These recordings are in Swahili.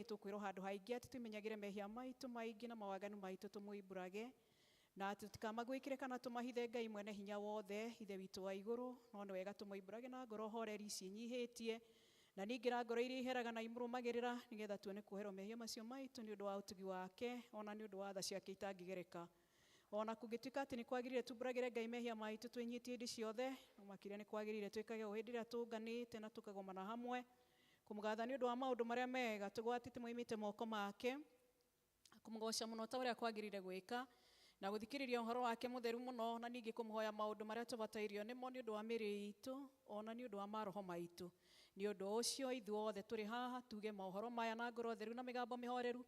nĩ tũkwĩrwo handũ haingĩ atĩ tũmenyagĩre mehia maitũ maingĩ na mawaganu maitũ tũmũimbũrage, na tũtikamagwĩkĩre kana tũmahithe Ngai mwene hinya wothe, ithe witũ wa igũrũ, no nĩ wega tũmũimbũrage na ngoro horeri ciĩnyihĩtie, na ningĩ na ngoro iria iheraga na imũrũmagĩrĩra, nĩgetha tuone kuoherwo mehia macio maitũ nĩ ũndũ wa ũtugi wake, ona nĩ ũndũ wa tha ciake itangĩgereka. Ona kũngĩtuĩka atĩ nĩ kwagĩrĩire tumbũragĩre Ngai mehia maitũ twĩnyihĩtie hĩndĩ ciothe, no makĩria nĩ kwagĩrĩire twĩkage o hĩndĩ ĩrĩa tũnganĩte na tũkagomana hamwe, kũmũgatha nĩ ũndũ wa maũndũ marĩa mega tũgwatĩte moimĩte moko make, kũmũgoca mũno ta ũrĩa kwagĩrĩire gwĩka, na gũthikĩrĩria ũhoro wake mũtheru mũno, na ningĩ kũmũhoya maũndũ marĩa tũbatairio nĩmo nĩ ũndũ wa mĩĩrĩ itũ, ona nĩ ũndũ wa maroho maitũ. Nĩ ũndũ ũcio ithuothe tũrĩ haha tuge mohoro maya na ngoro theru na mĩgambo mĩhoreru,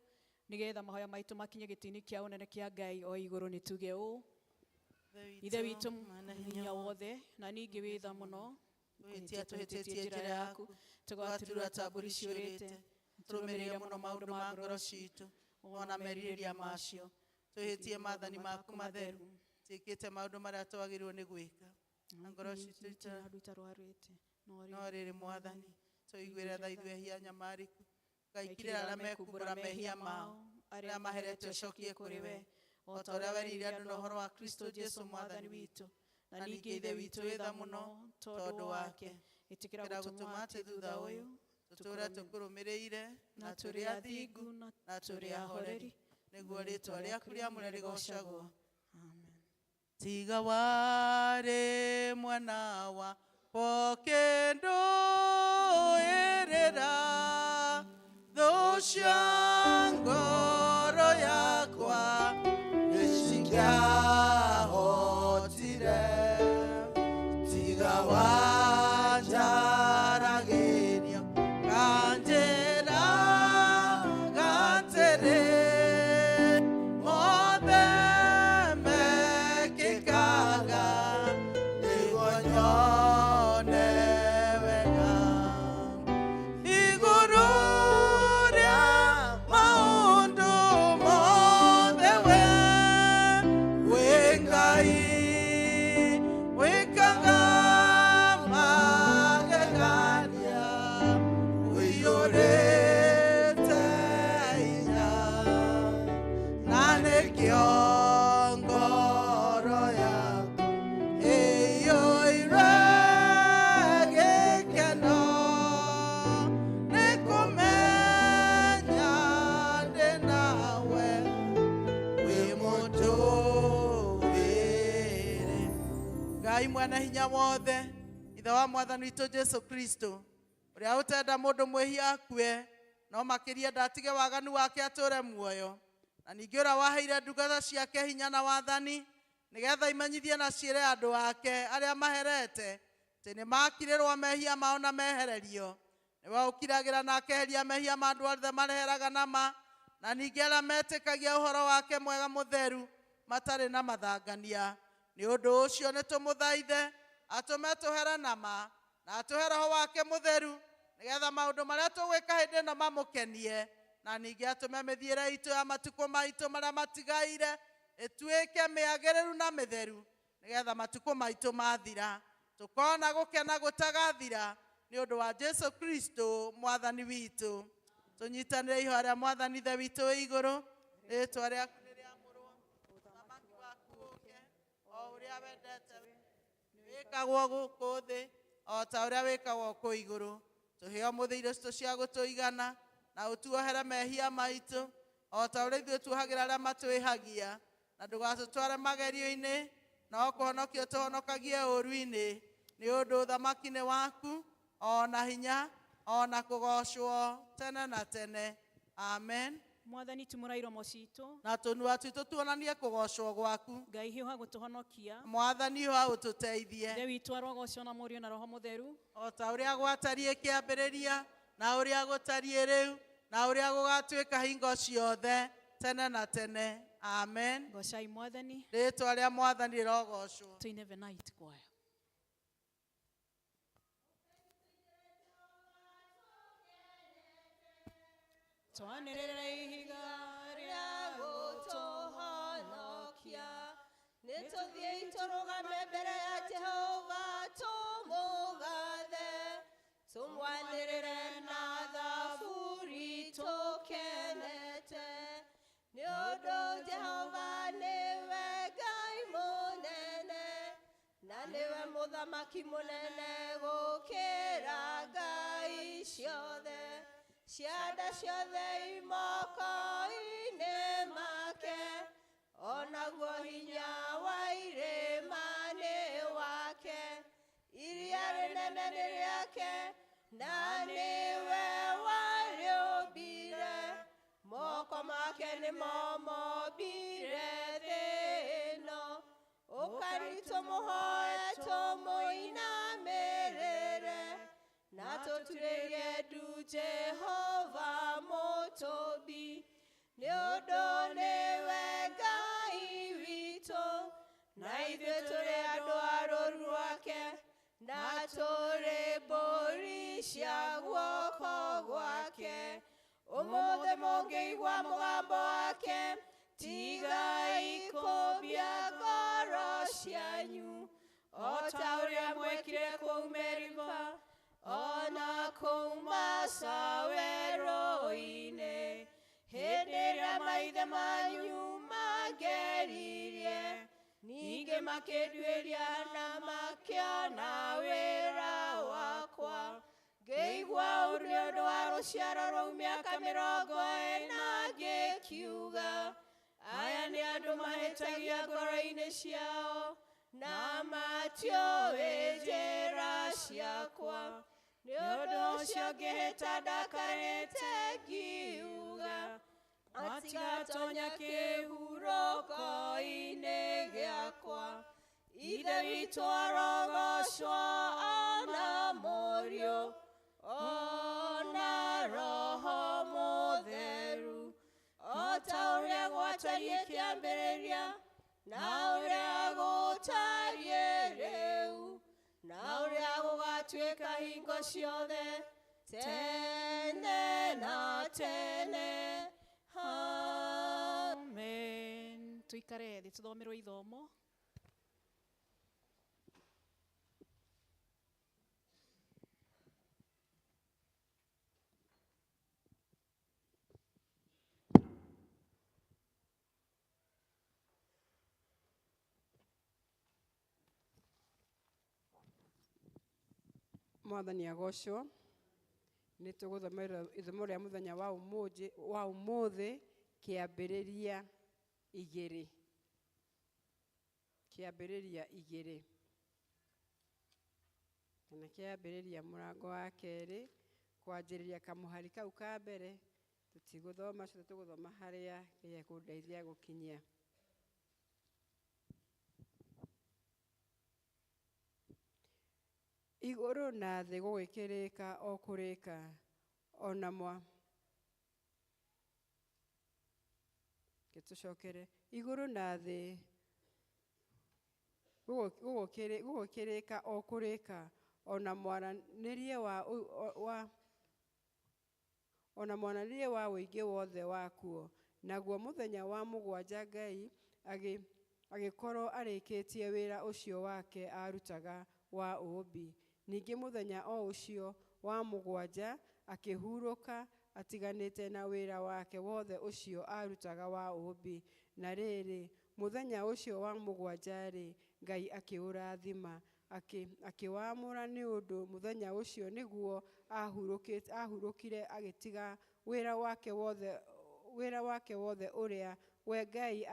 nĩgetha mahoya maitũ makinye gĩtĩ-inĩ kĩa ũnene kĩa Ngai o igũrũ. Nĩ tuge ũũ: Ithe witũ hinya wothe, na ningĩ wĩ tha mũno, tũhĩtĩtie njĩra yaku, tũgwaturura ta mbũri ciũrĩte, tũrũmĩrĩire mũno maũndũ ma ngoro citũ, ona merirĩria macio, twĩhĩtie maathani maku matheru, twĩkĩte maũndũ marĩa twagĩrĩirwo nĩ gwĩka, na ngoro citũ itarwarĩte. No rĩrĩ Mwathani, tũiguĩre tha ithuĩ ehia nyamarĩku, ngaikirĩra arĩa mekumbũra mehia mao, arĩa maheretio cokie kũrĩ we, o ta ũrĩa werĩire andũ na ũhoro wa Kristo Jesũ Mwathani witũ. Na ningĩ ithe witũ wĩ tha mũno tondũ wake, ĩtĩkĩra gũtũma atĩ thutha ũyũ tũtũũre tũkũrũmĩrĩire, na tũrĩ athingu na tũrĩ ahoreri, nĩguo rĩĩtwa rĩaku rĩamũre rĩgocagwo. Tiga warĩ mwana wa pokendo erera thũ cia ngoro yakwa nĩcingĩahotire, tiga wanjaragĩrio kanjĩra gatĩrĩ, mothe mekĩkaga nĩguo nyone wega, igũrũ rĩa maũndũ mothe we wĩ Ngai wĩkaga magegania, ũiyũrĩte hinya, na nĩkĩo ngoro yaku ĩiyũire gĩkeno, nĩ kũmenya ndĩ nawe wĩ mũtũũrĩre. Ngai mwene hinya wothe, ithe wa Mwathani witũ Jesũ Kristo, ũrĩa ũtenda mũndũ mwĩhia akue, no makĩria ndatige waganu wake atũũre muoyo, na ningĩ ũrĩa waheire ndungata ciake hinya na wathani, nĩgetha imenyithie na ciĩre andũ ake arĩa maherete atĩ nĩ makirĩrwo mehia mao na mehererio, nĩwe ũkiragĩra na akeheria mehia ma andũ othe mareheraga nama, na ningĩ arĩa metĩkagia ũhoro wake mwega mũtheru matarĩ na mathangania. Nĩ ũndũ ũcio nĩ tũmũthaithe atũme tũhere nama na atũhe Roho wake mũtheru, nĩgetha maũndũ marĩa tũgwĩka hĩndĩ ĩno mamũkenie, na ningĩ atũme mĩthiĩre itũ ya matukũ maitũ marĩa matigaire ĩtuĩke mĩagĩrĩru na mĩtheru, nĩgetha matukũ maitũ mathira tũkona gũkena gũtagathira, nĩ ũndũ wa Jesũ Kristo Mwathani witũ. Tũnyitanĩre ihoya rĩa Mwathani ithe witũ wĩ igũrũ, rĩĩtwa rĩaku nĩ rĩamũrwo, ũthamaki waku ũũke, o ũrĩa wendete wĩkagwo gũkũ thĩ o ta ũrĩa wĩkagwo kũu igũrũ. Tũhe ũmũthĩ irio citũ cia gũtũigana, na ũtuohere mehia maitũ o ta ũrĩa ithuĩ tuohagĩra arĩa matwĩhagia, na ndũgatũtware magerio-inĩ, no kũhonokio tũhonokagie ũũru-inĩ, nĩ ũndũ ũthamaki nĩ waku, ona hinya, ona kũgocwo tene na tene. Amen. Mwathani tumũra iromo citũ, na tũnua twitũ tuonanie kũgocwo gwaku. Ngai hiũha gũtũhonokia, Mwathani hiũha ũtũteithie. Ithe witũ arogocwo na Mũriũ na Roho Mũtheru, o ta ũrĩa gwatariĩ kĩambĩrĩria, na ũrĩa gũtariĩ rĩu, na ũrĩa gũgatuĩka hingo ciothe tene na tene. Amen. Gocai Mwathani. Rĩĩtwa rĩa Mwathani rĩrogocwo. Tuine the night choir. Twanĩrĩre ihiga rĩa gũtũhonokia, nĩtũthiĩ tũrũgame mbere ya Jehova tũmũgathe, tũmwanĩrĩre na thaburi tũkĩ mũthamaki mũnene gũkĩra ngai ciothe, cianda ciothe imoko-inĩ make, onaguo hinya wa irĩma nĩ wake, iria rĩnene nĩ rĩake, na nĩwe warĩũmbire, moko make nĩmo mombire thĩ ĩno, ũkaritũ mũhoe tũmũinamĩrĩre, na tũturĩrie ndu Jehova mũtũmbi, nĩ ũndũ nĩwe Ngai witũ, na ithuĩ tũrĩ andũ a rũũru rwake, na tũrĩ mbũri cia guoko gwake. Ũmũthĩ mũngĩigua mũgambo wake, tigai kũũmbia ngoro cianyu, o ta ũrĩa mwekire kũu Meriba, ona kũu Masa werũ-inĩ, hĩndĩ ĩrĩa maithe manyu mangeririe, ningĩ makĩnduĩria na makĩona wĩra wakwa. Ngĩigua ũũru nĩ ũndũ wa rũciaro rũu mĩaka 40 ngĩkiuga, aya nĩ andũ mahĩtagia ngoro-inĩ ciao, na matiũĩ njĩra ciakwa. Nĩ ũndũ ũcio ngĩhĩta ndakarĩte ngiuga, matigatonya kĩhurũko-inĩ gĩakwa. Ithe witũ arogocwo, ona Mũriũ, ona Roho Mũtheru, o ta ũrĩa gwatariĩ kĩambĩrĩria, na ũrĩa gũtariĩ rĩu, na ũrĩa gũgatuĩka hingo ciothe, tene na tene. Amen. Tuikare thĩ tuthomerwo ithomo. Mwathani agocwo. Nĩ tũgũthomera ithomo rĩa mũthenya wa ũmũthĩ kĩambĩrĩria 2. Kĩambĩrĩria 2. Kana kĩambĩrĩria mũrango wa 2 kwanjĩrĩria kamũhari kau ka mbere, tũtigũthoma ciothe, tũgũthoma harĩa gĩgũndeithia gũkinyia. Igũrũ na thĩ gũgĩkĩrĩka o kũrĩka, ona gĩtũcokere. Igũrũ na thĩ gũgĩkĩrĩka o kũrĩka, ona mwananĩrie wa ũingĩ wothe wakuo. Naguo mũthenya wa mũgwanja Ngai agĩkorwo arĩkĩtie wĩra ũcio wake arutaga wa ũũmbi. Ningĩ mũthenya o ũcio wa mũgwanja akĩhurũka, atiganĩte na wĩra wake wothe ũcio arutaga wa ũũmbi. Na rĩrĩ, mũthenya ũcio wa mũgwanja-rĩ, Ngai akĩũrathima, akĩwamũra nĩ ũndũ mũthenya ũcio nĩguo ahurũkire, agĩtiga wĩra wake wothe ũrĩa we Ngai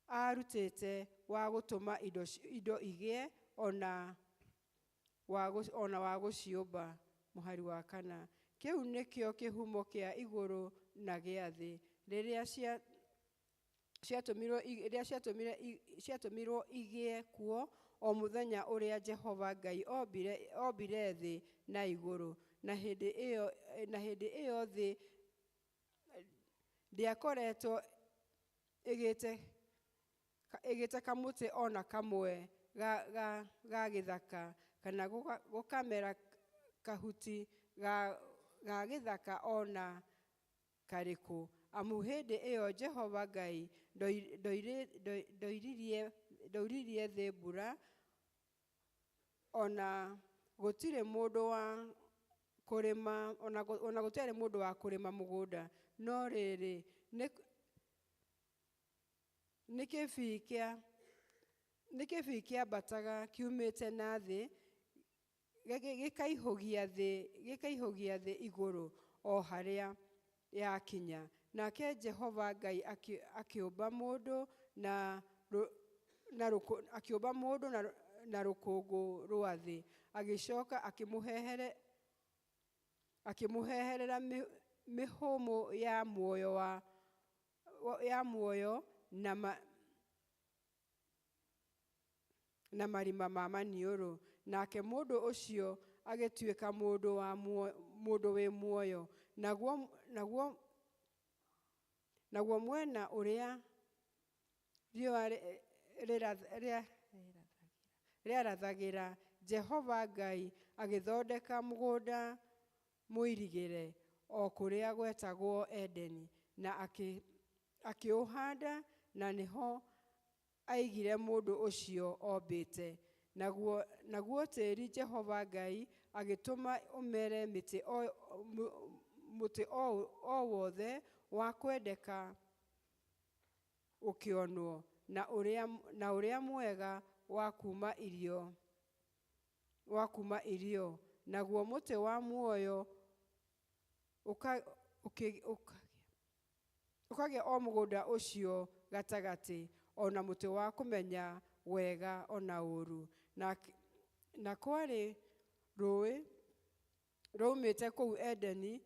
arutĩte wa gũtũma indo igĩe, ona wa gũciũmba. Mũhari wa 4. Kĩu nĩkĩo kĩhumo kĩa igũrũ na gĩa thĩ, rĩrĩa ciatũmirwo igĩe kuo o mũthenya ũrĩa Jehova Ngai ombire thĩ na igũrũ. Na hĩndĩ ĩyo thĩ ndiakoretwo ĩgĩte kamũtĩ ona kamwe ga gĩthaka, kana gũkamera kahuti ga gĩthaka ona karĩkũ. Amu hĩndĩ ĩyo Jehova Ngai ndoiririe thĩ mbura, ona gũtirĩ mũndũ wa kũrĩma mũgũnda. No rĩrĩ, nĩ kĩbii nĩ kĩbii kĩambataga kiumĩte na thĩ gĩkaihũgia thĩ igũrũ o harĩa yakinya. Nake Jehova Ngai akĩũmba mũndũ na rũkũngũ rwa thĩ, agĩcoka akĩmũheherera mĩhũmũ ya muoyo na marima ma maniũrũ. Nake mũndũ ũcio agĩtuĩka mũndũ wĩ muoyo. Naguo mwena ũrĩa riũa rĩarathagĩra, Jehova Ngai agĩthondeka mũgũnda mũirigĩre o kũrĩa gwetagwo Edeni, na akĩũhanda, na nĩho aigire mũndũ ũcio ombĩte. Naguo tĩĩri Jehova Ngai agĩtũma ũmere mũtĩ o wothe wa kwendeka ũkĩonwo, na ũrĩa mwega wa kuuma irio. Naguo mũtĩ wa muoyo ũkagĩa o mũgũnda ũcio gatagatĩ, ona mũtĩ wa kũmenya wega ona ũũru. Na kwarĩ rũĩ roimĩte kũu Edeni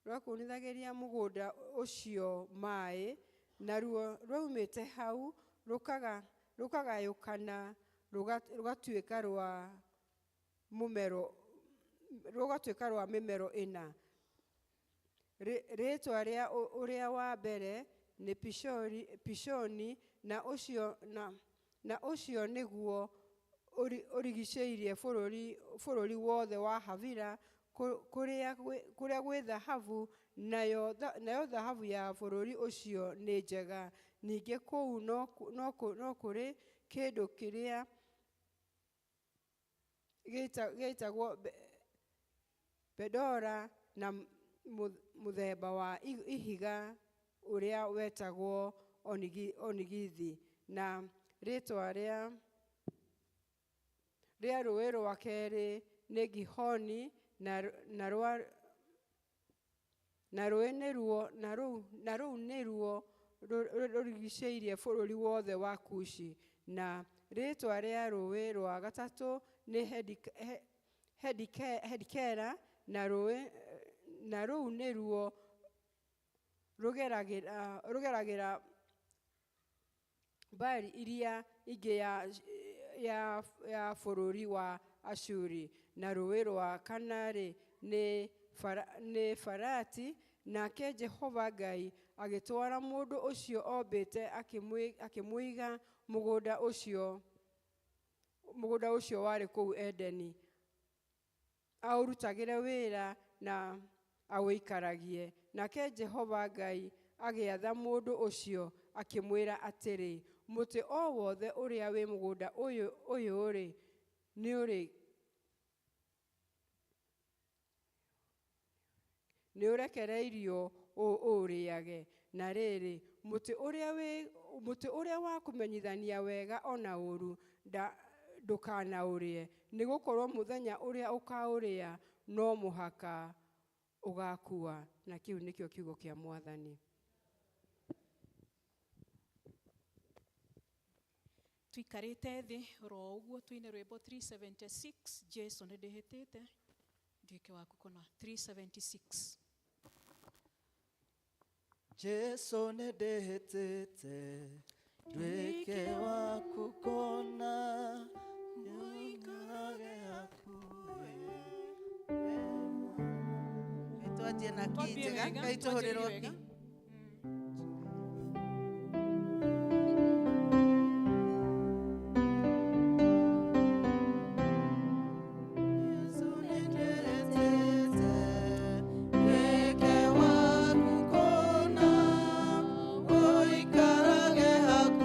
rwakunithagĩria mũgũnda ũcio maaĩ, naruo roimĩte hau rũkagayũkana rũgatuĩka rwa mĩmero ĩna. Rĩĩtwa rĩa ũrĩa wa mbere nĩ Pishoni, na ũcio nĩguo ũrigicĩirie bũrũri wothe wa Havila, kũrĩa gwĩ thahabu, nayo thahabu ya bũrũri ũcio nĩ njega. Ningĩ kũu no kũrĩ kĩndũ kĩrĩa gĩtagwo Bedora, na mũthemba wa ihiga ũrĩa wetagwo onigithi. Na rĩĩtwa rĩa rũĩ rwa kerĩ nĩ Gihoni, na rũu nĩruo rũrigicĩirie bũrũri wothe wa Kushi. Na rĩĩtwa rĩa rũĩ rwa gatatũ nĩ Hedikela, na rũu nĩruo rũgeragĩra mbari iria ingĩ ya bũrũri wa Ashuri. Na rũĩ rwa kana-rĩ nĩ Farati. Nake Jehova Ngai agĩtwara mũndũ ũcio ombĩte, akĩmũiga mũgũnda ũcio warĩ kũu Edeni, aũrutagĩre wĩra na awĩikaragie. Nake Jehova Ngai agĩatha mũndũ ũcio, akĩmwĩra atĩrĩ, mũtĩ o wothe ũrĩa wĩ mũgũnda ũyũ-rĩ nĩ ũrekereirio ũũrĩage. Na rĩrĩ, mũtĩ ũrĩa wa kũmenyithania wega ona ũũru ndũkanaũrĩe, nĩgũkorwo mũthenya ũrĩa ũkaũrĩa no mũhaka ũgakua. Na kĩu nĩkĩo kiugo kĩa Mwathani. Tuikarĩte thĩ ro ũguo tuine rwĩmbo 376, Jesu nĩ ndĩhĩtĩte, nduĩke wa gũkona 376. Jesu nĩ ndĩhĩtĩte, nduĩke wa gũkona, ũikarage hakuhĩ. Twanjie na kĩ njega, Ngai tũhũrĩrwo kĩ. Haku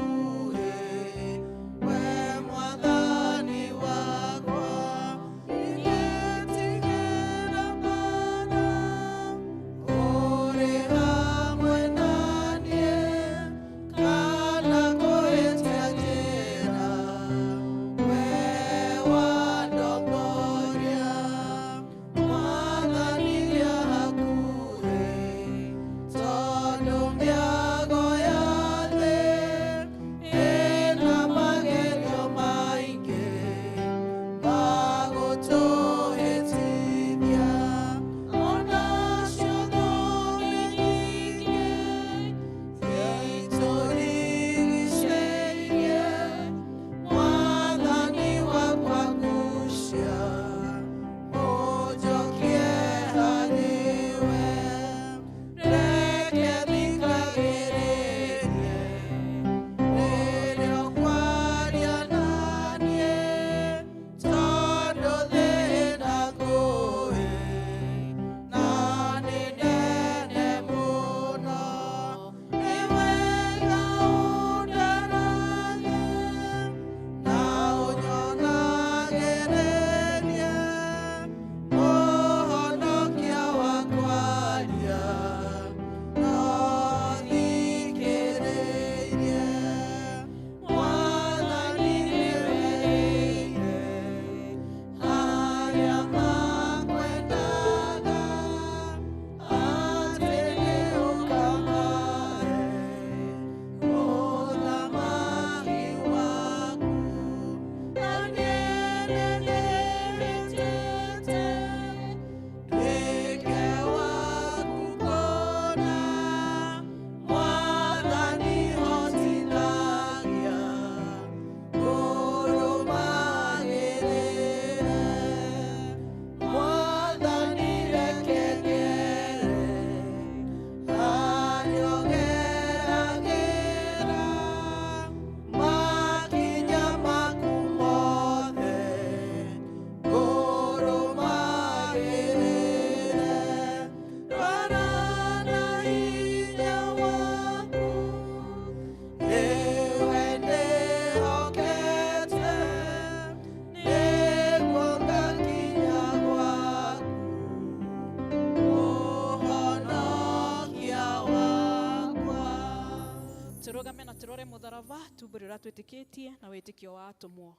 turore mutharaba tumbũrĩra twĩtĩkĩtie na wĩtĩkio wa atũmwo.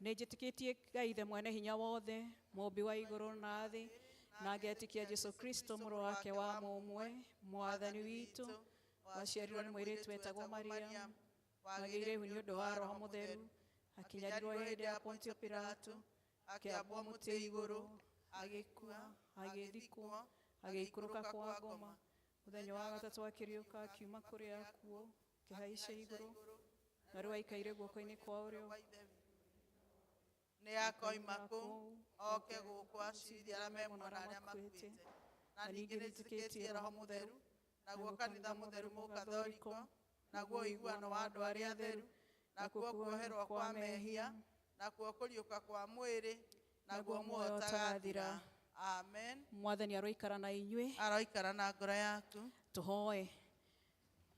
Nĩ njĩtĩkĩtie Ngai ithe mwene hinya wothe, mũmbi wa igũrũ na thĩ, na ngetĩkia Jesũ Kristo mũrũ wake wa mũmwe, mwathani witũ, waciarirwo nĩ mũirĩtu wetagwo Mariamu, wagĩire ihu nĩ ũndũ wa Roho Mũtheru, akinyarirwo hĩndĩ ya Pontio Pilato, akĩambwo mũtĩ igũrũ, agĩkua, agĩthikwo, agĩikũrũka kwa ngoma, mũthenya wa gatatũ akĩriũka akiuma kũrĩ akuũ, akĩhaica igũrũ, na rĩu aikaire guoko-inĩ kwa ũrĩo. Nĩ akoima kũu, oke gũkũ aciirithie arĩa me muoyo na arĩa makuĩte. Na ningĩ nĩtĩkĩtie Roho Mũtheru, naguo kanitha mũtheru mũkathoriko, naguo ũiguano wa andũ arĩa atheru, nakuo kuoherwo kwa mehia, nakuo kũriũka kwa mwĩrĩ, naguo muoyo ũtagathira. Amen. Mwathani aroikara na inyuĩ. Aroikara na ngoro yaku. Tũhoe.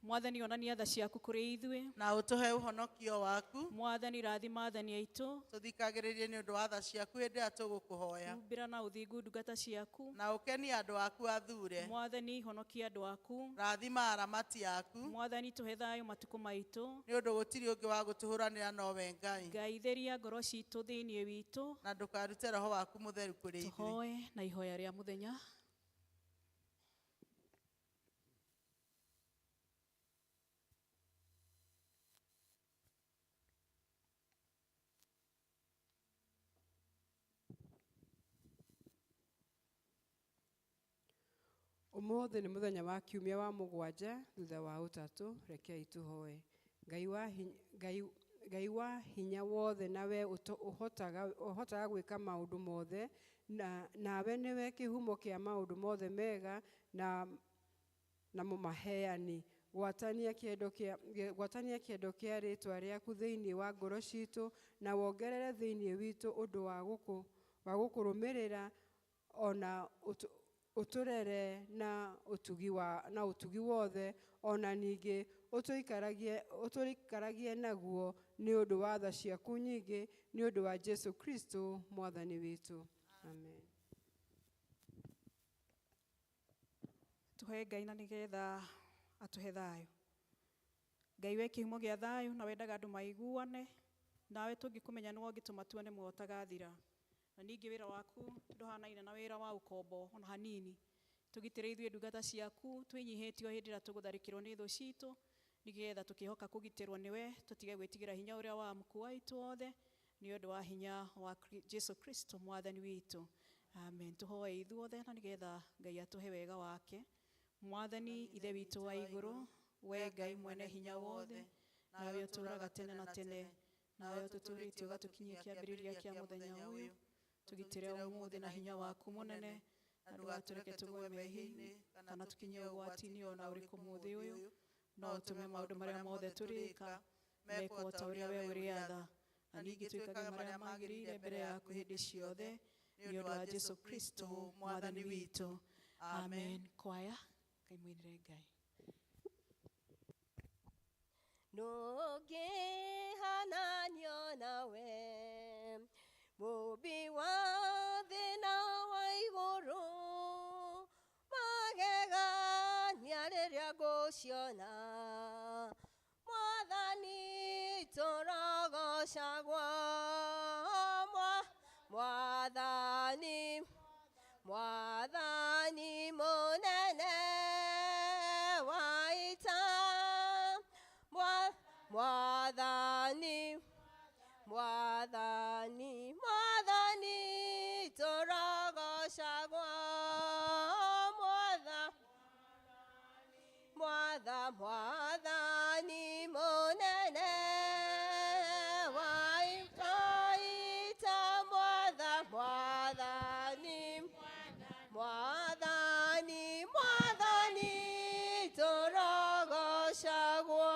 Mwathani onania tha ciaku kũrĩ ithuĩ. Na ũtũhe ũhonokio waku. Mwathani rathima athani aitũ. Tũthikagĩrĩrie nĩ ũndũ wa tha ciaku hĩndĩ ĩrĩa tũgũkũhoya. Umbĩra na ũthingu ndungata ciaku. Na ũkenie andũ aku athure. Mwathani honokia andũ aku. Rathima aramati aku. Mwathani tũhe thayũ matukũ maitũ. Nĩ ũndũ gũtirĩ ũngĩ wa gũtũhũranĩra nowe Ngai. Ngai theria ngoro citũ thĩinĩ witũ. Na ndũkarute Roho waku Mũtheru kũrĩ ithuĩ. Tũhoe na ihoya rĩa mũthenya. Ũmũthĩ nĩ mũthenya wa kiumia wa mũgwanja thutha wa ũtatũ, rekei tũhoe. Ngai wa hinya wothe nawe ũhotaga gwĩka maũndũ mothe, nawe nĩwe kĩhumo kĩa maũndũ mothe mega na mũmaheani. Gwatania kĩendo kĩa rĩtwa rĩaku thĩinĩ wa ngoro citũ, na wongerere thĩinĩ witũ ũndũ wa gũkũrũmĩrĩra, ona ũtũrere na ũtugi wothe, ona ningĩ ũtũikaragie naguo nĩ ũndũ wa tha ciaku nyingĩ, nĩ ũndũ wa Jesũ Kristo mwathani witũ. Amen. Tũhoe Ngai na nĩgetha atũhe thayũ. Ngai we kĩhumo gĩa thayũ, na wendaga andũ maiguane, nawe tũngĩkũmenya nĩwe ũngĩtũma tuone muoyo ũtagathira. Na ningĩ wĩra waku ndũhanaine na wĩra wa ũkombo ona hanini. Tũgitĩre ithuĩ ndungata ciaku, twĩnyihĩtie o hĩndĩ ĩrĩa tũgũtharĩkĩrwo nĩ thũ citũ, nĩgetha tũkĩhoka kũgitĩrwo nĩwe, tũtige gwĩtigĩra hinya ũrĩa wa muku witũ wothe, nĩ ũndũ wa hinya wa Jesũ Kristo mwathani witũ. Amen. Tũhoe ithuothe na nĩgetha Ngai atũhe wega wake. Mwathani ithe witũ wa igũrũ, we Ngai mwene hinya wothe, nawe ũtũũraga tene na tene, nawe ũtũtũrĩtie ũgatũkinyia kĩambĩrĩria kĩa mũthenya ũyũ. Tũgitĩre ũmũthĩ na hinya waku mũnene, na ndũgatũreke tũgwe mehia-inĩ kana tũkinye ũgwati-inĩ ona ũrĩkũ mũthĩ ũyũ, no ũtũme maũndũ marĩa mothe tũrĩka mekwo ta ũrĩa we ũrĩatha, na ningĩ twĩkage marĩa magĩrĩire mbere yaku hĩndĩ ciothe, nĩ ũndũ wa Jesũ Kristo mwathani witũ. Amen. Kwaya, Ngai mũinĩre Ngai. Nũngĩhananio nawe, mũmbi wa thĩ na wa igũrũ, magegania rĩrĩa ngũciona, Mwathani tũrogocagwo, Mwathani mũnene wa ita, Mwathani tũrogocagwo, Mwathani mũnene wa ita, Mwathani tũrogocagwo.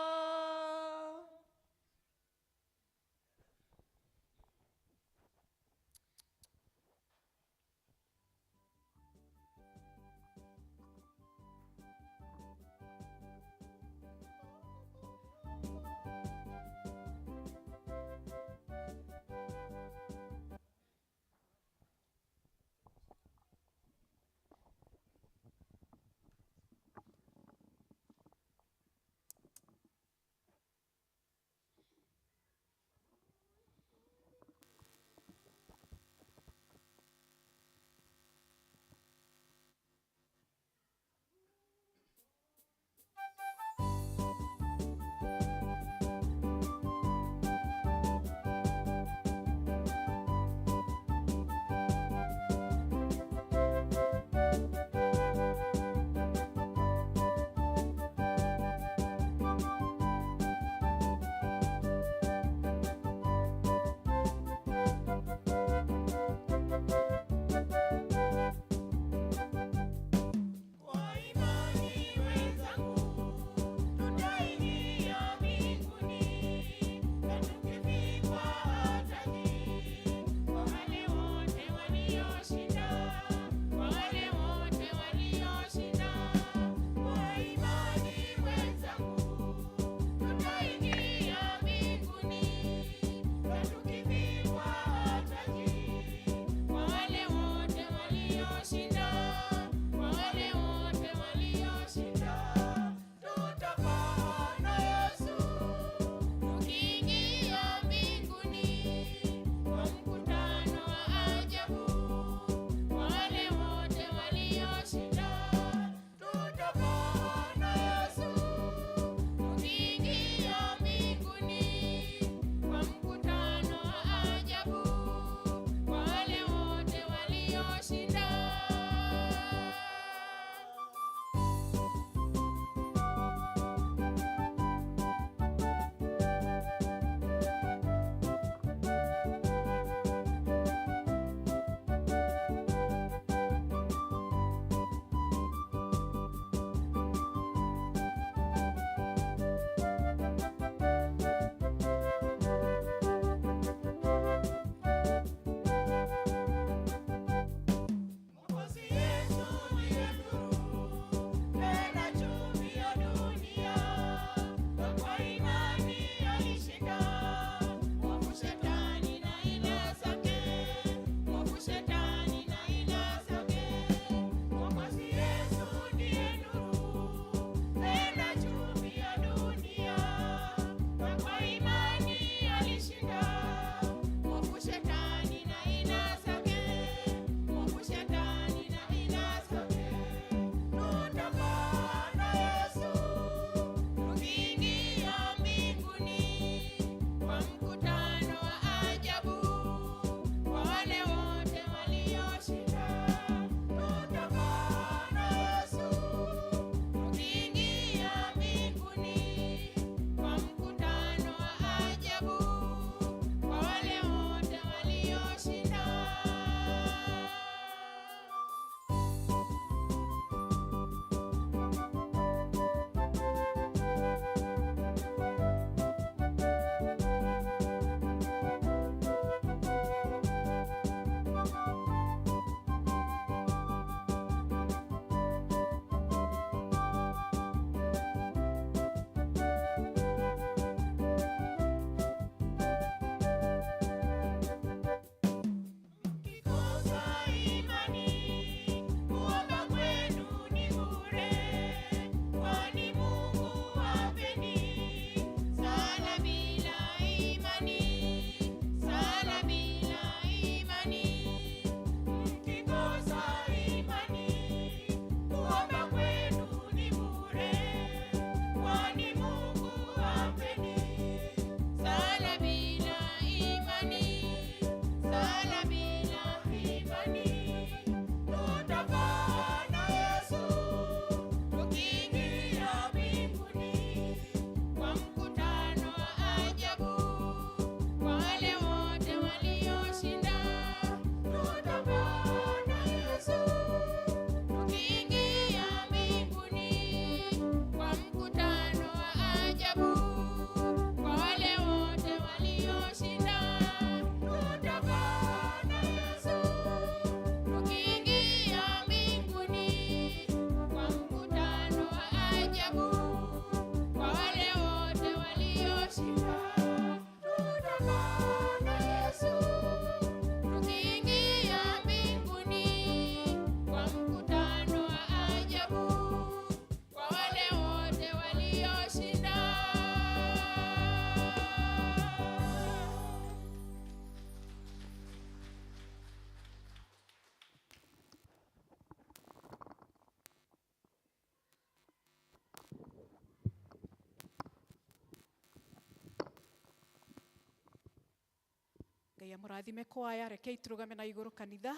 Haya, mũrathime kwaya, rekei tũrũgame na igũrũ kanitha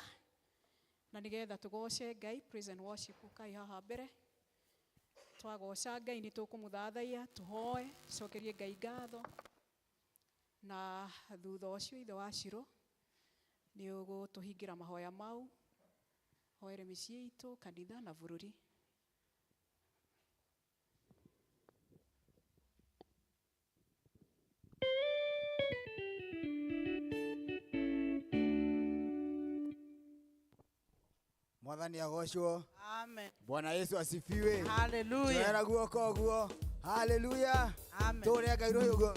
na nĩgetha tũgoce Ngai. Praise and worship kai haha mbere. Twagoca Ngai nĩ tũkũmũthathaiya, tũhoe, cokerie Ngai ngatho, na thutha ũcio ithe wa Shiro nĩ ũgũtũhingĩra mahoya mau, hoere mĩciĩ itũ, kanitha na bũrũri. Mwathani agocwo. Amen. Bwana Yesu asifiwe. Hallelujah. Twera guoko guo. Hallelujah. Amen. Tore Ngai rugo.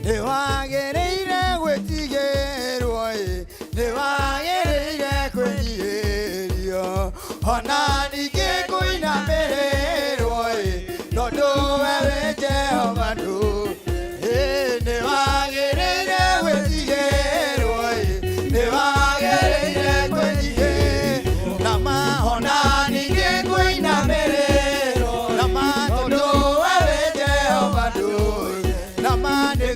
Nĩ wagĩrĩire gwĩtigĩrwo nĩ wagĩrĩire kwĩnyihĩrio ona ningĩ kũinamĩrĩrwo tondũ we wĩ Jehova ndũ nĩ wagĩrĩire gwĩtigĩrwo nĩ wagĩrĩire kwĩnyihĩrio na ona ningĩ kũinamĩrĩrwo na tondũ we wĩ Jehova ndũ na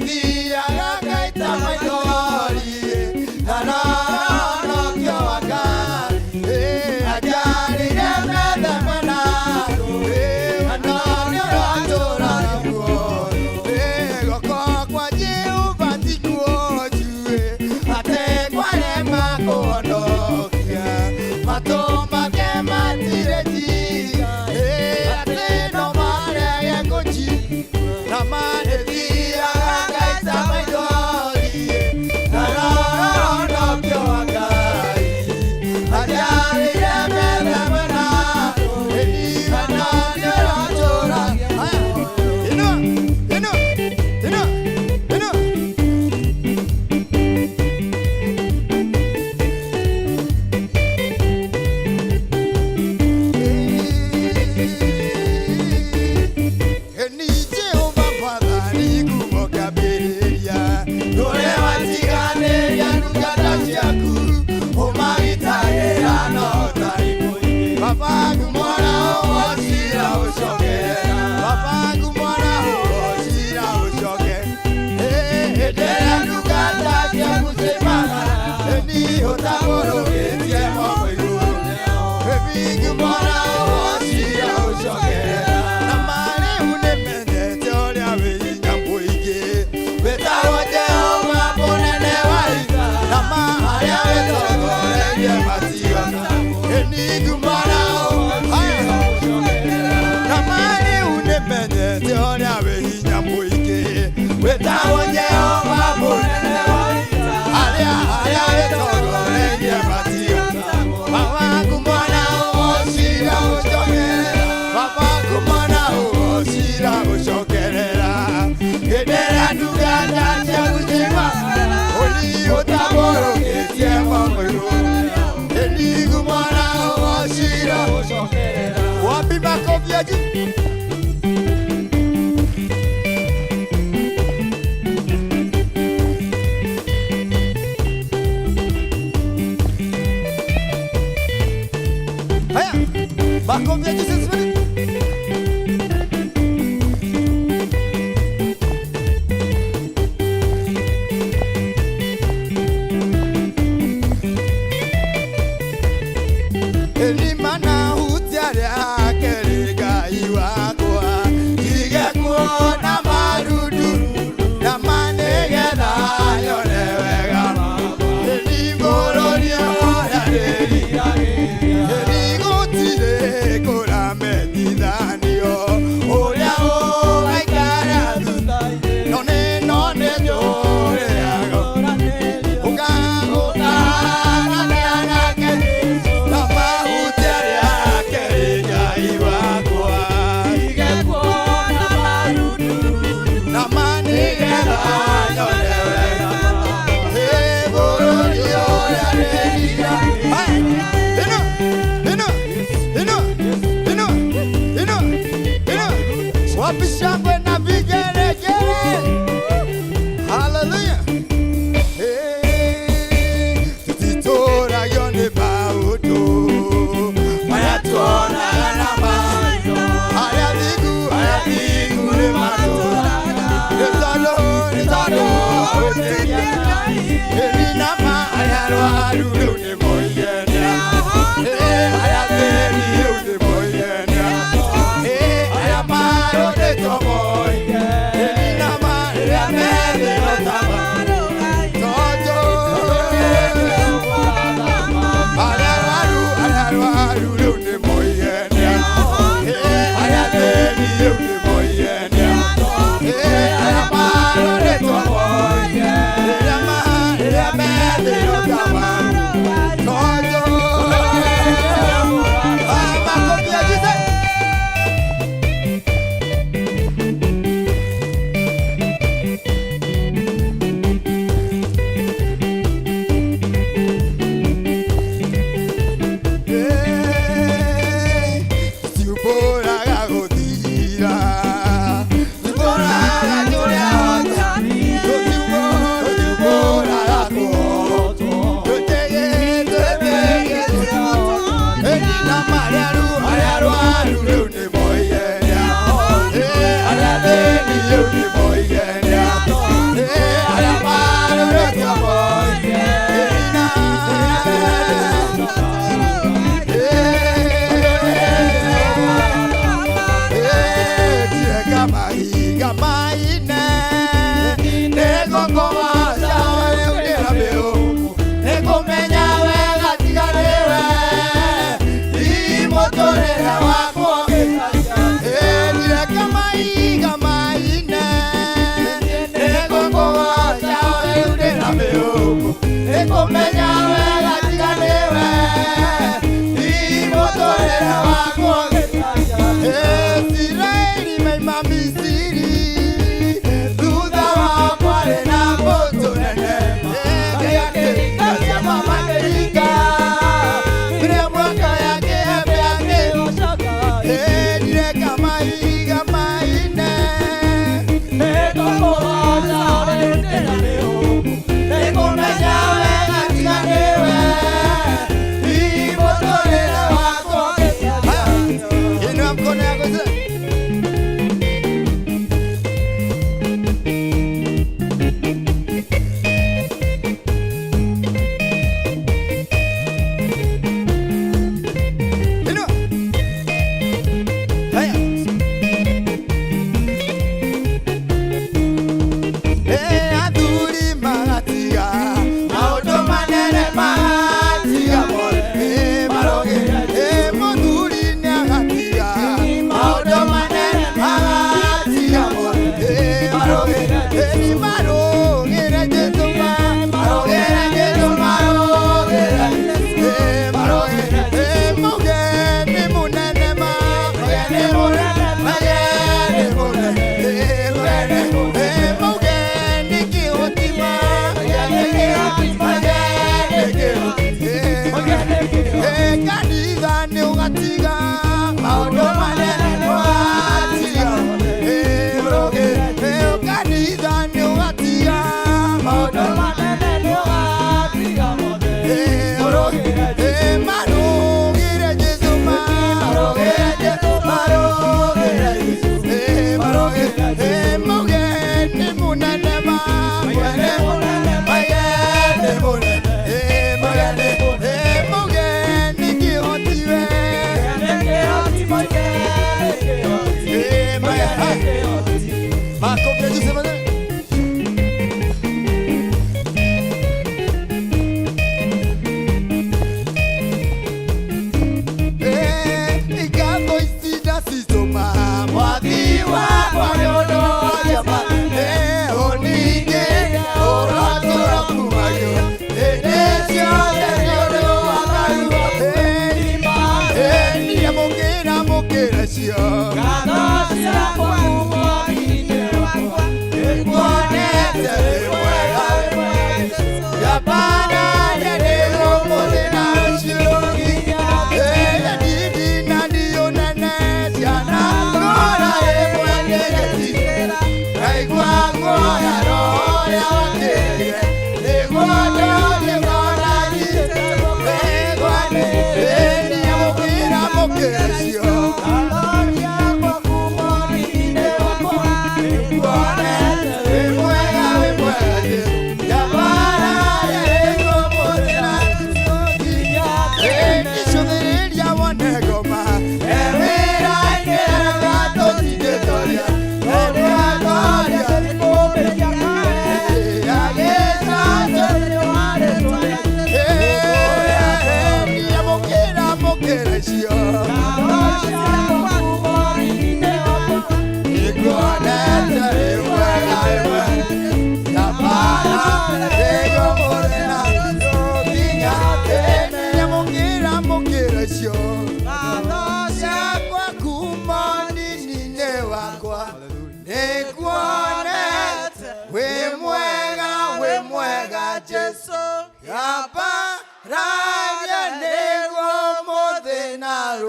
thiaga ngaita maithori na no kĩo waka ajarire methe mena no nĩ ũratũra naguo goko kwa Jehova tikuo njue atĩ kwarema kũhonokia matũ make matirĩ njiga atĩ no marege kũnjigua na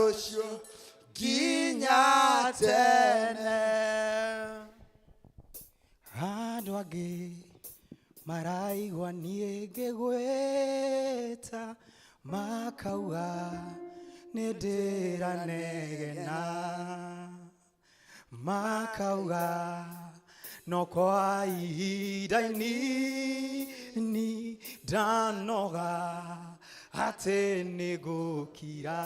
ũcio nginya tene. Andũ angĩ maraigua niĩ ngĩgwĩta makauga nĩ ndĩranegena, makauga no kwa ihinda inini ndanoga atĩ nĩ ngũkira.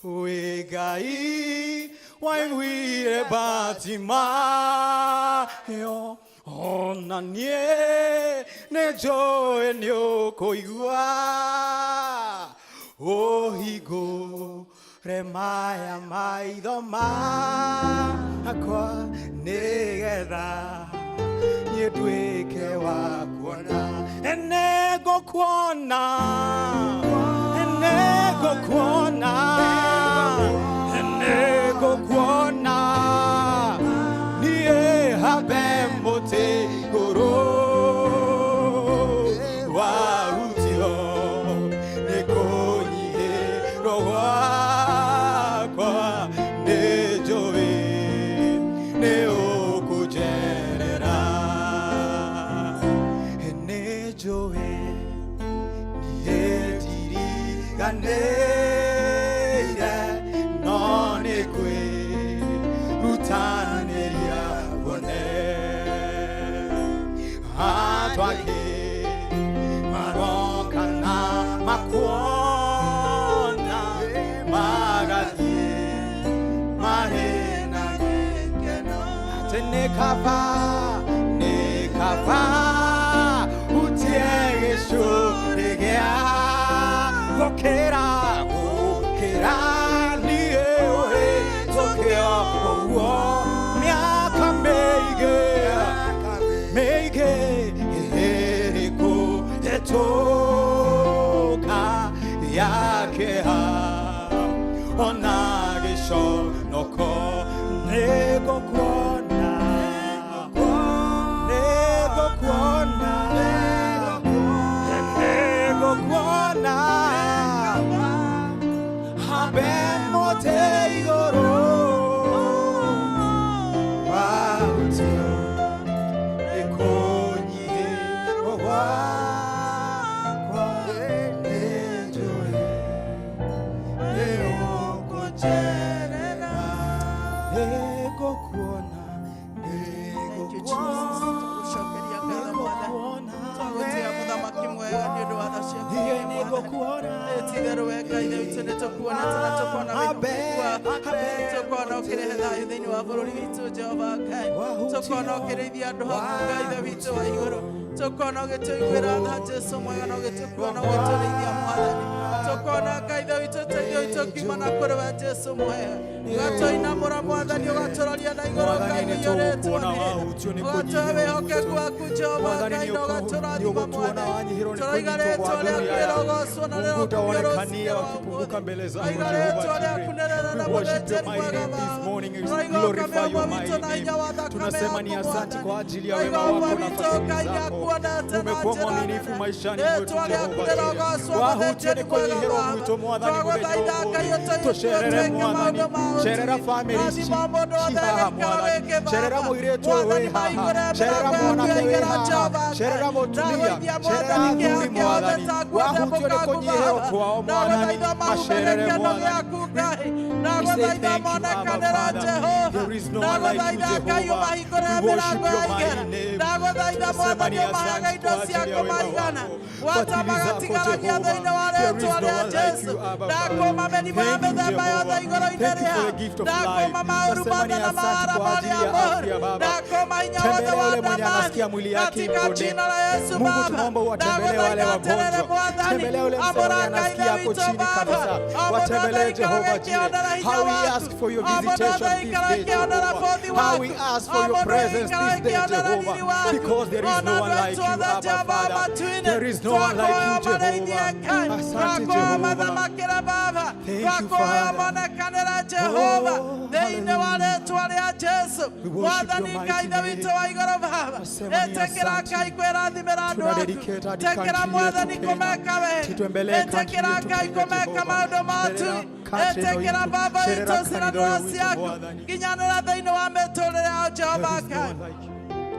Wĩ Ngai waiguire Batimayo, ona niĩ nĩ njũĩ nĩ ũkũigua. Ũhingũre maya maitho makwa nĩgetha niĩ nduĩke wa kuona. Nĩngũkuona, nĩngũkuona, nĩngũkuona niĩ hambe mũtĩ igũrũ wahutio nĩ kũnyihĩrwo gwakwa. Nĩ njũĩ nĩ ũkũnjerera, nĩ njũĩ niĩ ndiriganĩire, no nĩ kwĩrutanĩria kuone. Andũ angĩ maroka na makuona, magathiĩ marĩ na gĩkeno atĩ nĩ kaba, nĩ kaba utie gĩcũrĩ gĩa gũkĩra, gũkĩra niĩ ũhĩtũkio ũguo mĩaka mĩingĩ, mĩingĩ ĩrĩkũ ĩtũka ya kĩeha ona gĩconoko. Nĩngũkuona, nĩngũkuona, nĩngũkuona hambe mũtĩ igũrũ wahutio nĩ kũnyihĩrwo gwakwa. Nĩ njũĩ nĩ ũkũnjerera, nĩngũkuona, Gũcokeria ngatho Mwathani. Twagũtĩĩa mũthamaki mwega nĩ ũndũ wa tha ciaku. niĩ nĩngũkuona. Ti-itherũ we Ngai ithe witũ nĩ tũkuona tena tũkona tũkona ũkĩrehe thayũ thĩinĩ wa bũrũri witũ Jehova Ngai. Tũkona ũkĩrĩithia andũ haku Ngai ithe witũ wa igũrũ. Tũkona ũgĩtũiguĩra tha Jesũ mwega na ũgĩtũkuona ũgĩtũrĩithia Mwathani. Tũkona Ngai ithe witũ ũteithio witũ ũkiuma na kũrĩ we Jesũ mwega. Ũgatũinamũra Mwathani, ũgatũroria na igũrũ Ngai wĩiyũrĩtwo nĩ. Ũgatũhe wĩhokeku waku Jehova Ngai na ũgatũrathima Mwathani. Tũroiga rĩĩtwa rĩaku rĩrogocwo na rĩrokumio rũciinĩ wa ũmũthĩ. Tũroiga rĩĩtwa rĩaku nĩ rĩrĩ na mũthĩnjĩri mwega Baba. Tũroiga ũkamĩomo witũ na hinya wa thakame yaku Mwathani. Tũroiga ũmwe witũ Ngai akuonete na njĩra nene. Rĩĩtwa rĩaku rĩrogocwo mũthĩnjĩri mwega Baba. Twagũthaitha Ngai ũtũiguĩre twĩke maũndũ ma cerera family rathima mũndũ wothe cihaha gĩikaro Mwathani, gĩkĩ cerera Baba. mũirĩtu ũyũ Mwathani wĩ haha, maihũre cerera mĩrango mwanake yaku wĩ ĩigĩra haha, Jehova cerera Ngai. mũtumia, Ndagũithia cerera Mwathani athuri kĩhake Mwathani, othe takuothe wahutio nĩ mũkaku kũnyihĩrwo Baba. kwao Mwathani, Ndagũthaitha mahumbĩre macerere kĩono Mwathani. gĩaku Ngai. We say Ndagũthaitha thank you, Abba monekanĩra Father. Jehova. There is no one like you, Ndagũthaitha Ngai Jehovah. ũmahingũre We worship mĩrango your ya igera. mighty name. Ndagũthaitha Mwathani Tunasemania ũmaheage asante indo kwa ajili ciaku ya wema maigana. wako. Wata Fadhili zako magatigaragia Jehova. thĩinĩ wa There is rĩĩtwa no rĩa one like Jesũ. you, Abba Ndakũma Father. mĩrimũ ya Thank you, mĩthemba yothe Jehovah. igũrũ-inĩ Thank you for rĩa. the gift of Ndakũma life. maũru mothe Tunasemania na asante mawara kwa ajili marĩa ya moru. afya Baba. Ndakũma hinya wothe Tembelea wa yule mwenye anasikia damani. mwili yake Katika iko jina la Yesu Mungu Baba. tunaomba uwatembelee wale Ndagũthaitha terere wagonjwa. Mwathani. Tembelea yule mzee mwenye Amũranga anasikia ithe ako witũ chini Baba. kabisa. Amũranga Watembelee ikaro Jehovah gĩkĩonera Jireh. hinya How we waku. ask for your Amũranga visitation this ikaro day, gĩkĩonera Jehovah. bothi How waku. we ask for your Amũranga presence ikaro this day, gĩkĩonera riri Jehovah. waku. Because there is no one like you, Abba Father. There is no one like you, Jehovah. Asante Jehovah. Twakwamamakĩra Baba. twakuhoya monekanĩra Jehova thĩinĩ wa rĩĩtwa rĩa Jesu. Mwathani Ngai ithe witũ wa igũrũ Baba, ĩtĩkĩra Ngai kwĩrathimĩra andũ aku, ĩtĩkĩra Mwathani kũmeka wega, ĩtĩkĩra Ngai kũmeka maũndũ matui, ĩtĩkĩra Baba witũ ciĩranĩro ciaku nginyanĩra thĩinĩ wa mĩtũũrĩre yao Jehova Ngai.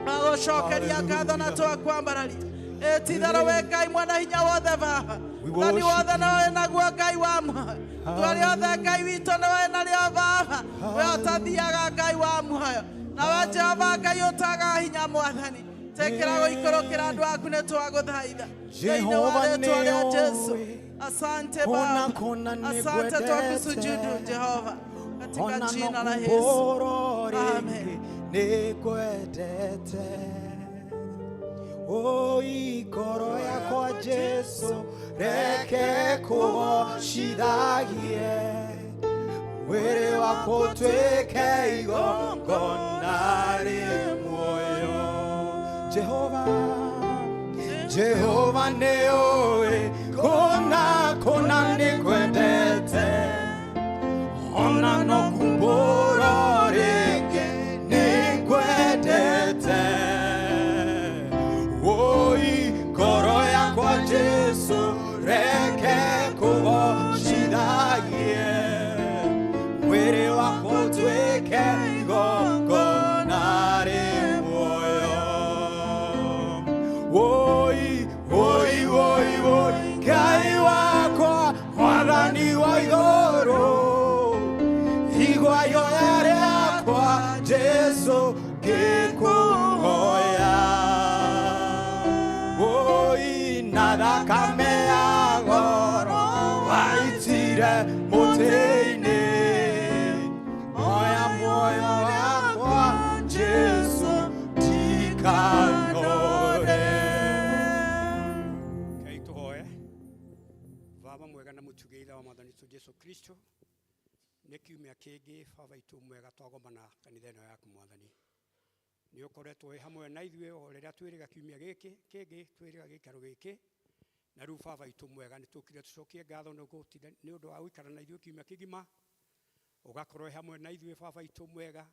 Agũcokeria ngatho na twakwambararia ĩti-itherũ wĩ Ngai mwene hinya wothe Baba, thani wothe nĩwe naguo Ngai wa muoyo, itua rĩothe Ngai witũ nĩwe narĩo Baba, we ũtathiaga Ngai wa muoyo, nawe Jehova Ngai ũtaga hinya Mwathani, tĩkĩra gũikũrũkĩra andũ aku nĩ twagũthaitha thĩinĩ wa rĩĩtwa rĩa Jesu. Asante Baba, asante twakusujudu Jehova katika jina la Yesu, amen. Nikwendete oi ngoro yakwa Jesu reke kũgocithagie mwĩrĩ wakwa ũtuĩke igongona rĩ muoyo. Jehova nĩũĩ kũna nĩkwendete ona no kumbũra rĩngĩ nĩkwendete oi ngoro yakwa Jesu reke kũgocithagie mwĩrĩ wakwa ũtuĩke igongona rĩ muoyo. Oi Ngai wakwa Mwathani wa igũrũ, igua ihoya rĩakwa Jesu ngĩkũhoya. Na thakame ya goro waitire mũtĩ-inĩ, oya muoyo wakwa Jesu ndikanore. Ngai tũhoe. Baba mwega na mũtugĩire wa Mwathani witũ Jesu Kristo, nĩ kiumia kĩngĩ Baba itũ mwega twagomana kanitha ĩno yaku Mwathani, nĩ ũkoretwo wĩ hamwe na ithuĩ o rĩrĩa twĩrĩga kiumia gĩkĩ kĩngĩ twĩrĩga gĩikaro gĩkĩ, na rĩu Baba itũ mwega nĩ tũkire tũcokie ngatho nĩ ũndũ wa gũikara na ithuĩ kiumia kĩgima, ũgakorwo hamwe na ithuĩ Baba itũ mwega,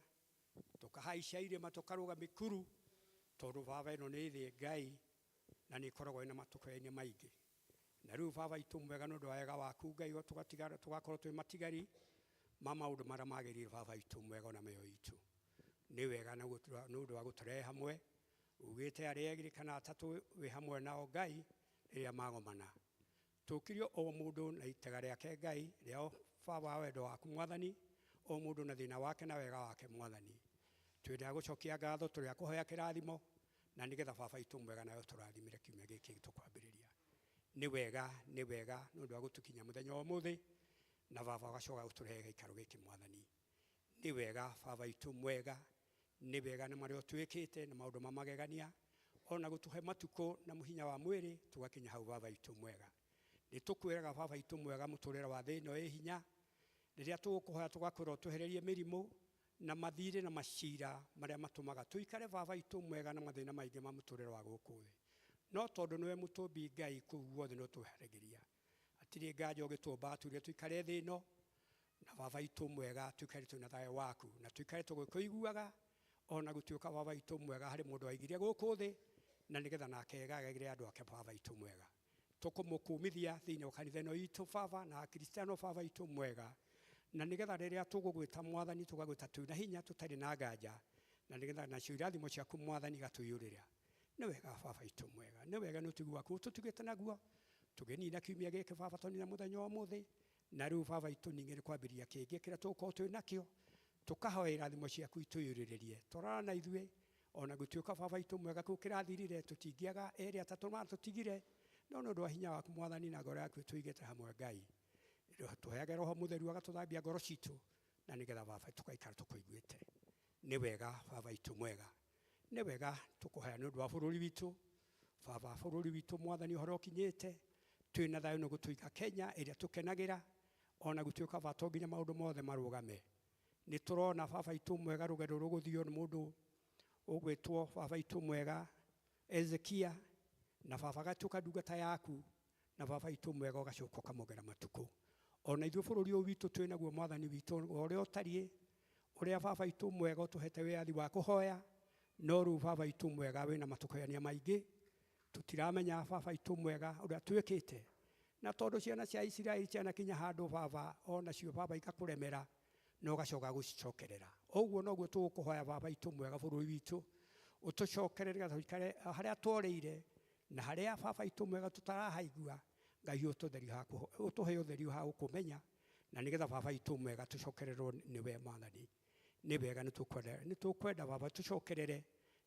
tũkahaica irĩma tũkarũga mĩkuru, tondũ Baba ĩno nĩ thĩ Ngai na nĩ ĩkoragwo ĩna matũkũya-inĩ maingĩ. Na rĩu Baba itũ mwega nĩ ũndũ wa wega waku Ngai tũgakorwo twĩ matigari ma maũndũ marĩa magĩrĩire Baba itũ mwega na mĩoyo itũ. Nĩ wega nĩ ũndũ wa gũtũrehe hamwe, ugĩte arĩa erĩ kana atatũ wĩ hamwe nao Ngai rĩrĩa magomana. Tũkirio o mũndũ na itega rĩake Ngai rĩao Baba wa wendo waku Mwathani, o mũndũ na thĩna wake na wega wake Mwathani. Twĩrĩga gũcokia ngatho tũrĩa kũhoya kĩrathimo, na nĩgetha Baba itũ mwega nayo tũrathimĩre kiumia gĩkĩ tũkwambĩrĩria. Nĩ wega nĩ ũndũ wa gũtũkinya mũthenya wa ũmũthĩ, na Baba ũgacoka gũtũrehe gĩikaro gĩkĩ Mwathani. Nĩ wega Baba itũ mwega, nĩ wega nĩ marĩa twĩkĩte na maũndũ ma magegania, ona gũtũhe matukũ na mũhinya wa mwĩrĩ tũgakinya hau Baba itũ mwega. Nĩ tũkwĩraga Baba itũ mwega mũtũrĩre wa thĩ ĩno ĩ hinya, rĩrĩa tũgũkũhoya tũgakwĩra ũtwehererie mĩrimũ na mathirĩ na macira marĩa matũmaga tũikare Baba itũ mwega na mathĩna maingĩ ma mũtũrĩre wa gũkũ thĩ. No tondũ nĩwe mũtũmbi Ngai kũu guothe no twĩharagĩria, hatirĩ nganja ũgĩtũmba atwĩre tũikare thĩ ĩno, na Baba itũ mwega tũikare twĩna thayũ waku, na tũikare tũgĩkũiguaga, ona gũtuĩka Baba itũ mwega harĩ mũndũ waigire gũkũ thĩ, na nĩgetha nake egagĩre andũ ake Baba itũ mwega. Tũkũmũkũmithia thĩinĩ wa kanitha ĩno itũ Baba na akristiano Baba itũ mwega, na nĩgetha rĩrĩa tũgũgwĩta Mwathani tũgagwĩta twĩna hinya tũtarĩ na nganja, na nĩgetha nacio irathimo ciaku Mwathani igatũiyũrĩra. Nĩ wega Baba itũ mwega, nĩ wega nĩ ũtugi waku tũtugĩte naguo, tũgĩnina kiumia gĩkĩ Baba tũnina mũthenya wa ũmũthĩ, na rĩu Baba itũ ningĩ nĩ kwambĩrĩria kĩngĩ kĩrĩa tũgũkorwo twĩ nakĩo, tũkahoya irathimo ciaku itũiyũrĩrĩrie. Twarana na ithuĩ, ona gũtuĩka Baba itũ mwega kũu kĩrathirire tũtingĩaga erĩ atatũ matũtigire, no nĩ ũndũ wa hinya waku Mwathani na ngoro yaku tũigĩte hamwe Ngai. Tũheage Roho Mũtheru agatũthambia ngoro citũ, na nĩgetha Baba tũgaikara tũkũiguĩte. Nĩ wega Baba itũ mwega, nĩ wega tũkũhoya nĩ ũndũ wa bũrũri witũ Baba, bũrũri witũ Mwathani ũhoro ũkinyĩte, twĩna thayũ nĩ gũtũiga Kenya ĩrĩa tũkenagĩra, ona gũtuĩka Baba to nginya maũndũ mothe marũgame. Nĩ tũrona Baba itũ mwega rũgendo rũgũthio nĩ mũndũ ũgwĩtwo Baba itũ mwega Ezekia, na Baba agatuĩka ndungata yaku, na Baba itũ mwega ũgacoka ũkamũgera matukũ. ona ithuĩ bũrũri ũyũ witũ twĩ naguo mwathani witũ ũrĩa ũtariĩ ũrĩa baba witũ mwega ũtũhete wĩyathi wa kũhoya no rĩu baba witũ mwega wĩna matũkania maingĩ tũtiramenya baba witũ mwega ũrĩa twĩkĩte na tondũ ciana cia Isiraeli cianakinya handũ baba onacio baba igakũremera na ũgacoka gũcicokerera ũguo noguo tũgũkũhoya baba witũ mwega bũrũri witũ ũtũcokerere tũikare harĩa tũrĩire na harĩa baba witũ mwega tũtarahaigua Ngai ũtũhe ũtheri wa gũkũmenya na nĩgetha baba witũ mwega tũcokererwo nĩwe mwathani nĩ wega nĩtũkwenda baba tũcokerere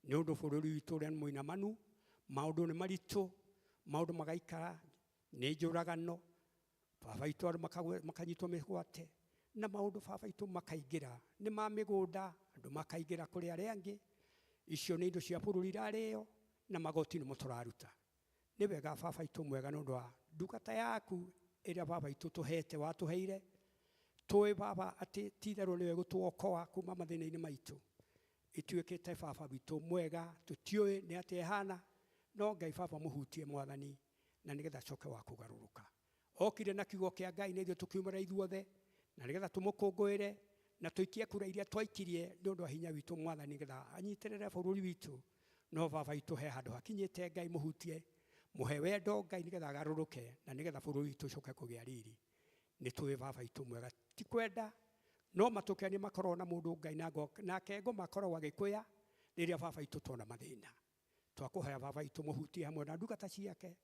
nĩ ũndũ bũrũri witũ ũrĩa nĩ mũinamanu maũndũ nĩ maritũ maũndũ magaikara nĩ njũragano baba witũ makanyitwo mĩgwate na maũndũ baba witũ makaingĩra nĩ ma mĩgũnda andũ makaingĩra kũrĩ arĩa angĩ icio nĩ indo cia bũrũri irarĩo na magoti nĩmo tũraruta nĩ wega baba witũ mwega nĩ ũndũ wa ndungata yaku ĩrĩa baba witũ tũhete watũheire tũĩ baba atĩ ti-itherũ nĩwe gũtũokoa kuma mathĩna-inĩ maitũ ĩtuĩkĩte baba witũ mwega tũtiũĩ nĩ atĩa ĩhana no Ngai baba mũhutie mwathani na nĩgetha acoke wa kũgarũrũka okire na kiugo kĩa Ngai nĩ ithuĩ tũkiumĩra ithuothe na nĩgetha tũmũkũngũĩre na tũikie kura iria twaikirie nĩ ũndũ wa hinya witũ mwathani nĩgetha anyitĩrĩre bũrũri witũ no baba witũ he handũ hakinyĩte Ngai mũhutie mũhe wendo Ngai nĩgetha agarũrũke na nĩgetha bũrũri witũ ũcoke kũgĩa riri nĩ tũĩ baba witũ mwega ti kwenda no matũkenia makorwo na mũndũ Ngai nake ngo makorwo agĩkwĩa rĩrĩa baba witũ tona mathĩna twakũhoya baba witũ mũhutie hamwe na ndungata ciake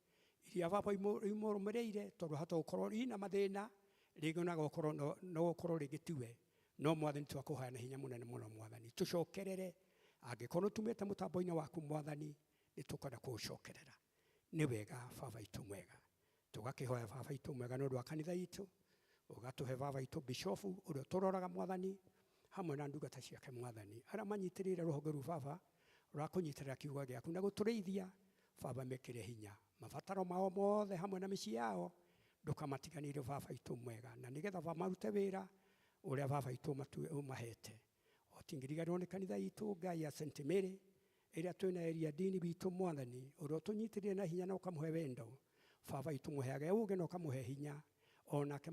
iria baba imũrũmĩrĩire tondũ hata gũkorwo ina mathĩna rĩngĩ no gũkorwo rĩngĩ tiwe no mwathani twakũhoya na hinya mũnene mũno mwathani tũcokerere angĩkorwo tumĩte mũtambo-inĩ waku mwathani nĩ tũkwenda kũũcokerera nĩ wega baba witũ mwega tũgakĩhoya baba witũ mwega nĩ ũndũ wa kanitha witũ ũgatũhe baba witũ bishofu ũrĩa tũroraga mwathani hamwe na ndungata ciake mwathani arĩa manyitĩrĩire rũhonge rũu baba rũrakũnyitĩrĩra kiugo gĩaku na gũtũrĩithia baba mekĩre hinya mabataro mao mothe hamwe na mĩciĩ yao ndũkamatiganĩire baba witũ mwega na nĩgetha baba marute wĩra ũrĩa baba witũ ũmahete otingĩriganĩrwo nĩ kanitha witũ Ngai ya St. Mary ĩrĩa twĩna Eliadini witũ mwathani ũrĩa ũtũnyitĩrĩire na hinya na ũkamũhe wendo baba witũ mũheage ũũgĩ na ũkamũhe hinya onake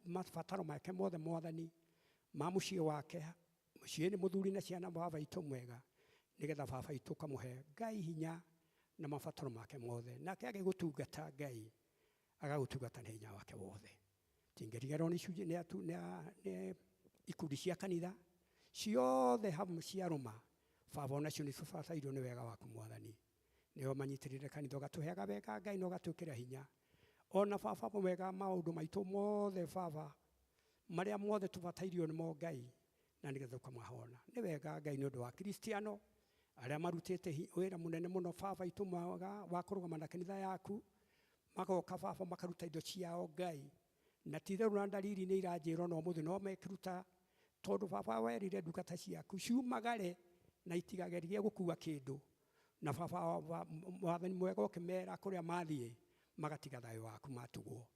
mabataro make mothe mwathani ma mũciĩ wake mũciĩ nĩ mũthuri na ciana baba witũ mwega nĩgetha baba witũ ũkamũhe Ngai hinya na mabataro make mothe nake agĩgũtungata Ngai agagũtungata na hinya wake wothe tingĩriganĩrwo nĩ ikundi cia kanitha ciothe hamwe ciarũma baba onacio nĩ tũbatairwo nĩ wega waku mwathani nĩo manyitĩrĩire kanitha ũgatũheaga wega Ngai na ũgatwĩkĩra hinya ona baba mwega maũndũ maitũ mothe baba marĩa mothe tũbatairio nĩmo Ngai na nĩgetha ũkamahona nĩ wega Ngai nĩ ũndũ wa Kristiano arĩa marutĩte wĩra mũnene mũno baba witũ mwega wa kũrũgama na kanitha yaku magoka baba makaruta indo ciao Ngai na ti-itherũ na ndariri nĩ iranjĩrwo no mũthĩ no mekĩruta tondũ baba werire ndungata ciaku ciumagare na itigagerie gũkua kĩndũ na baba mwathani mwega ũkĩmera kũrĩa mathiĩ magatiga thayũ waku matugwo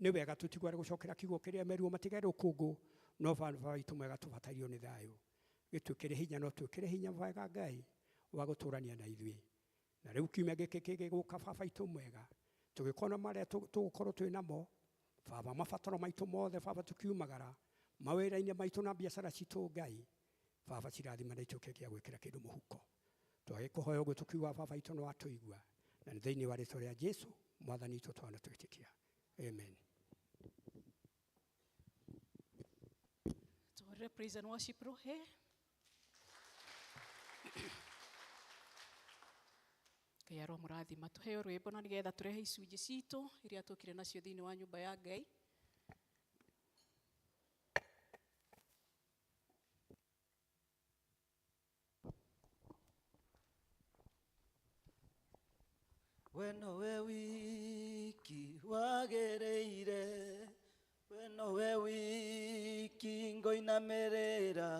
nĩ wega tũtigware gũcokera kiugo kĩrĩa merirwo matigare rũkũngũ no baba witũ mwega tũbatairio nĩ thayũ gĩtwĩkĩre hinya no twĩkĩre hinya wega Ngai wa gũtũrania na ithuĩ na rĩu kiumia gĩkĩ kĩgĩgũka baba witũ mwega tũgĩkorwo marĩa tũgũkorwo twĩ namo baba mabataro maitũ mothe baba tũkiumagara mawĩra-inĩ maitũ na biacara citũ Ngai baba cirathima na ituĩke gĩa gwĩkĩra kĩndũ mũhuko twagĩkũhoya ũguo tũkiuga baba witũ nĩ watũigua na nĩ thĩinĩ wa rĩĩtwa rĩa Jesũ mwathani witũ twana twĩtĩkia amen. Tũhũrĩre praise and worship rohe Ngai arwo mũrathima tũheo rwĩmbo na nĩgetha tũrehe icunjĩ citũ iria tũkire nacio thĩinĩ wa nyũmba ya Ngai. We nowe wiki wagereire, we nowe wiki ngoinamĩrĩra,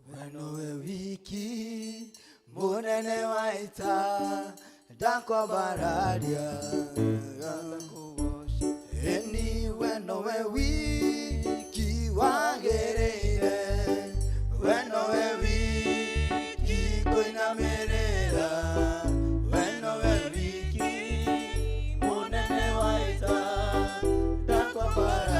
we nowe wiki munene wa ita ndakwambararia ndakugoca eni we nowe wiki wagereire, we nowe wiki ngoinamĩrĩra, we nowe wiki munene wa ita ndakwambararia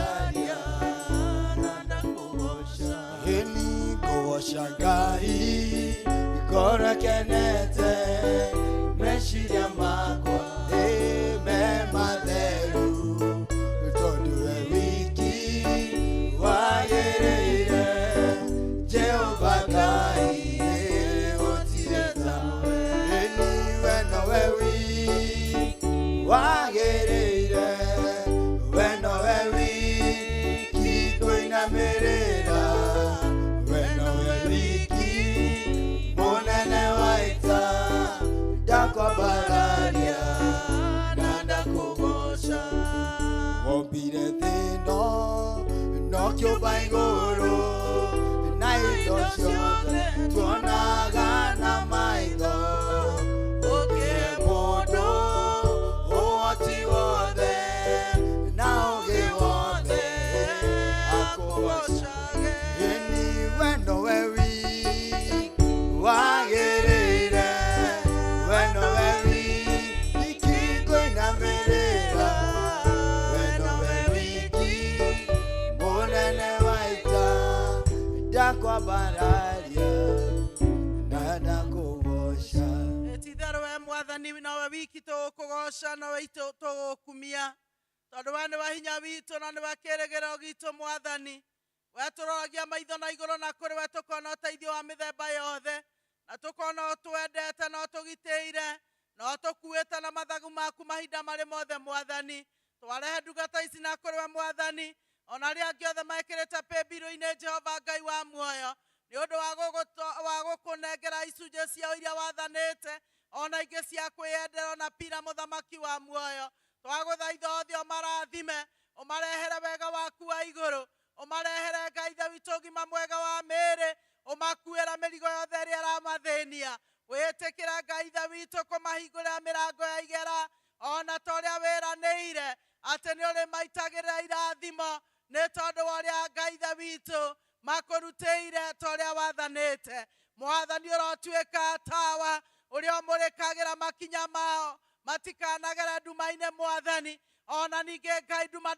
kiumba igũrũ na indo ciothe tuonaga na maitho ũkĩhe mũndũ ũhoti wothe na ũũgĩ wothe akũgocage ĩni we nowe wiki wagĩrĩire we nowe wiki ngũinamĩrĩra we nowe wiki mũnene wa ita ndakwambararia na ndakũgoca Etitherũ we mwathani nawe wiki tũgũkũgoca nawe tũgũkumia tondũ we nĩ wa hinya witũ na nĩ wa kĩĩrĩgĩrĩro gitũ mwathani we tũroragia maitho na igũrũ na kũrĩ we tũkona ũteithio wa mĩthemba yothe na tũkona ũtwendete na ũtũgitĩire na ũtũkuĩte na mathagu maku mahinda marĩ mothe mwathani twarehe ndungata ici na kũrĩ we mwathani ona arĩa angĩ othe mekĩrĩte paybill-inĩ Jehova Ngai wa muoyo nĩ ũndũ wa gũkũnengera icunjĩ ciao iria wathanĩte ona ingĩ cia kwĩyendera na Pira mũthamaki wa muoyo twagũthaitha othe ũmarathime ũmarehere wega waku wa igũrũ ũmarehere Ngai ithe witũ ũgima mwega wa mĩĩrĩ ũmakuĩra mĩrigo yothe ĩrĩa ĩramathĩnia wĩtĩkĩra Ngai ithe witũ kũmahingũrĩra mĩrango ya igera ona ta ũrĩa wĩranĩire atĩ nĩ ũrĩmaitagĩrĩra irathimo nĩ tondũ wa ũrĩa Ngai ithe witũ makũrutĩire ta ũrĩa wathanĩte mwathani ũrotuĩka tawa ũrĩa ũmũrĩkagĩra makinya mao matikanagere nduma-inĩ mwathani ona ningĩ Ngai nduma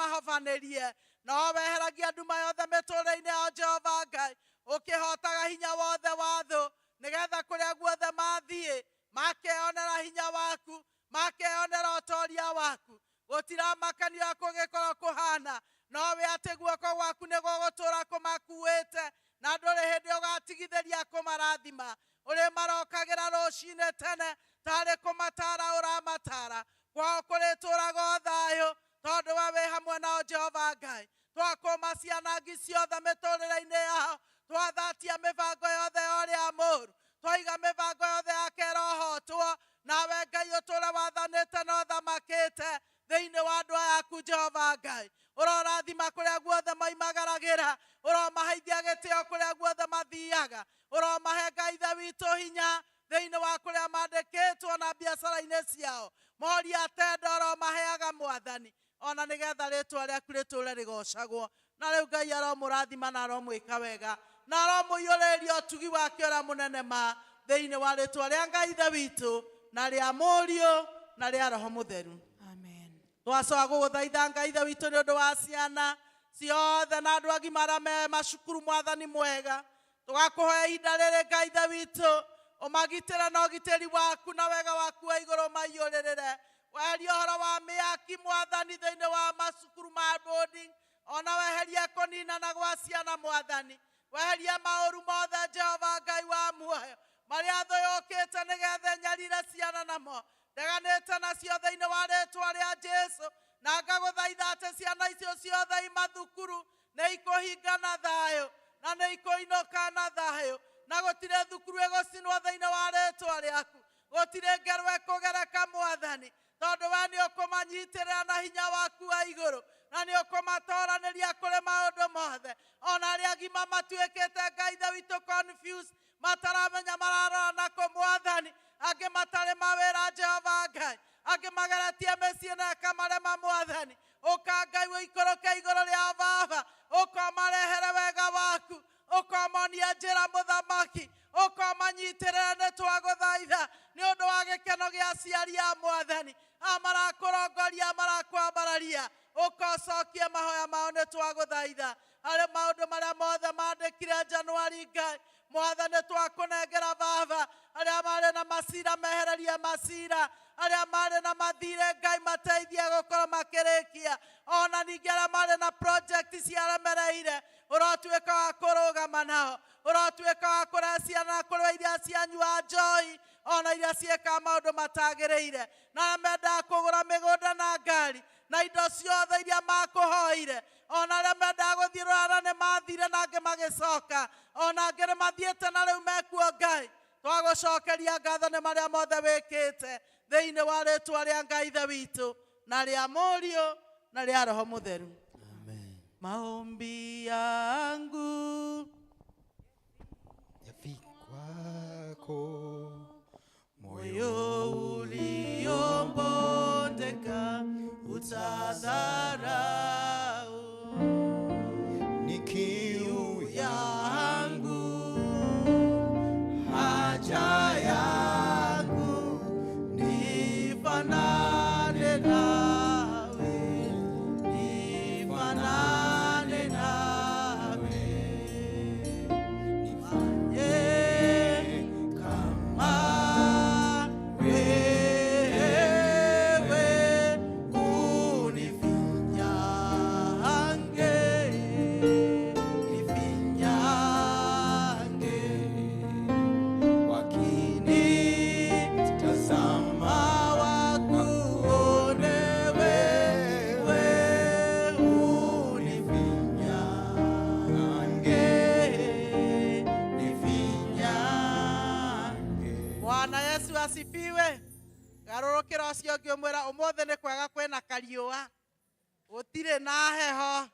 ndĩkanamahobanĩrie no weheragia nduma yothe mĩtũũrĩre-inĩ ya Jehova Ngai ũkĩhotaga hinya wothe wa thũ nĩgetha kũrĩa guothe mathiĩ makeyonera hinya waku makeyonera ũtooria waku gũtiramakanio kũgĩkorwo kũhana no we atĩ guoko gwaku nĩ gũgũtũũra kũmakuĩte na ndũrĩ hĩndĩ ũgatigithĩria kũmarathima ũrĩ marokagĩra rũciinĩ tene tarĩ kũmatara ũramatara kwao kũrĩtũũraga thayũ tondũ we wĩ hamwe nao Jehova Ngai twakũma cianangi ciothe mĩtũũrĩre-inĩ yao twathatia mĩbango yothe ya ũrĩa mũũru twaiga mĩbango yothe yake ĩrohotwo nawe Ngai ũtũũre wathanĩte na ũthamakĩte thĩinĩ wa andũ aya aku Jehova Ngai ũrorathima kũrĩa guothe maimagaragĩra ũromaheithia gĩtĩo kũrĩa guothe mathiaga ũromahe Ngai ithe witũ hinya thĩinĩ wa kũrĩa mandĩkĩtwo na biacara-inĩ ciao moria tenda ũromaheaga mwathani ona nĩgetha rĩtwa rĩaku rĩtũũre rĩgocagwo na rĩu Ngai aromũrathima na aromwĩka wega na aromũiyũrĩria ũtugi wake ũrĩa mũnene ma thĩinĩ wa rĩtwa rĩa Ngai ithe witũ na rĩa Mũriũ na rĩa Roho Mũtheru. Amen. Twacoka gũgũthaitha Ngai ithe witũ nĩ ũndũ wa ciana ciothe na andũ agima arĩa me macukuru mwathani mwega tũgakũhoya ihinda rĩrĩ Ngai ithe witũ ũmagitĩre na ũgitĩri waku na wega waku wa igũrũ maiyũrĩrĩre weherie ũhoro wa mĩaki mwathani thĩinĩ wa macukuru ma boarding ona weherie kũninana gwa ciana mwathani weherie maũru mothe Jehova Ngai wa muoyo marĩa thũ yũkĩte nĩgetha nyarire ciana namo ndeganĩte nacio thĩinĩ wa rĩtwa rĩa Jesũ na ngagũthaitha atĩ ciana icio ciothe imathukuru nĩ ikũhinga na thayũ na nĩ ikũinũka na thayũ na gũtirĩ thukuru ĩgũcinwo thĩinĩ wa rĩtwa rĩaku gũtirĩ ngero ĩkũgereka mwathani tondũ we nĩ ũkũmanyitĩrĩra na hinya waku wa igũrũ na nĩ ũkũmatooranĩria kũrĩ maũndũ mothe ona arĩa agima matuĩkĩte Ngai ithe witũ confused mataramenya mararora nakũ mwathani angĩ matarĩ mawĩra Jehova Ngai angĩ mageretie mĩciĩ na ĩkamarema mwathani ũka Ngai ũikũrũke igũrũ rĩa baba ũkomarehere wega waku ũkomonia njĩra mũthamaki ũkomanyitĩrĩra nĩ twagũthaitha nĩ ũndũ wa gĩkeno gĩa aciari a mwathani amarakũrongoria amarakwambararia ũkocokie mahoya mao nĩ twagũthaitha harĩ maũndũ marĩa mothe mandĩkire Januari Ngai mwathani twakũnengera baba arĩa marĩ na macira mehererie macira arĩa marĩ na mathirĩ Ngai mateithie gũkorwo makĩrĩkia ona ningĩ arĩa marĩ na project ciaremereire ũrotuĩka wa kũrũgama nao ũrotuĩka wa kũrehe ciana kũrĩ iria cianyua njohi ona iria ciĩka maũndũ matagĩrĩire na mendaga kũgũra mĩgũnda na ngari na indo ciothe iria makũhoire ona arĩa mendaga gũthiĩ rũraya nĩ mathire na angĩ magĩcoka ona angĩ nĩ mathiĩte na rĩu mekuo Ngai twagũcokeria ngatho nĩ marĩa mothe wĩkĩte thĩinĩ wa rĩtwa rĩa Ngai ithe witũ na rĩa Mũriũ na rĩa Roho Mũtheru. Amen. maombi yangu yafikwako, moyo uliombondeka utadharau. ni kiu yangu, haja yangu, nifanane nawe, nifanane nawe, nifanye kama wewe, unifinyange, nifinyange, wakinitazama wakuone wewe, unifinyange, nifinyange. Bwana Yesu asifiwe. Garũrũkĩra ũcio ũngĩ ũmwĩra ũmũthĩ nĩ kwega kwĩna kariũa, gũtirĩ na heho,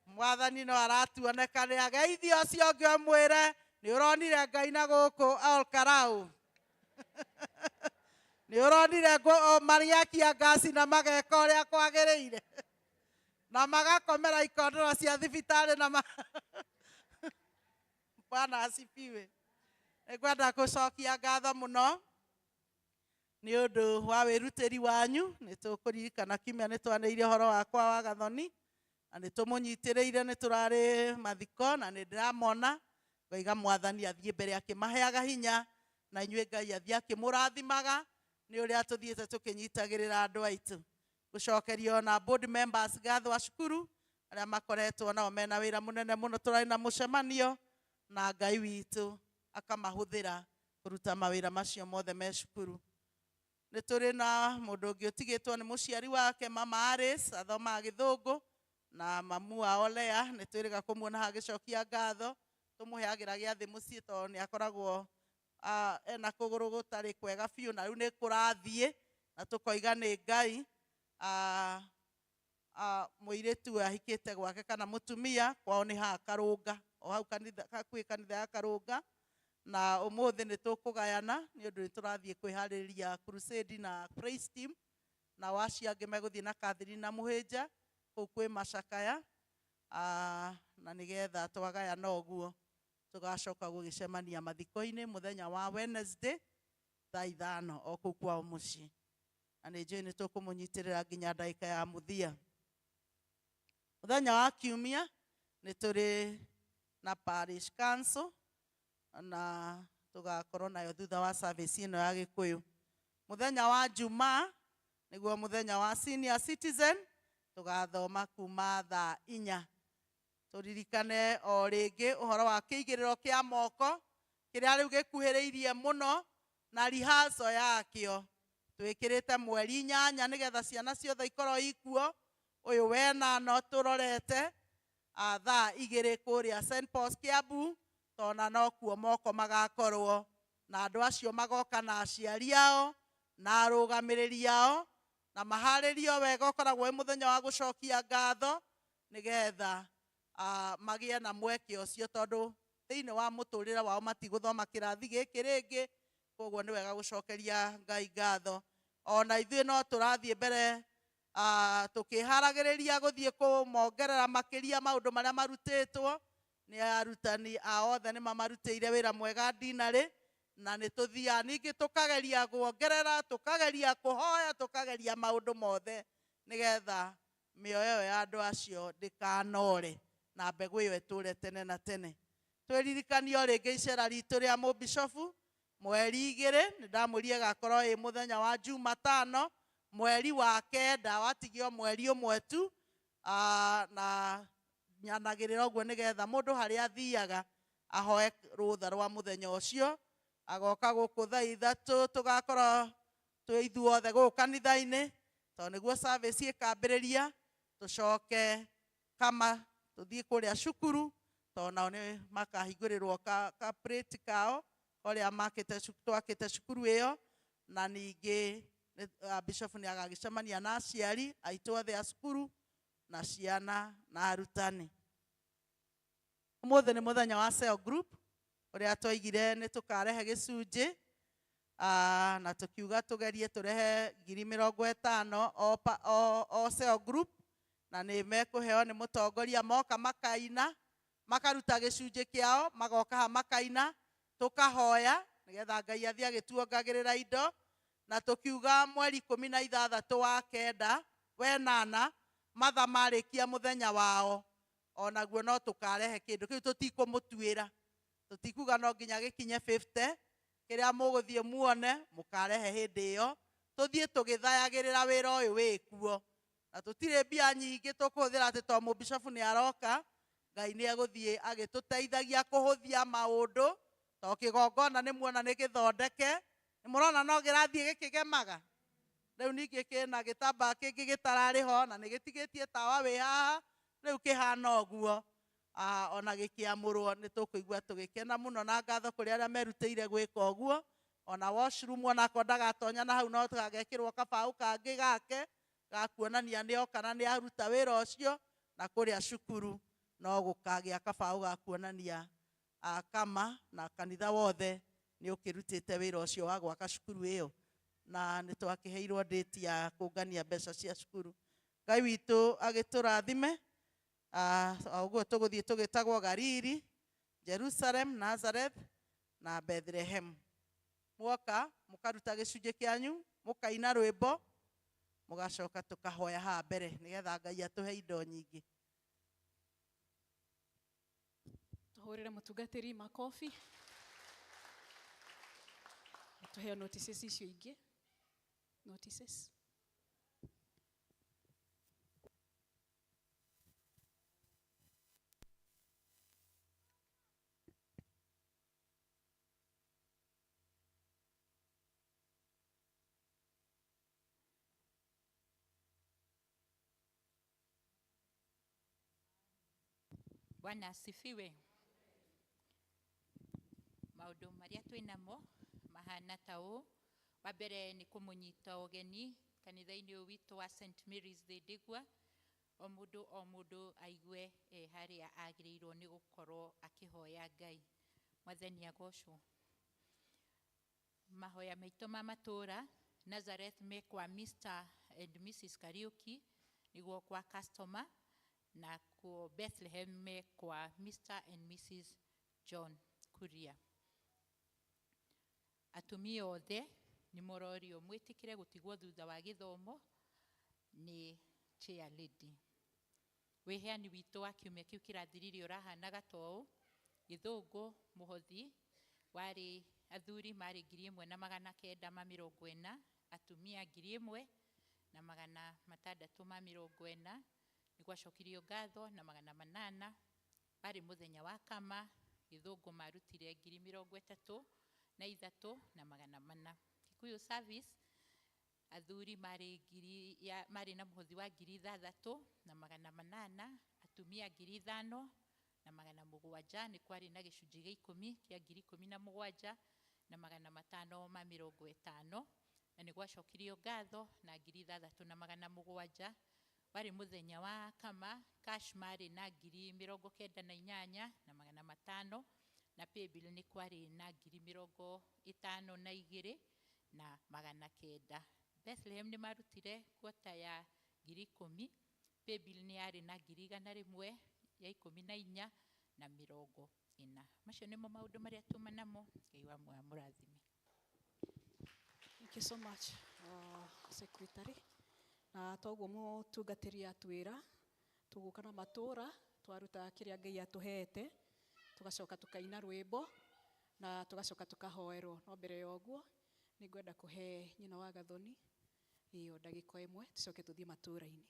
mwathani no aratuonekanĩra. Geithia ũcio ũngĩ ũmwĩre nĩ ũronire Ngai na gũkũ Olkarau. Nĩ ũronire mariakia ngasi na mageka ũrĩa kwagĩrĩire na magakomera ikondoro cia thibitarĩ na Bwana asifiwe. Nĩngwenda gũcokia ngatho mũno nĩ ũndũ wa wĩrutĩri wanyu. Nĩ tũkũririkana kiumia nĩ twanĩire ũhoro wakwa wa Gathoni na nĩ tũmũnyitĩrĩire, nĩ tũrarĩ mathiko na nĩ ndĩramona. Ngaiga mwathani athiĩ mbere akĩmaheaga hinya na inyuĩ Ngai athiĩ akĩmũrathimaga nĩ ũrĩa tũthiĩte tũkĩnyitagĩrĩra andũ aitũ. Gũcokerio na board members ngatho wa cukuru arĩa makoretwo nao mena wĩra mũnene mũno. Tũrarĩ na mũcemanio na Ngai witũ akamahũthĩra kũruta mawĩra macio mothe me cukuru. Nĩ tũrĩ na mũndũ ũngĩ ũtigĩtwo nĩ mũciari wake, mama Alice athomaga Gĩthũngũ, na mamu wao Lea. Nĩ twĩrĩga kũmuona agĩcokia ngatho, tũmũheagĩra gĩathĩ mũciĩ tondũ nĩ akoragwo ena kũgũrũ gũtarĩ kwega biũ, na rĩu nĩ kũrathiĩ na tũkoiga nĩ Ngai. Mũirĩtu ahikĩte gwake kana mũtumia kwao nĩ haha Karũnga, o hau hakuhĩ kanitha ya Karũnga, na ũmũthĩ nĩ tũkũgayana nĩ ũndũ nĩ tũrathiĩ kwĩharĩria crusade na praise team, na wacia angĩ megũthiĩ na Catherine na Mũhĩnja kũu kwĩ Macakaya, na nĩgetha twagayana ũguo tũgacoka gũgĩcemania mathiko-inĩ mũthenya wa Wednesday thaa 5 o kũu kwao mũciĩ, na nĩ njũĩ nĩ tũkũmũnyitĩrĩra nginya ndagĩka ya mũthia. Mũthenya wa kiumia nĩ tũrĩ na parish council na tugakorwo nayo thutha wa service ino ya Gĩkũyũ. Mũthenya wa Jumaa nĩguo mũthenya wa senior citizen, tugathoma kuma thaa 4. Turirikane o rĩngĩ ũhoro wa kĩigĩrĩro kĩa moko kĩrĩa rĩu gĩkuhĩrĩirie mũno na rehearsal yakĩo. Twĩkĩrĩte mweri 8 nĩgetha ciana ciothe ikorwo ikuo. Ũyũ wenano tũrorete thaa 2 kũrĩa St. Paul's Kiambu, tona no kuo moko magakorwo, na andũ acio magoka na aciari ao na arũgamĩrĩri ao, na maharĩrio wega. Ũkoragwo wĩ mũthenya wa gũcokia ngatho nĩgetha magĩe na mweke ũcio, tondũ thĩinĩ wa mũtũrĩre wao matigũthoma kĩrathi gĩkĩ rĩngĩ, koguo nĩ wega gũcokeria Ngai ngatho. Ona ithuĩ no tũrathiĩ mbere tũkĩharagĩrĩria gũthiĩ kũmongerera makĩria maũndũ marĩa marutĩtwo nĩ arutani othe. Nĩ mamarutĩire wĩra mwega ndinarĩ, na nĩ tũthiaga ningĩ tũkageria kuongerera, tũkageria kũhoya, tũkageria maũndũ mothe nĩgetha mĩoyo ya andũ acio ndĩkanore na mbegũ ĩyo ĩtũre tene na tene. Twĩririkanio rĩngĩ icera ritũ rĩa mũbishofu mweri 2, nĩ ndamwĩrire gakorwo ĩ mũthenya wa Jumatano mweri wa 9, watigio mweri ũmwe tu, na nyanagĩrĩra ũguo nĩgetha mũndũ harĩa athiaga ahoe rũtha rwa mũthenya ũcio. Agoka gũkũ thaa 3 tũgakorwo twĩ ithuothe gũkũ kanitha-inĩ, tondũ nĩguo service ĩkambĩrĩria. Tũcoke kama tũthiĩ kũrĩa cukuru, tondũ nao nĩ makahingũrĩrwo ka plate kao ũrĩa twakĩte cukuru ĩyo, na ningĩ Bishop nĩ agagĩcemania na aciari aitũ othe a cukuru na ciana na arutani. Ũmũthĩ nĩ mũthenya wa cell group ũrĩa twaigire nĩ tũkarehe gĩcunjĩ na tukiuga tugerie turehe 50,000 o cell group, na nĩ mekũheo nĩ mũtongoria moka makaina makaruta gĩcunjĩ kĩao magoka ha makaina tukahoya nĩgetha Ngai athiĩ agĩtuongagĩrĩra indo, na tukiuga mweri 16 wa kenda wenana matha marĩkia mũthenya wao onaguo no tukarehe kĩndũ kĩu tũtikũmũtuĩra, tũtikuga no nginya gĩkinye 50 kĩrĩa mũgũthiĩ muone mũkarehe hĩndĩ ĩyo, tũthiĩ tũgĩthayagĩrĩra wĩra ũyũ wĩkuo, na tũtirĩ mbia nyingĩ tũkũhũthĩra atĩ to mũbishofu nĩ aroka. Ngai nĩ egũthiĩ agĩtũteithagia kũhũthia maũndũ, to kĩgongona nĩ muona nĩ gĩthondeke, nĩ mũrona no gĩrathiĩ gĩkĩgemaga. Rĩu ningĩ kĩna gĩtambaya kĩngĩ gĩtararĩ ho na nĩ gĩtigĩtie tawa wĩ haha, rĩu kĩhana ũguo ona gĩkĩamũrwo. Nĩ tũkũigua tũgĩkena mũno na ngatho kũrĩ arĩa merutĩire gwĩka ũguo. Ona washroom onako ndagatonya na hau no tũgagekĩrwo kabaũ kangĩ gake gakuonania nĩ oka na nĩ aruta wĩra ũcio, na kũrĩa cukuru no gũkagĩa kabaũ gakuonania kama na kanitha wothe nĩ ũkĩrutĩte wĩra ũcio wa gwaka cukuru ĩyo, na nĩ twakĩheirwo date ya kũngania mbeca cia cukuru. Ngai witũ agĩtũrathime. Ũguo tũgũthiĩ tũgĩtagwo Galili, Jerusalem, Nazareth na Bethlehem. Mwoka mũkaruta gĩcunjĩ kĩanyu mũkaina rwĩmbo mũgacoka tũkahoya haha mbere nĩgetha Ngai atũhe indo nyingĩ. Tuhũrĩre mũtungatĩri makobi. Tuheo notices icio ingĩ. Notices. Bwana asifiwe. Maũndũ marĩa twĩnamo mahana ta ũũ. Wa mbere nĩ kũmũnyita ũgeni kanitha-inĩ ũyũ witũ wa St. Mary's Thĩndigua. O mũndũ aigue harĩa agĩrĩirwo nĩ gũkorwo akĩhoya Ngai. Mwathani agocwo. Mahoya maitũ ma matũũra Nazareth me kwa Mr. and Mrs. Kariuki nĩguo kwa customer, na kwa Bethlehem me kwa Mr. and Mrs. John Kuria. Atumia othe nĩ mũrorio mwĩtĩkĩre gũtigwo thutha wa gĩthomo nĩ chair lady. Wĩheani witũ wa kiumia kĩu kĩrathirire ũrahanaga ta ũũ. Gĩthũngũ mũhothi warĩ athuri marĩ 1,940, atumia 1,640. Nĩgwacokirio ngatho na 800. Barĩ mũthenya wa kama gĩthũngũ marutire 33,400. Kikuyu service athuri marĩ na mũhothi wa 6,800, atumia 5,700. Nĩ kwarĩ na gĩcunjĩ gĩa 10 kĩa 17,550. Na nĩgwacokirio ngatho na 6,700. Barĩ mũthenya wa kama cash marĩ na 98,500 na paybill nĩ kwarĩ na 52,900. Bethlehem nĩ marutire kwota ya 10,000. Paybill nĩ yarĩ na 100,100 ya 14,400. Macio nĩmo maũndũ marĩa tuma namo. Ngai wa muoyo mũrathime. Thank you so much, Secretary. Na toguo mũtungatĩri atwĩra tũgũka na matũũra twaruta kĩrĩa Ngai atũhete, tugacoka tukaina rwĩmbo na tugacoka tukahoerwo. No mbere ya ũguo nĩ ngwenda kũhe nyina wa Gathoni iyo ndagĩka ĩmwe tucoke tũthiĩ matũũra-inĩ.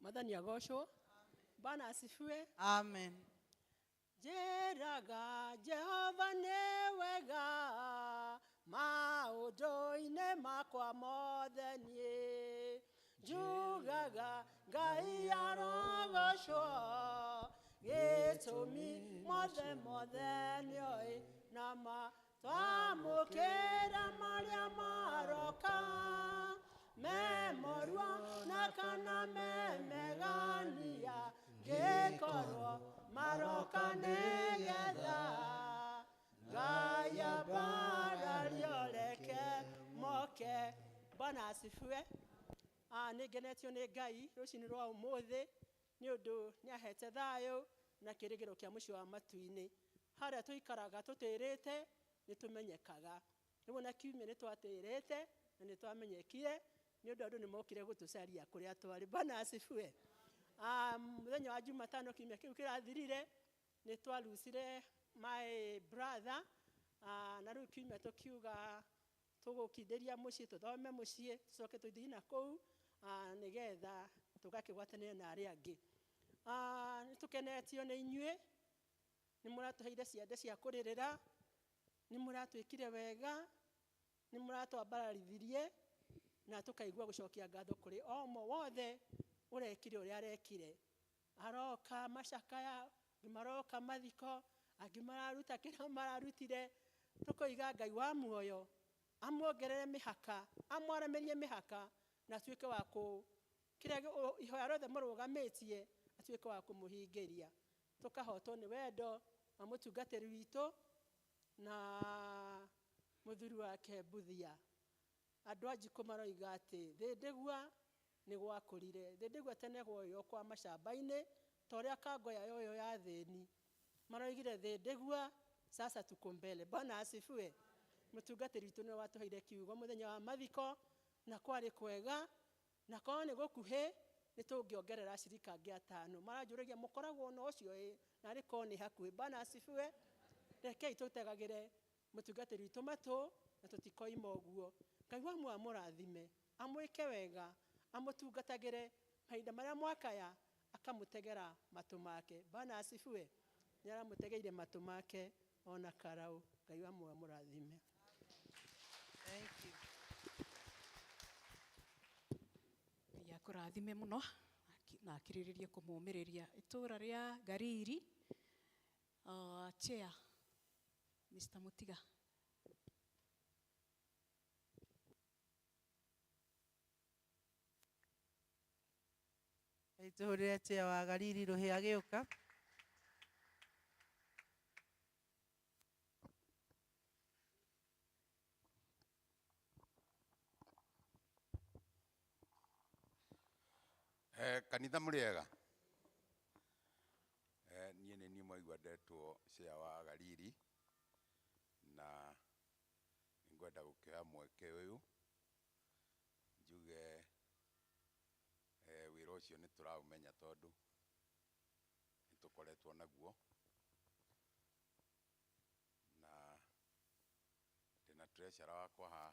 Mwathani agocwo. Bwana asifiwe. Amen. Njĩraga Jehova nĩ wega maũndũ-inĩ makwa mothe niĩ njugaga ngai arogocwo gĩtũmi mothe mothe nĩoĩ nama twamũkĩra marĩa maroka memorua na kana memegania ngĩkorwo maroka nĩgetha ngai ambarario reke moke. Bwana asifiwe. Nĩngenetio nĩ Ngai rũcinĩ rwa ũmũthĩ nĩ ũndũ nĩahete thayũ na kĩrĩgĩro kĩa mũciĩ wa matu-inĩ. Harĩa tũikaraga tũtĩrĩte nĩtũmenyekaga. Rĩu na kiumia nĩtwatĩrĩte na nĩtwamenyekire nĩ ũndũ andũ nĩmokire gũtũcaria kũrĩa twarĩ. Bwana asifiwe. Mũthenya wa Jumatano kiumia kĩu kĩrathirire nĩtwarucire my brother na rĩu kiumia tũkiuga tũgũkindĩria mũciĩ tũthome mũciĩ tũcoke tũthiĩ na kũu nĩgetha tũgakĩgwatanĩra na arĩa angĩ. Nĩtũkenetio nĩ inyuĩ, nĩmũratũheire ciande cia kũrĩrĩra, nĩmũratwĩkire wega, nĩmũratwambararithirie na tũkaigua gũcokia ngatho kũrĩ o ũmwe wothe ũrekire ũrĩa arekire. Aroka macakaya, maroka mathiko, angĩ mararuta kĩrĩa mararutire. Tũkoiga Ngai wa muoyo amuongerere mĩhaka, amwaramerie mĩhaka na atuĩke wa kĩrĩa ihoya rothe mũrũgamĩtie atuĩke wa kũmũhingĩria. Tũkahotwo nĩ wendo wa mũtungatĩri witũ na mũthuri wake Buthia. Andũ a Njikũ maroiga atĩ thĩndĩgua nĩ gwakũrire. Thĩndĩgua tene gwoyo kwa macamba-inĩ ta ũrĩa Kangoya yoyo ya thĩni. Maroigire thĩndĩgua sasa tuko mbele. Bwana asifiwe. Mũtungatĩri witũ nĩ watũheire kiugo mũthenya wa mathiko na kwarĩ kwega na korwo nĩ gũkuhĩ nĩtũngĩongerera cirika angĩ 5. Maranjũragia mũkoragwo na ũcio narĩ korwo nĩ hakuhĩ. Bwana asifiwe. Rekei tũtegagĩre mũtungatĩri witũ matũ na tũtikoima ũguo. Ngai wa muoyo amũrathime, amwĩke wega, amũtungatagĩre mahinda marĩa mwakaya akamũtegera matũ make. Bwana asifiwe. Nĩaramũtegeire matũ make ona karau. Ngai wa muoyo amũrathime. Thank you. Ngai akũrathime mũno na akĩrĩrĩrie kũmũmĩrĩria itũra rĩa Gariri. Chair Mr. Mutiga. Itũrĩre Chair wa Gariri Rũhĩa agĩũka. Kanitha mũrĩega. Niĩ nĩ niĩ mwaigua ndetwo Chair wa Gariri na ngwenda gũkĩoya mweke ũyũ njuge wĩra ũcio nĩ tũraũmenya tondũ nĩtũkoretwo naguo na ndĩna treasurer wakwa haha.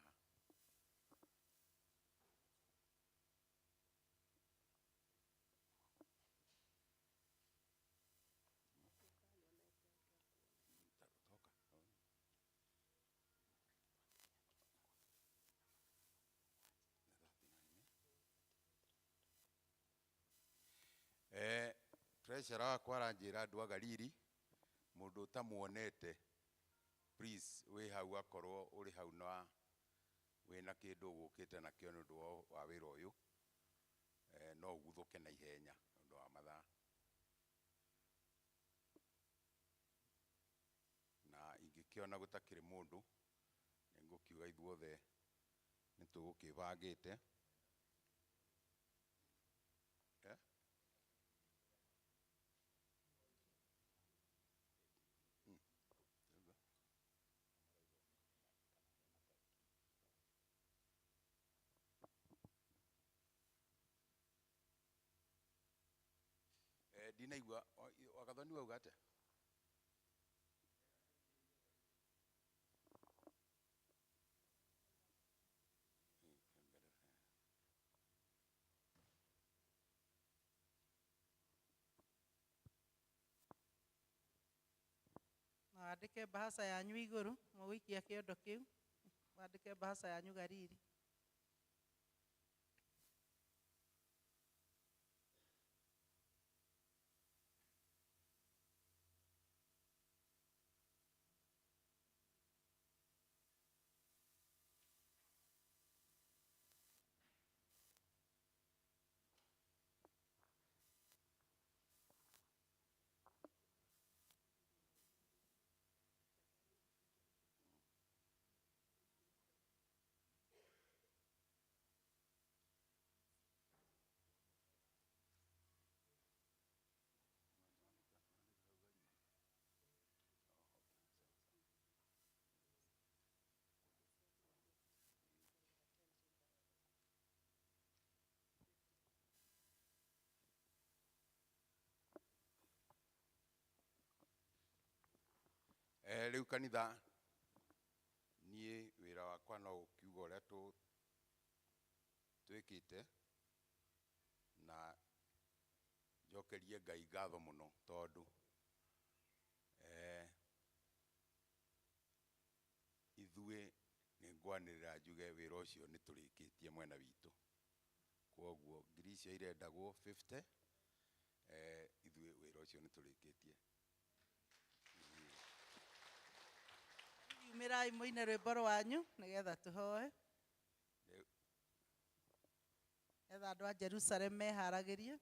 Treasurer wakwa aranjĩra andũ a Gariri mũndũ ũtamuonete please wĩ hau akorwo ũrĩ hau na wĩna kĩndũ ũgũkĩte nakĩo nĩ ũndũ wa wĩra ũyũ no ũguthũke na ihenya nĩ ũndũ wa mathaa. Na ingĩkĩona gũtakĩrĩ mũndũ nĩngũkiuga ithuothe nĩtũgũkĩbangĩte. Ndinaigua Wagathoni wauga atĩa? Wandĩke mbahaca yanyu igũrũ mũgũikia kĩondo kĩu. Wandĩke mbahaca yanyu Gariri. Riu kanitha nie wira wakwa no ukiuga uria twikite na njokerie Ngai ngatho muno tondu ithue ni ngwanirira njuge wira ucio ni turikitie mwena witu koguo ngiri icio irendagwo 50 ithue wira ucio ni turikitie Mirai muine rwimbo rwanyu nigetha tuhoe etha andu a Jerusalem meharagirie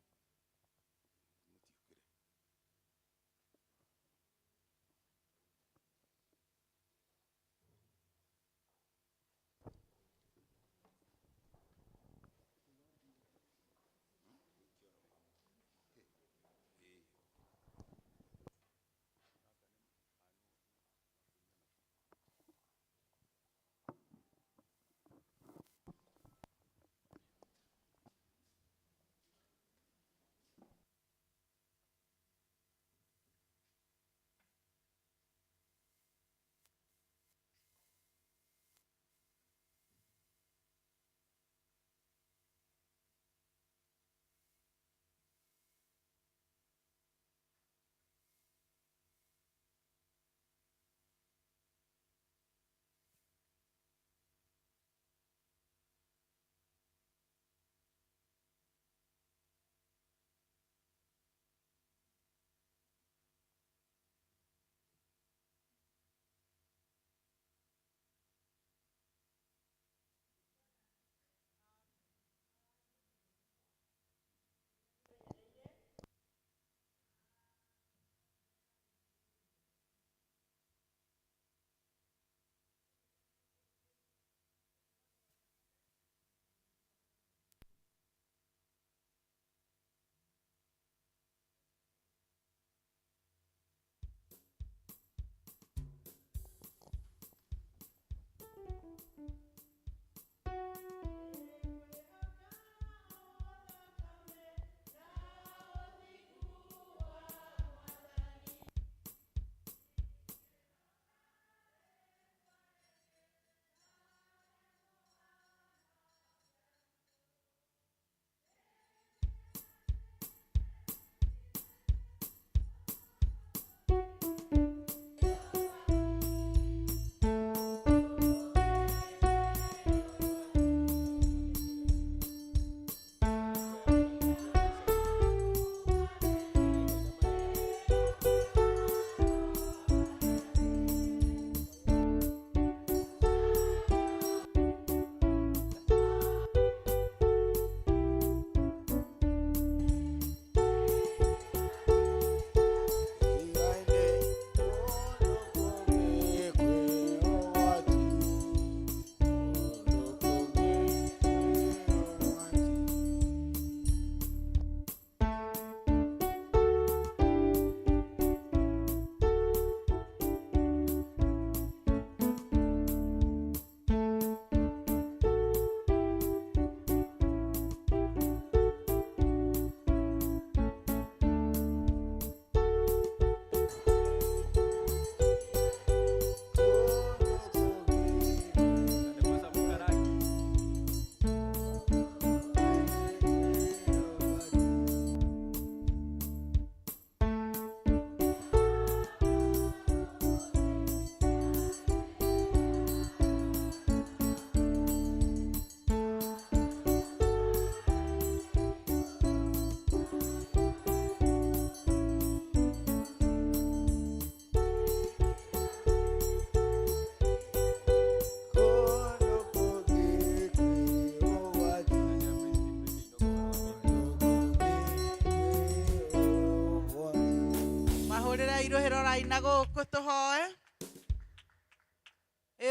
irohero raina guku tuhoe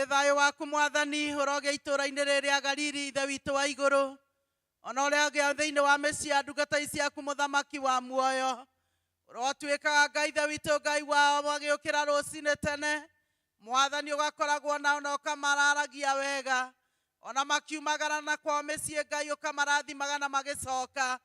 thayo waku mwathani uroge itũra-inĩ rĩrĩ rĩa Galili ithe witũ wa igũrũ ona ũrĩa ũngĩ thĩinĩ wa mĩciĩ ya ndungata ici ciaku mũthamaki wa muoyo ũrotuĩkaga Ngai ithe witũ Ngai wao magĩũkĩra rũcinĩ tene mwathani ũgakoragwo nao na ũkamararagia wega ona makiumagara na kwao mĩciĩ Ngai ũkamarathimaga na magĩcoka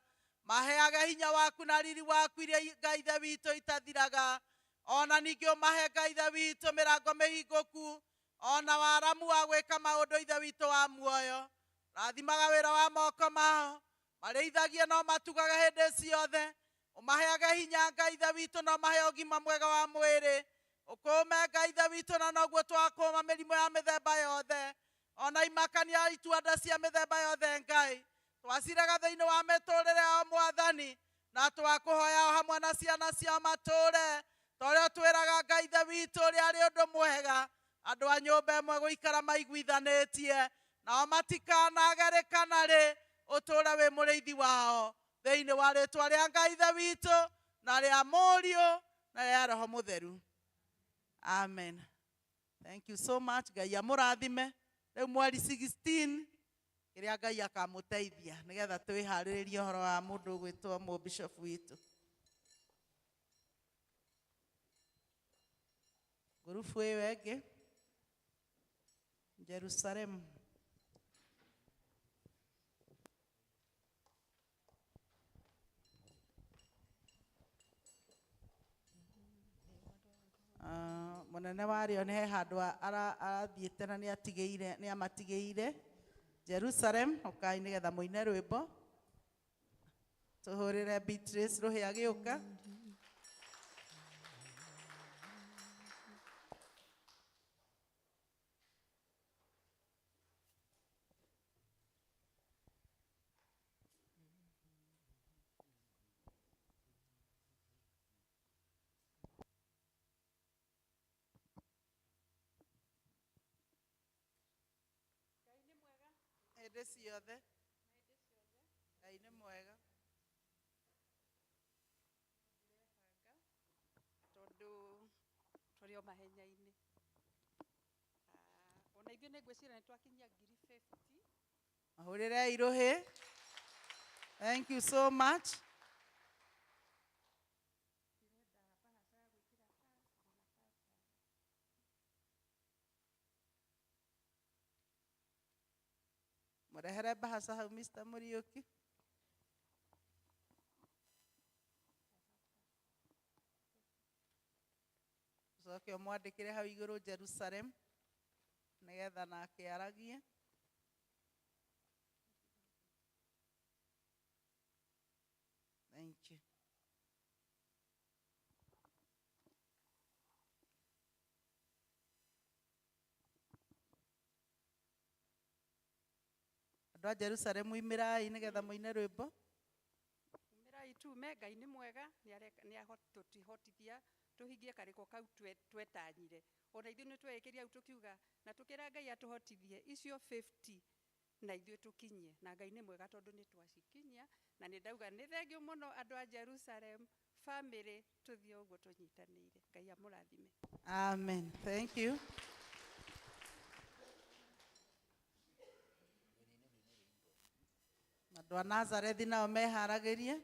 maheage hinya waku na riri waku iria Ngai ithe witũ itathiraga ona ningĩ ũmahe Ngai ithe witũ mĩrango mĩhingũku, ona waramu wa gwĩka maũndũ ithe witũ wa muoyo. Rathimaga wĩra wa moko mao, marĩithagie no matugage hĩndĩ ciothe, ũmaheage hinya Ngai ithe witũ na ũmahe ũgima mwega wa mwĩrĩ, ũkũũme Ngai ithe witũ na noguo twakũũma mĩrimũ ya mĩthemba yothe, ona imakania ituanda cia mĩthemba yothe Ngai, twaciraga thĩinĩ wa mĩtũrĩre yao Mwathani, na twakũhoya o hamwe na ciana ciao matũũre torĩa twĩraga Ngai ithe witũ ũrĩa arĩ ũndũ mwega, andũ a nyũmba ĩmwe gũikara maiguithanĩtie, nao matikanage kana rĩ, ũtũũre wĩ mũrĩithi wao thĩinĩ wa rĩtwa rĩa Ngai ithe witũ na rĩa Mũriũ na rĩa Roho Mũtheru. Amen. Thank you so much. Ngai amũrathime. Rĩu mweri 16 kĩrĩa Ngai akamũteithia nĩgetha twĩharĩrĩrie ũhoro wa mũndũ ũgwĩtwo mũbishop witũ. Ngurubu ĩyo ĩngĩ Jerusalem. Mũnene warĩo nĩ he handũ arathiĩte na nĩ amatigĩire Jerusalem. Ũkai nĩgetha mũine rwĩmbo tũhũrĩre Beatrice Rũhĩa agĩũka. Hĩndĩ ciothe Ngai nĩ mwega. Tondũ tũrĩ o mahenya-inĩ, ona ithuĩ nĩ ngwĩciria nĩ twakinyia 50. Mahũrĩre Irũhĩ. Thank you so much. Mũrehere bahaca hau Mr. Mũriũki. Ũcoke ũmwandĩkĩre hau igũrũ Jerusalem nĩgetha nake aragie. Thank you. Andũ a Jerusalem imĩrai nĩgetha mũine rwĩmbo. Umĩrai tume, Ngai nĩ mwega, nĩ atũhotithia tũhingie karĩko kau twetanyire. Ona ithuĩ nĩ twekĩria hau tũkiuga na tũkĩra Ngai atũhotithie icio 50 na ithuĩ tũkinyie, na Ngai nĩ mwega tondũ nĩ twacikinyia, na nĩ ndauga nĩ thengiũ mũno andũ a Jerusalem family, tũthiĩ ũguo tũnyitanĩire. Ngai amũrathime. Amen. Thank you. Andũ a Nazarethi nao meharagĩrie.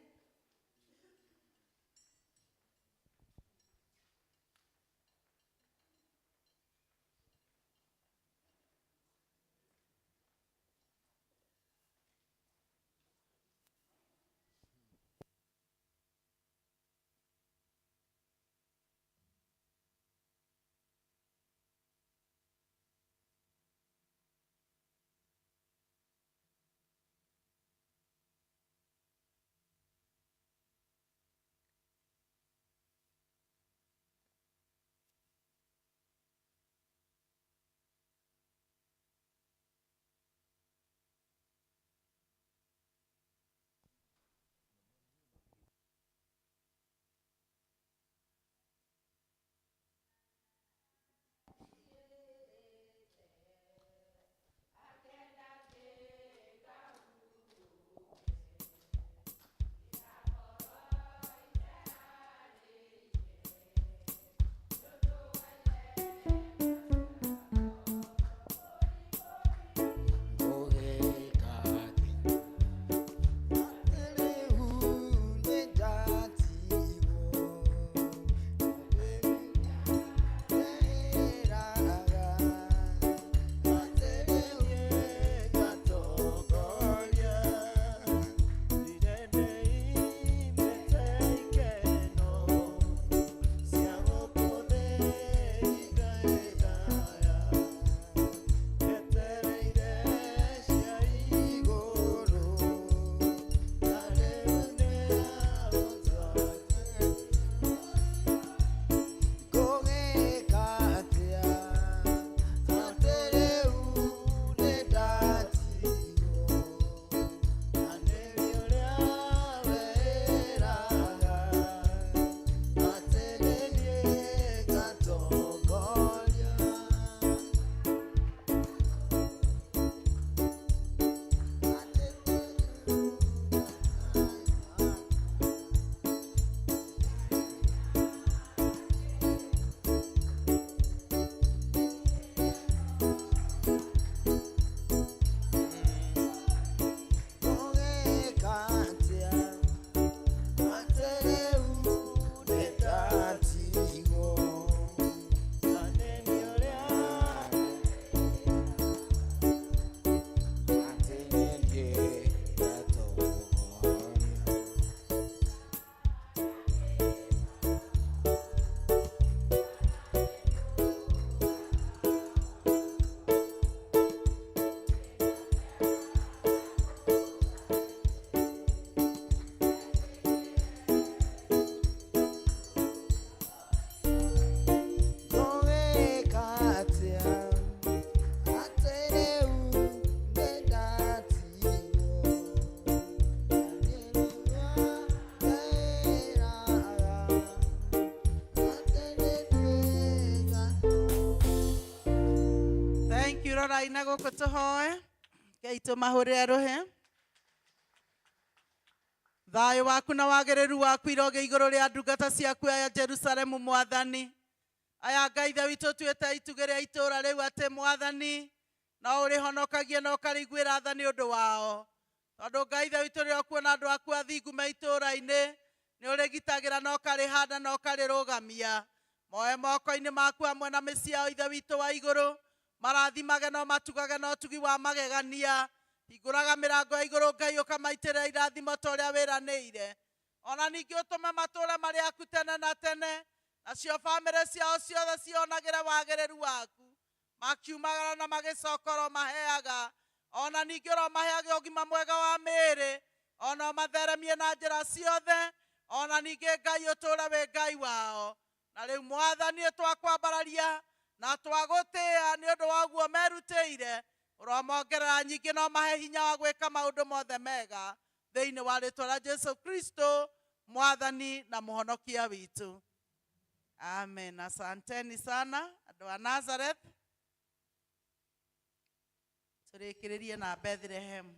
twĩroraine gũkũ tũhoe. Ngai tũmahũrĩre rũhĩ. Thayũ waku na wagĩrĩru waku iroge igũrũ rĩa ndungata ciaku aya Jerusalemu Mwathani. Aya Ngai ithe witũ tuĩte itugĩ rĩa itũũra rĩu atĩ Mwathani no ũrĩhonokagie na ũkarĩiguĩra tha nĩ ũndũ wao. Tondũ Ngai ithe witũ rĩrĩa ũkuona andũ aku athingu me itũũra-inĩ nĩ ũrĩgitagĩra na ũkarĩhanda na ũkarĩrũgamia. Moe moko-inĩ maku hamwe na mĩciĩ yao ithe witũ wa igũrũ. Marathimage no matugage na ũtugi wa magegania. Hingũraga mĩrango ya igũrũ Ngai ũkamaitĩrĩra irathimo ta ũrĩa wĩranĩire. Ona ningĩ ũtũme matũũre marĩ aku tene na tene. Nacio bamĩrĩ ciao ciothe cionagĩre wagĩrĩru waku. Makiumagara na magĩcokora maheaga. Ona ningĩ ũromaheage ũgima mwega wa mĩĩrĩ. Ona ũmatheremie na njĩra ciothe. Ona ningĩ Ngai ũtũũre wĩ Ngai wao. Na rĩu Mwathani twakwambararia na twagũtĩĩa nĩ ũndũ wa ũguo merutĩire. Ũromongerera nyingĩ no mahe hinya wa gwĩka maũndũ mothe mega. Thĩinĩ wa rĩĩtwa rĩa Jesu Kristo, Mwathani na Mũhonokia witũ. Amen. Asanteni sana andũ a Nazareth. Tũrĩkĩrĩrie na Bethlehem.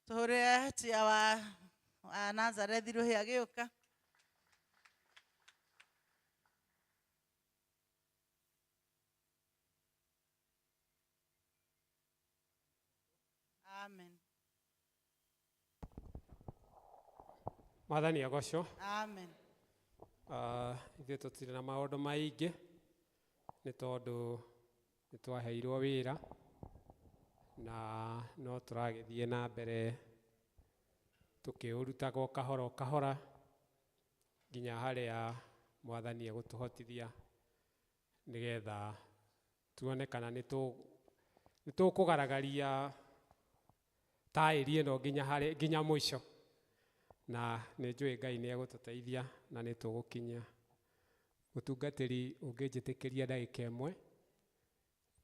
Tũhũrĩre tia wa Nazareth rũhĩ agĩũka. Amen. Mwathani agocwo. Amen. Ithuĩ tũtirĩ na maũndũ maingĩ nĩ tondũ nĩ twaheirwo wĩra na no tũragĩthiĩ na mbere tũkĩũrutaga o kahora o kahora nginya harĩa Mwathani egũtũhotithia nĩgetha tuone kana nĩ tũkũgaragaria taĩri ĩno nginya mũico. Na nĩ njũĩ Ngai nĩ egũtũteithia na nĩ tũgũkinyia. Mũtungatĩri ũngĩnjĩtĩkĩria ndagĩka ĩmwe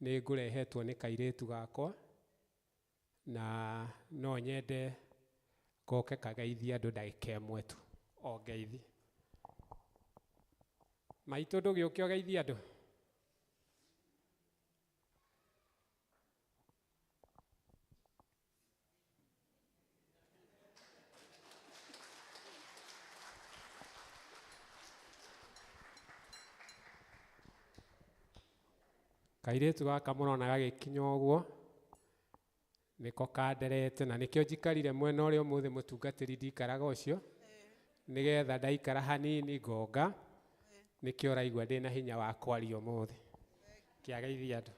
nĩ ngũrehetwo nĩ kairĩtu gakwa na no nyende goke kageithia andũ ndagĩka ĩmwe tu o ngeithi. Maitũ ndũgĩũke ũgeithie andũ. Kairĩtu gaka mũrona gagĩkinya ũguo nĩko kanderete na nĩkĩo njikarire mwena ũrĩa ũmũthĩ mũtungatĩri ndikaraga ũcio nĩgetha ndaikara hanini ngonga nĩkĩo ũraigua ndĩna hinya wa kwaria ũmũthĩ. Kĩageithia andũ.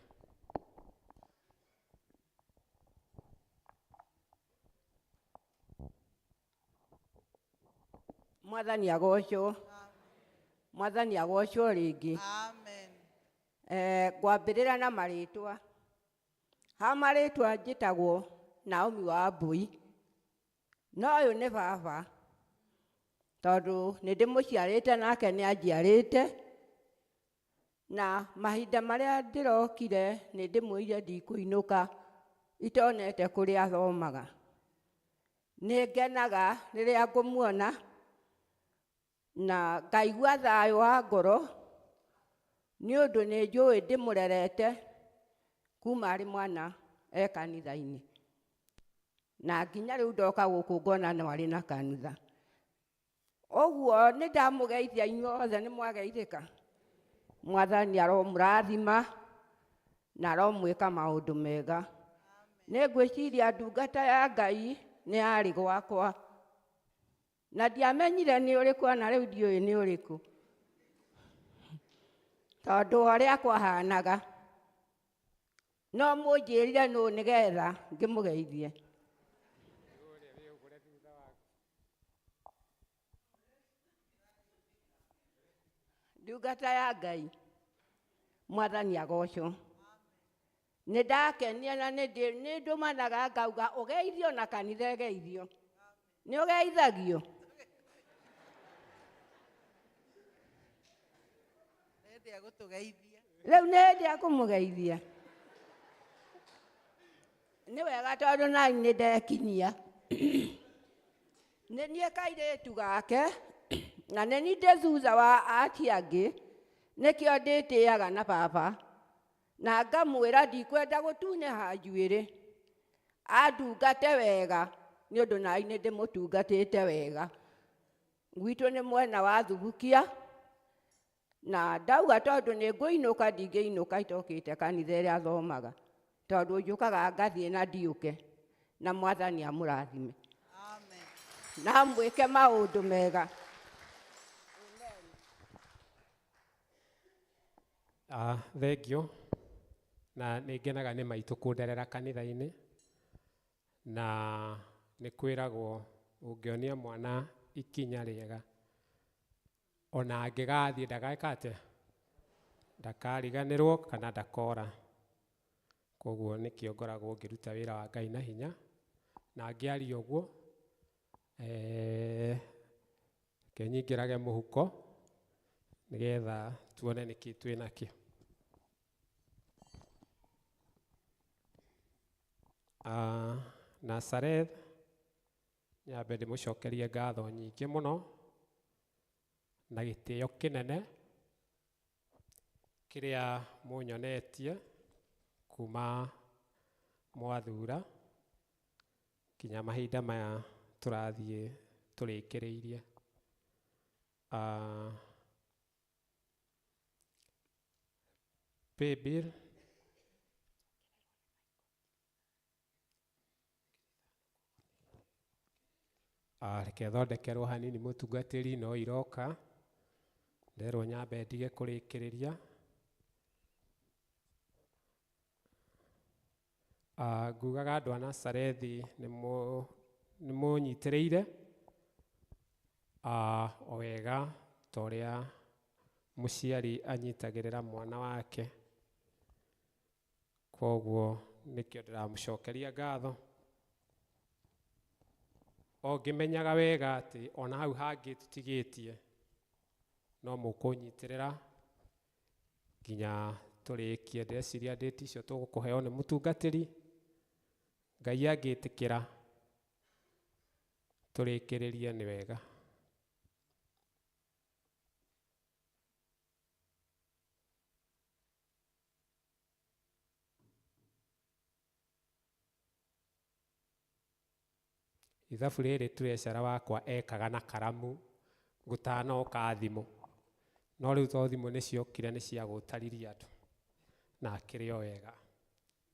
Mwathani agocwo. Mwathani agocwo rĩngĩ. Amen. Ngwambĩrĩra na marĩtwa. Ha marĩtwa njĩtagwo Naomi wa Mbui. No ũyũ nĩ baba tondũ nĩ ndĩmũciarĩte nake nĩ anjiarĩte. Na mahinda marĩa ndĩrokire nĩ ndĩmwĩire ndikũinũka itonete kũrĩa athomaga. Nĩ ngenaga rĩrĩa ngũmuona na ngaigua thayũ wa ngoro nĩ ũndũ nĩ njũĩ ndĩmũrerete kuma arĩ mwana kanitha-inĩ. Na nginya rĩu ndoka gũkũ ngona no arĩ na kanitha. Ũguo nĩ ndamũgeithia inyuothe nĩ mwageithĩka. Mwathani aromũrathima na aromwĩka maũndũ mega. Nĩ ngwĩciria ndungata ya Ngai nĩ yarĩ gwakwa. Na ndiamenyire nĩ ũrĩkũ na rĩu ndiũĩ nĩ ũrĩkũ. Tondũ ũrĩa kwahanaga. No mũnjĩrire nũ nĩgetha ngĩmũgeithie. Ndungata ya Ngai. Mwathani agocwo. Nĩ ndakenia na nĩ ndũmanaga ngauga ũgeithio na kanitha ũgeithio. Nĩ ũgeithagio. Rĩu nĩ hĩndĩ ya kũmũgeithia. nĩ wega tondũ nani nĩ ndekinyia nĩ niĩ kairĩtu gake na nĩ niĩ ndĩ thutha wa ati angĩ nĩkĩo ndĩtĩaga na baba na ngamwĩra ndikwenda gũtunĩha njuĩrĩ andungate wega nĩ ũndũ nai nĩ ndĩmũtungatĩte wega. Gwitũ nĩ mwena wa Thubukia na ndauga tondũ nĩ ngũinũka ndingĩinũka itokĩte kanitha ĩrĩa athomaga tondũ njũkaga ngathiĩ na ndiũke na Mwathani amũrathime na mwĩke maũndũ mega. Thengio na nĩ ngenaga nĩ maitũ kũnderera kanitha-inĩ na nĩ kwĩragwo ũngĩonia mwana ikinya rĩega ona angĩgathiĩ ndageka atĩa ndakariganĩrwo kana ndakora. Koguo nĩkĩo ngoragwo ngĩruta wĩra wa Ngai na hinya na ngĩaria ũguo kenyingĩrage mũhuko nĩgetha tuone nĩkĩ twĩ nakĩo. Nazareth nyambe ndĩmũcokerie ngatho nyingĩ mũno na gĩtĩo kĩnene kĩrĩa mũnyonetie kuma mwathura kinya mahinda maya tũrathiĩ tũrĩkĩrĩirie. Paybill reke thondekerwo hanini mũtungatĩri no iroka nderwo nyambe ndige kũrĩkĩrĩria. Ngugaga andũ a Nazarethi nĩ mũnyitĩrĩire o wega ta ũrĩa mũciari anyitagĩrĩra mwana wake, koguo nĩkĩo ndĩramũcokeria ngatho. O ngĩmenyaga wega atĩ ona hau hangĩ tũtigĩtie no mũkũnyitĩrĩra nginya tũrĩkie. Ndeciria ndĩti icio tũgũkũheo nĩ mũtungatĩri, Ngai angĩtĩkĩra tũrĩkĩrĩrie nĩ wega. Ithabu rĩrĩ tũrecera wakwa ekaga na karamu gũtanoka thimũ, no rĩu to thimũ nĩ ciokire nĩ cia gũtarĩria andũ na akĩrĩ o wega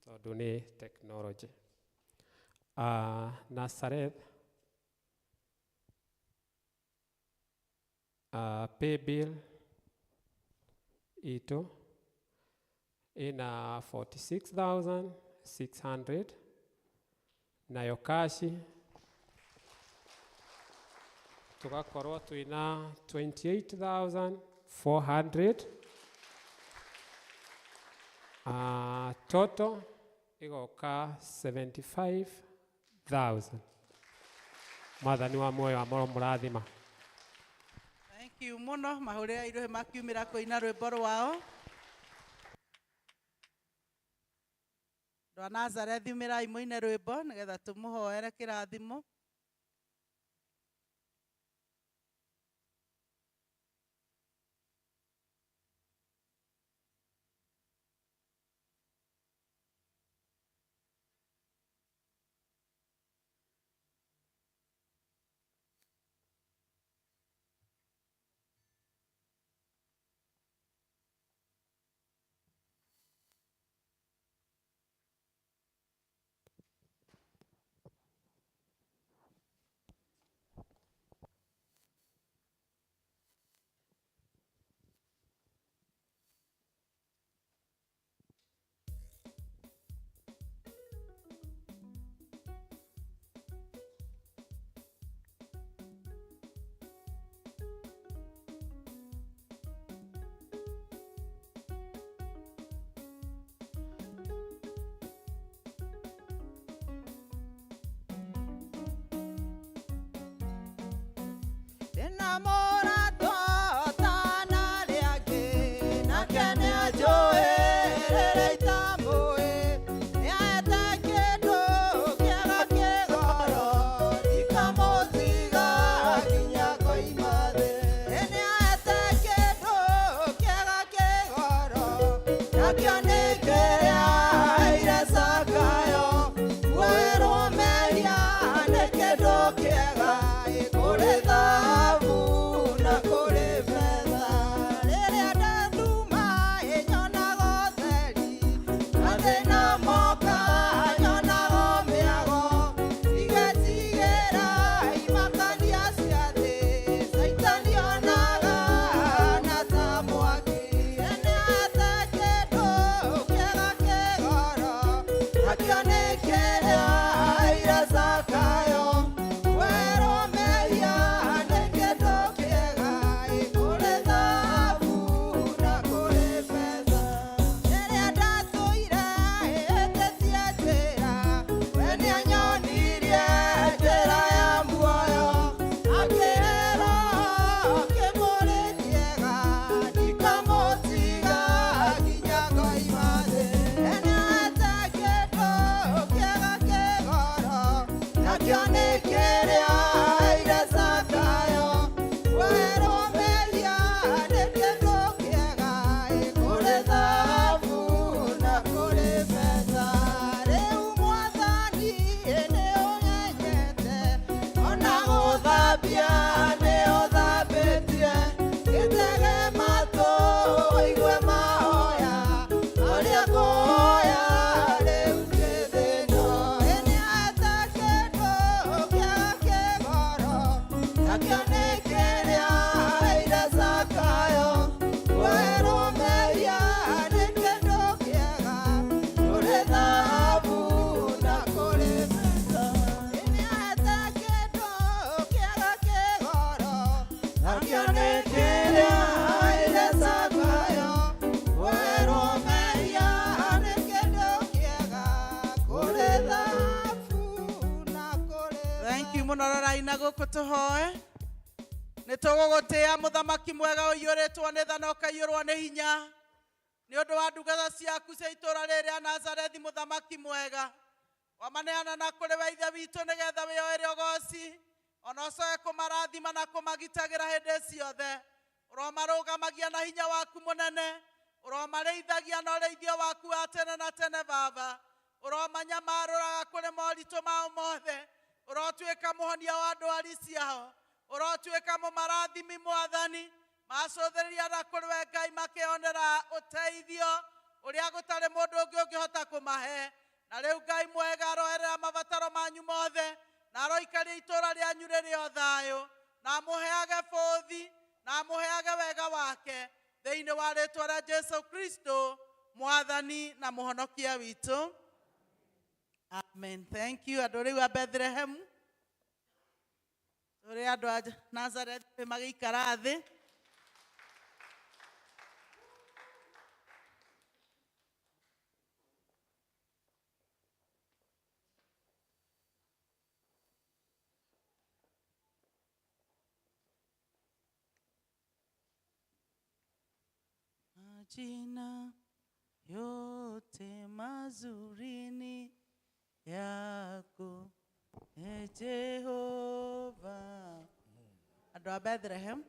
tondũ nĩ tekinoronjĩ. Nazareth paybill itũ ĩna 46,600 nayo kashi tugakorwo twĩna 28,400. Total igoka 75,000. Mwathani wa muoyo amoro mũrathima. Thank you muno. Mahũrĩra iruhĩ makiumĩra kũina rwĩmbo rwao. Andũ a Nazarethi umĩrai mũine rwĩmbo nĩgetha tũmũhoere kĩrathimo. Enamorado nakĩo nĩ kĩrĩa aheire Zakayo, kwerwo mehia nĩ kĩndũ kĩega, kũrĩ thahabu na kũrĩ betha. Nĩahete kĩndũ kĩega kĩgoro, nakĩo nĩ kĩrĩa aheire Zakayo, kwerwo mehia nĩ kĩndũ kĩega, kũrĩ thahabu na kũrĩ betha. Thank you mũno Roraina gũkũ tũhoe. Nĩ tũgũgũtĩa mũthamaki mwega ũiyũrĩtwo nĩ tha na ũkaiyũrwo nĩ hinya nĩ ũndũ wa ndungata ciaku cia itũũra rĩrĩ rĩa Nazarethi, mũthamaki mwega. Wamaneana na kũrĩ we ithe witũ nĩgetha wĩyoere ũgooci, ona ũcoke kũmarathima na kũmagitagĩra hĩndĩ ciothe. Ũromarũgamagia na hinya waku mũnene, ũromarĩithagia na ũrĩithio waku wa tene na tene Baba. Ũromanyamarũraga kũrĩ moritũ mao mothe, ũrotuĩka mũhonia wa ndwari ciao, ũrotuĩka mũmarathimi Mwathani. Macũthĩrĩria na kũrĩ we Ngai makĩonera ũteithio ũrĩa gũtarĩ mũndũ ũngĩ ũngĩhota kũmahe. Na rĩu Ngai mwega aroerera mabataro manyu mothe, na aroikaria itũũra rĩanyu rĩrĩ o thayũ, na amũheage bũthi, na amũheage wega wake thĩinĩ wa rĩĩtwa rĩa Jesu Kristo, Mwathani na mũhonokia witũ. Amen. Thank you. Andũ rĩu a Bethlehem, tũrĩ andũ a Nazareth magĩikara thĩ. Majina yote mazuri ni yako, Jehova. Andũ a Bethlehem.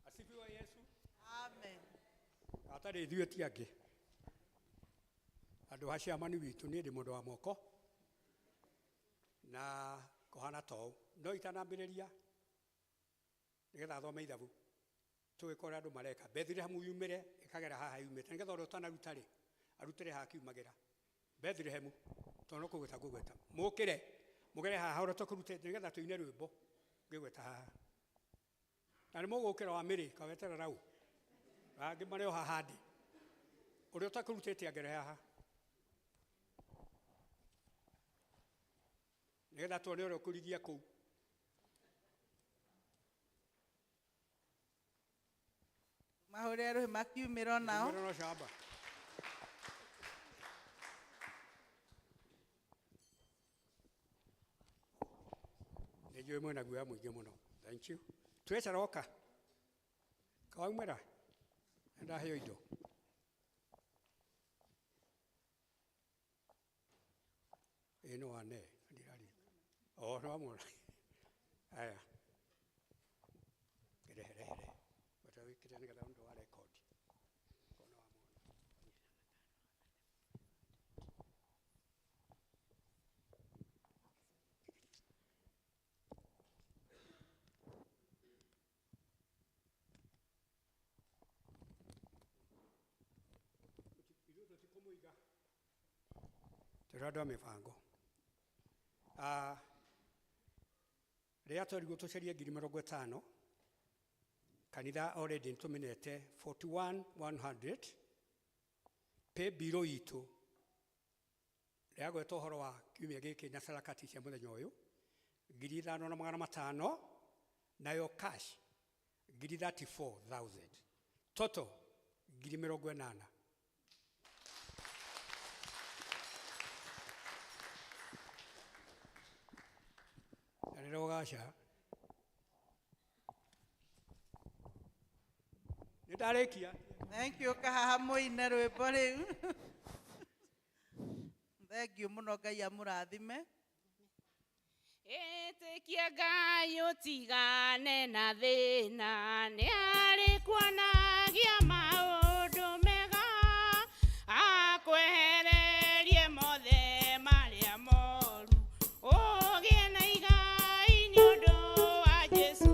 Asifiwe Yesu. Amen. Atarĩ ithuĩ ti angĩ. Andũ a ciamani witũ nĩ ndĩ mũndũ wa moko na kũhana ta ũũ. No itanambĩrĩria nĩgetha thome ithabu tũgĩka ũrĩa andũ mareka. Bethlehem yumĩre ĩkagera haha yumĩte, nĩgetha ũrĩa ũtanaruta rĩ arutĩre haha kiumagĩra. Bethlehem tondũ no kũgweta ngũgweta, mũkĩre mũgere haha ũrĩa tũkũrute nĩgetha tũine rwĩmbo ngĩgweta haha. Na nĩ mũgũkĩra wa mĩrĩ kaweterera ũũ angĩ marĩ o haha ndĩ ũrĩa ũtakũrutĩte angere haha nĩgetha tuone ũrĩa ũkũrigia kũu. Mahũrĩre rũhĩ makiumĩra nao. No shamba. Nĩnjũĩ mwĩna guoya mũingĩ mũno. Thank you. Twecara oka kawaumĩra ndaheo indo. Ĩno wane ndirari. Oh no amona. Aya. Here. Watawikira nĩgetha ũndũ wa record. Kona wa mwana. Tũrĩ andũ a mĩbango. Rĩrĩa twarigwo tũcarie 50,000 kanitha already nĩtũmenete 41,100 pay bill itũ rĩa gweta ũhoro wa kiumia gĩkĩ na sarakati cia mũthenya ũyũ 5,500 nayo cash 34,000 total 80,000. Gasha. Thank you kahaha mũine rwĩmbo rĩu. Thank you mũno Ngai amũrathime. Ĩtĩkia Ngai ũtigane na thĩna, nĩ arĩ kuonagia maũndũ mega, akwehererie mothe marĩa moru, ũgĩe na igai nĩ ũndũ wa Jesũ.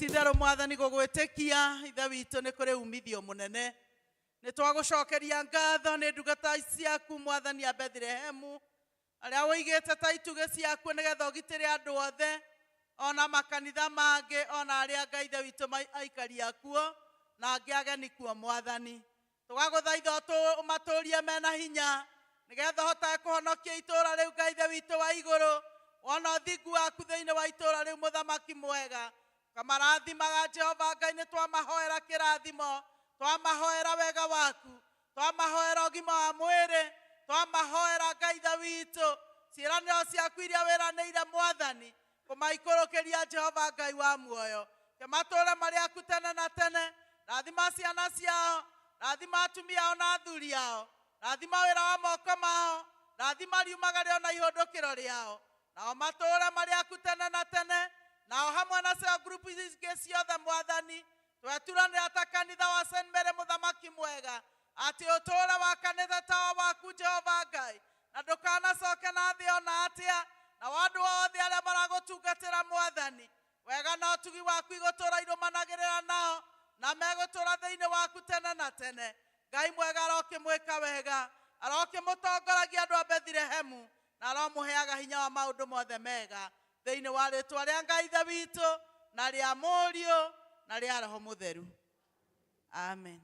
itindero mwathani gũgwĩtĩkia ithe witũ nĩ kũrĩ umithio mũnene. Nĩ twagũcokeria ngatho nĩ ndungata ciaku mwathani a Bethlehemu arĩa ũigĩte ta itugĩ ciaku nĩgetha ũgitĩre andũ othe ona makanitha mangĩ ona arĩa Ngai ithe witũ aikari akuo na angĩ ageni kuo mwathani. Tũgagũthaitha ũmatũũrie mena hinya nĩgetha ũhotage kũhonokia itũũra rĩu Ngai ithe witũ wa igũrũ wona ũthingu waku thĩinĩ wa itũũra rĩu mũthamaki mwega. Kamarathimaga Jehova Ngai nĩ twamahoera kĩrathimo, twamahoera wega waku, twamahoera ũgima wa mwĩrĩ, twamahoera Ngai ithe witũ ciĩranĩro ciaku iria wĩranĩire mwathani kũmaikũrũkĩria Jehova Ngai wa muoyo. Matũũre marĩ aku tene na tene. Rathima ciana ciao, rathima atumia ao na athuri ao, rathima wĩra wa moko mao, rathima riumagarĩo na ihũndũkĩro rĩao. Nao matũũre marĩ aku tene na tene. Nao hamwe na cio group ingĩ ciothe mwathani tweturanĩra ta kanitha wa St. Mary mũthamaki mwega atĩ ũtũũre wakanĩte tawa waku Jehova Ngai na ndũkanacoke na thĩ ona atĩa. Na andũ othe arĩa maragũtungatĩra mwathani wega na ũtugi waku igũtũũra irũmanagĩrĩra nao na megũtũũra thĩinĩ waku tene na tene. Ngai mwega arokĩmwĩka wega, arokĩmũtongoragia andũ a Bethlehemu na aromũheaga hinya wa maũndũ mothe mega thĩinĩ wa rĩĩtwa rĩa Ngai ithe witũ na rĩa Mũriũ na rĩa Roho Mũtheru. Amen.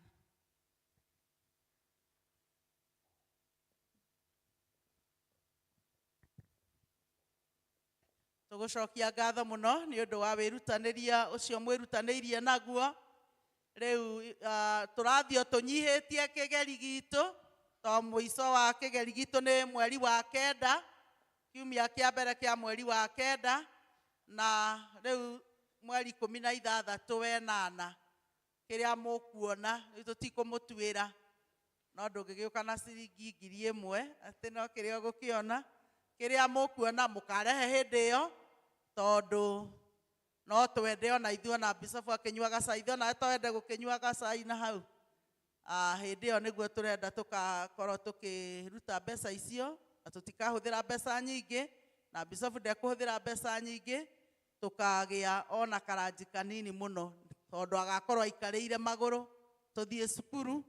Tũgũcokia ngatho mũno nĩ ũndũ wa wĩrutanĩria ũcio mwĩrutanĩirie naguo. Rĩu tũrathiĩ tũnyihĩtie kĩgeri gitũ to mũico wa kĩgeri gitũ nĩ mweri wa kenda, kiumia kĩa mbere kĩa mweri wa kenda, na rĩu mweri 16 wenana kĩrĩa mũkuona rĩu tũtikũmũtuĩra no ndũngĩgĩũka na ciringi 1000 atĩ no kĩrĩa ũgũkĩona. Kĩrĩa mũkuona mũkarehe hĩndĩ ĩyo tondũ no twende ona ithuĩ ona Bishop akĩnyuaga cai, ithuĩ ona twende gũkĩnyuaga cai na hau. Hĩndĩ ĩyo nĩguo tũrenda tũgakorwo tũkĩruta mbeca icio na tũtikahũthĩra mbeca nyingĩ na Bishop ndekũhũthĩra mbeca nyingĩ, tũkagĩa ona karanji kanini mũno tondũ agakorwo aikarĩire magũrũ tũthiĩ cukuru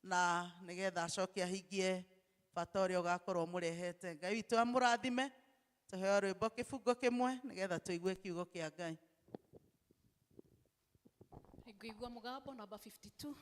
na nĩgetha acoke ahingie bata ũrĩa ũgakorwo mũrehete. Ngai witũ amũrathime. Tũheo rwĩmbo kĩbungo kĩmwe nĩgetha tũigue kiugo kĩa Ngai. Ngũigua mũgambo namba 52.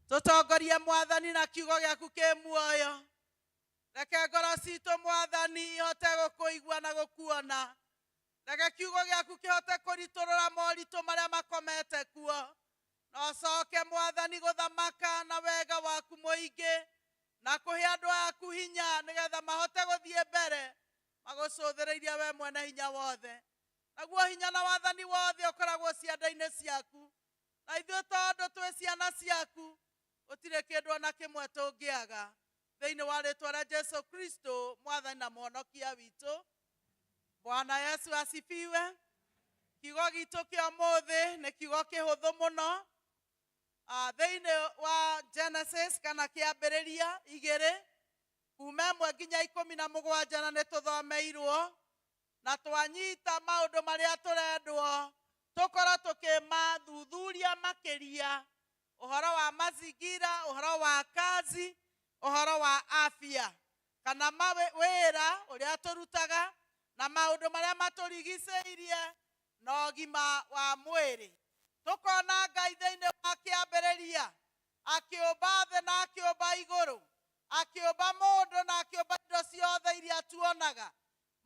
Tũtongorie mwathani na kiugo gĩaku kĩ muoyo. Reke ngoro citũ mwathani ihote gũkũigua na gũkuona. Reke kiugo gĩaku kĩhote kũritũrũra moritũ marĩa makomete kuo. Na ũcoke mwathani gũthamaka na wega waku mũingĩ na kũhe andũ aku hinya nĩgetha mahote gũthiĩ mbere magũcũthĩrĩirie we mwene hinya wothe. Naguo hinya na wathani wothe ũkoragwo ciande-inĩ ciaku. Na ithuĩ tondũ twĩ ciana ciaku gũtirĩ kĩndũ ona kĩmwe tũngĩaga thĩinĩ wa rĩĩtwa rĩa Jesu Kristo mwathani na mũhonokia witũ. Bwana Yesu asifiwe. Kiugo gitũ kĩa ũmũthĩ nĩ kiugo kĩhũthũ mũno. Thĩinĩ wa Genesis kana kĩambĩrĩria 2 kuma 1 nginya 17 na nĩ tũthomeirwo na twanyita maũndũ marĩa tũrendwo tũkorwo tũkĩmathuthuria makĩria. Ũhoro wa mazingira, ũhoro wa kazi, ũhoro wa afya kana wĩra ũrĩa tũrutaga na maũndũ marĩa matũrigicĩirie na ũgima wa mwĩrĩ. Tũkona Ngai thĩinĩ wa kĩambĩrĩria akĩũmba thĩ na akĩũmba igũrũ, akĩũmba mũndũ na akĩũmba indo ciothe iria tuonaga.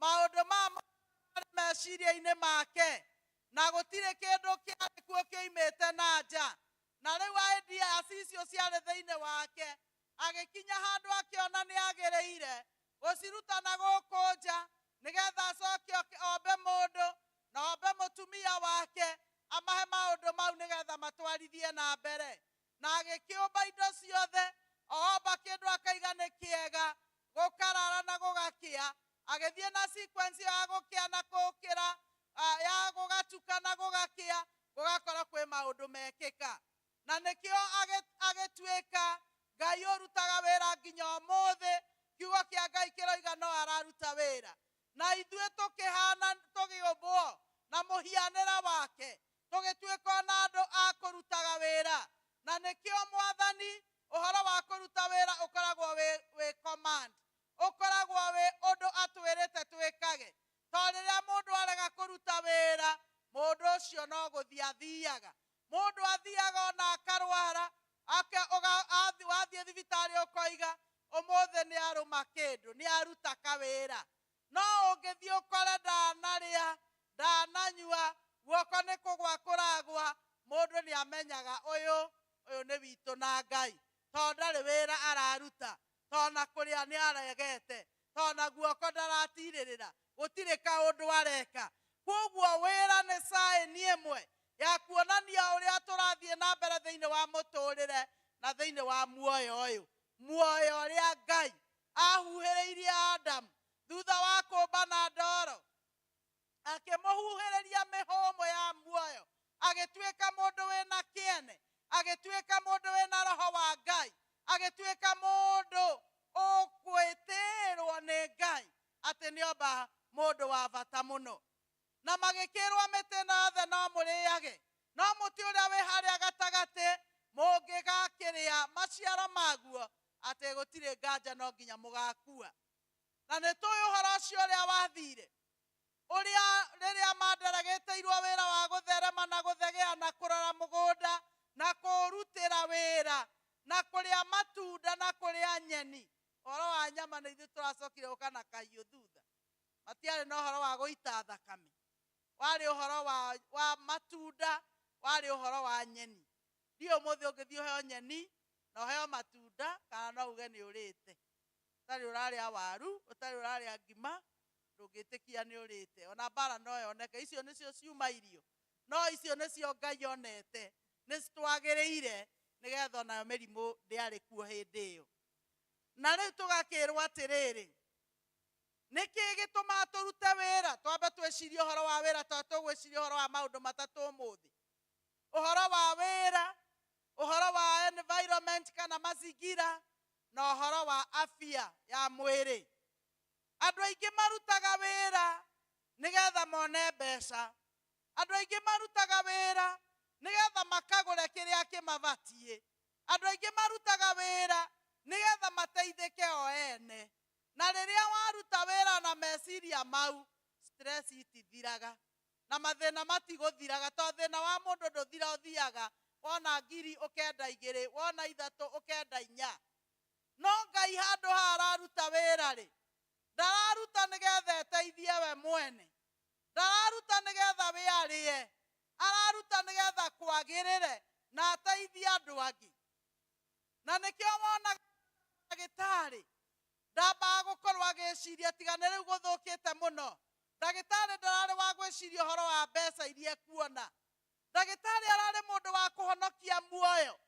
Maũndũ maya marĩ meciria-inĩ make na gũtirĩ kĩndũ kĩarĩ gĩkuũ kĩoimĩte na nja, na rĩu ideas icio ciarĩ thĩinĩ wake. Agĩkinya handũ akĩona nĩ agĩrĩire gũciruta na gũkũ nja, nĩgetha acoke ombe mũndũ na ombe mũtumia wake, amahe maũndũ mau nĩgetha matwarithie na mbere. Na agĩkĩũmba indo ciothe, omba kĩndũ akaiga nĩ kĩega, gũkarara na gũgakĩa. Agĩthiĩ na sequence ya gũkĩa na gũkĩra, ya gũgatuka na gũgakĩa, gũgakora kwĩ maũndũ mekĩka. Na nĩkĩo agĩtuĩka Ngai ũrutaga wĩra nginya ũmũthĩ. Kiugo kĩa Ngai kĩroiga no araruta wĩra. Na ithuĩ tũkĩhana, tũgĩũmbwo na mũhianĩre wake, tũgĩtuĩka na andũ a kũrutaga wĩra. Na nĩkĩo Mwathani, ũhoro wa kũruta wĩra ũkoragwo wĩ command, ũkoragwo wĩ ũndũ atwĩrĩte twĩkage. Tondũ rĩrĩa mũndũ arega kũruta wĩra, mũndũ ũcio no gũthiĩ athiaga. Mũndũ athiaga ona akarwara, wathiĩ thibitarĩ ũkoiga ũmũthĩ nĩ arũma kĩndũ, nĩ aruta kawĩra. No ũngĩthiĩ ũkore ndanarĩa, ndananyua, guoko nĩ kũgwa kũragwa, mũndũ nĩ amenyaga ũyũ nĩ witũ na Ngai, tondũ ndarĩ wĩra araruta, tondũ na kũrĩa nĩ aregete, tondũ na guoko ndaratirĩrĩra, gũtirĩ kaũndũ areka. Koguo wĩra nĩ sign ĩmwe ya kuonania ũrĩa tũrathiĩ na mbere thĩinĩ wa mũtũrĩre na thĩinĩ wa muoyo ũyũ. Muoyo ũrĩa Ngai ahuhĩrĩirie Adamu thutha wa kũmba na ndoro, akĩmũhuhĩrĩria mĩhũmũ ya muoyo, agĩtuĩka mũndũ wĩna kĩene, agĩtuĩka mũndũ wĩna roho wa Ngai, agĩtuĩka mũndũ ũkwĩtĩrwo nĩ Ngai atĩ nĩomba mũndũ wa bata mũno. Na magĩkĩrwo mĩtĩ yothe no mũrĩage, no mũtĩ ũrĩa wĩ harĩa gatagatĩ mũngĩgakĩrĩa maciaro maguo, atĩ gũtirĩ nganja no nginya mũgakua. Na nĩ tũĩ ũhoro ũcio ũrĩa wathire, ũrĩa rĩrĩa manderegĩtĩirwo wĩra wa gũtherema na gũthegea na kũrora mũgũnda na kũrutĩra wĩra na kũrĩa matunda na kũrĩa nyeni. Ũhoro wa nyama nĩ ithuĩ tũracokire gũka na kahiũ thutha, matiarĩ na ũhoro wa gũita thakame, warĩ ũhoro wa matunda, warĩ ũhoro wa nyeni. Ndiũ mũthĩ ũngĩthiĩ ũheo nyeni na ũheo matunda, kana no uge nĩ ũrĩte. Ũtarĩ ũrarĩa waru, ũtarĩ ũrarĩa ngima, ndũngĩtĩkia nĩ ũrĩte. Ona mbara no yoneke, icio nĩcio ciuma irio, no icio nĩcio Ngai onete nĩ citwagĩrĩire, nĩgetha onayo mĩrimũ ndĩarĩ kuo hĩndĩ ĩyo. Na rĩu tũgakĩrwo atĩrĩrĩ, nĩkĩ gĩtũmaga tũrute wĩra? Twambe twĩcirie ũhoro wa wĩra, tondũ tũgwĩciria ũhoro wa maũndũ matatũ ũmũthĩ. Ũhoro wa wĩra, ũhoro wa environment kana mazingira, na ũhoro wa afya ya mwĩrĩ. Andũ aingĩ marutaga wĩra nĩgetha mone mbeca. Andũ aingĩ marutaga wĩra nĩgetha makagũre kĩrĩa kĩmabatiĩ. Andũ aingĩ marutaga wĩra nĩgetha mateithĩke o ene. Na rĩrĩa waruta wĩra na meciria mau, stress itithiraga na mathĩna matigũthiraga, tondũ thĩna wa mũndũ ndũthira, ũthiaga wona 2,000 ũkenda 2, wona 3 ũkenda 4. No Ngai handũ ha araruta wĩra rĩ, ndararuta nĩgetha eteithie we mwene, ndararuta nĩgetha we arĩe, araruta nĩgetha kwagĩrĩre na ateithie andũ angĩ. Na nĩkĩo wona ndagĩtarĩ ndambaga gũkorwo agĩciria tiga nĩ rĩu gũthũkĩte mũno. Ndagĩtarĩ ndararĩ wa gwĩciria ũhoro wa mbeca iria ekuona. Ndagĩtarĩ ararĩ mũndũ wa kũhonokia muoyo.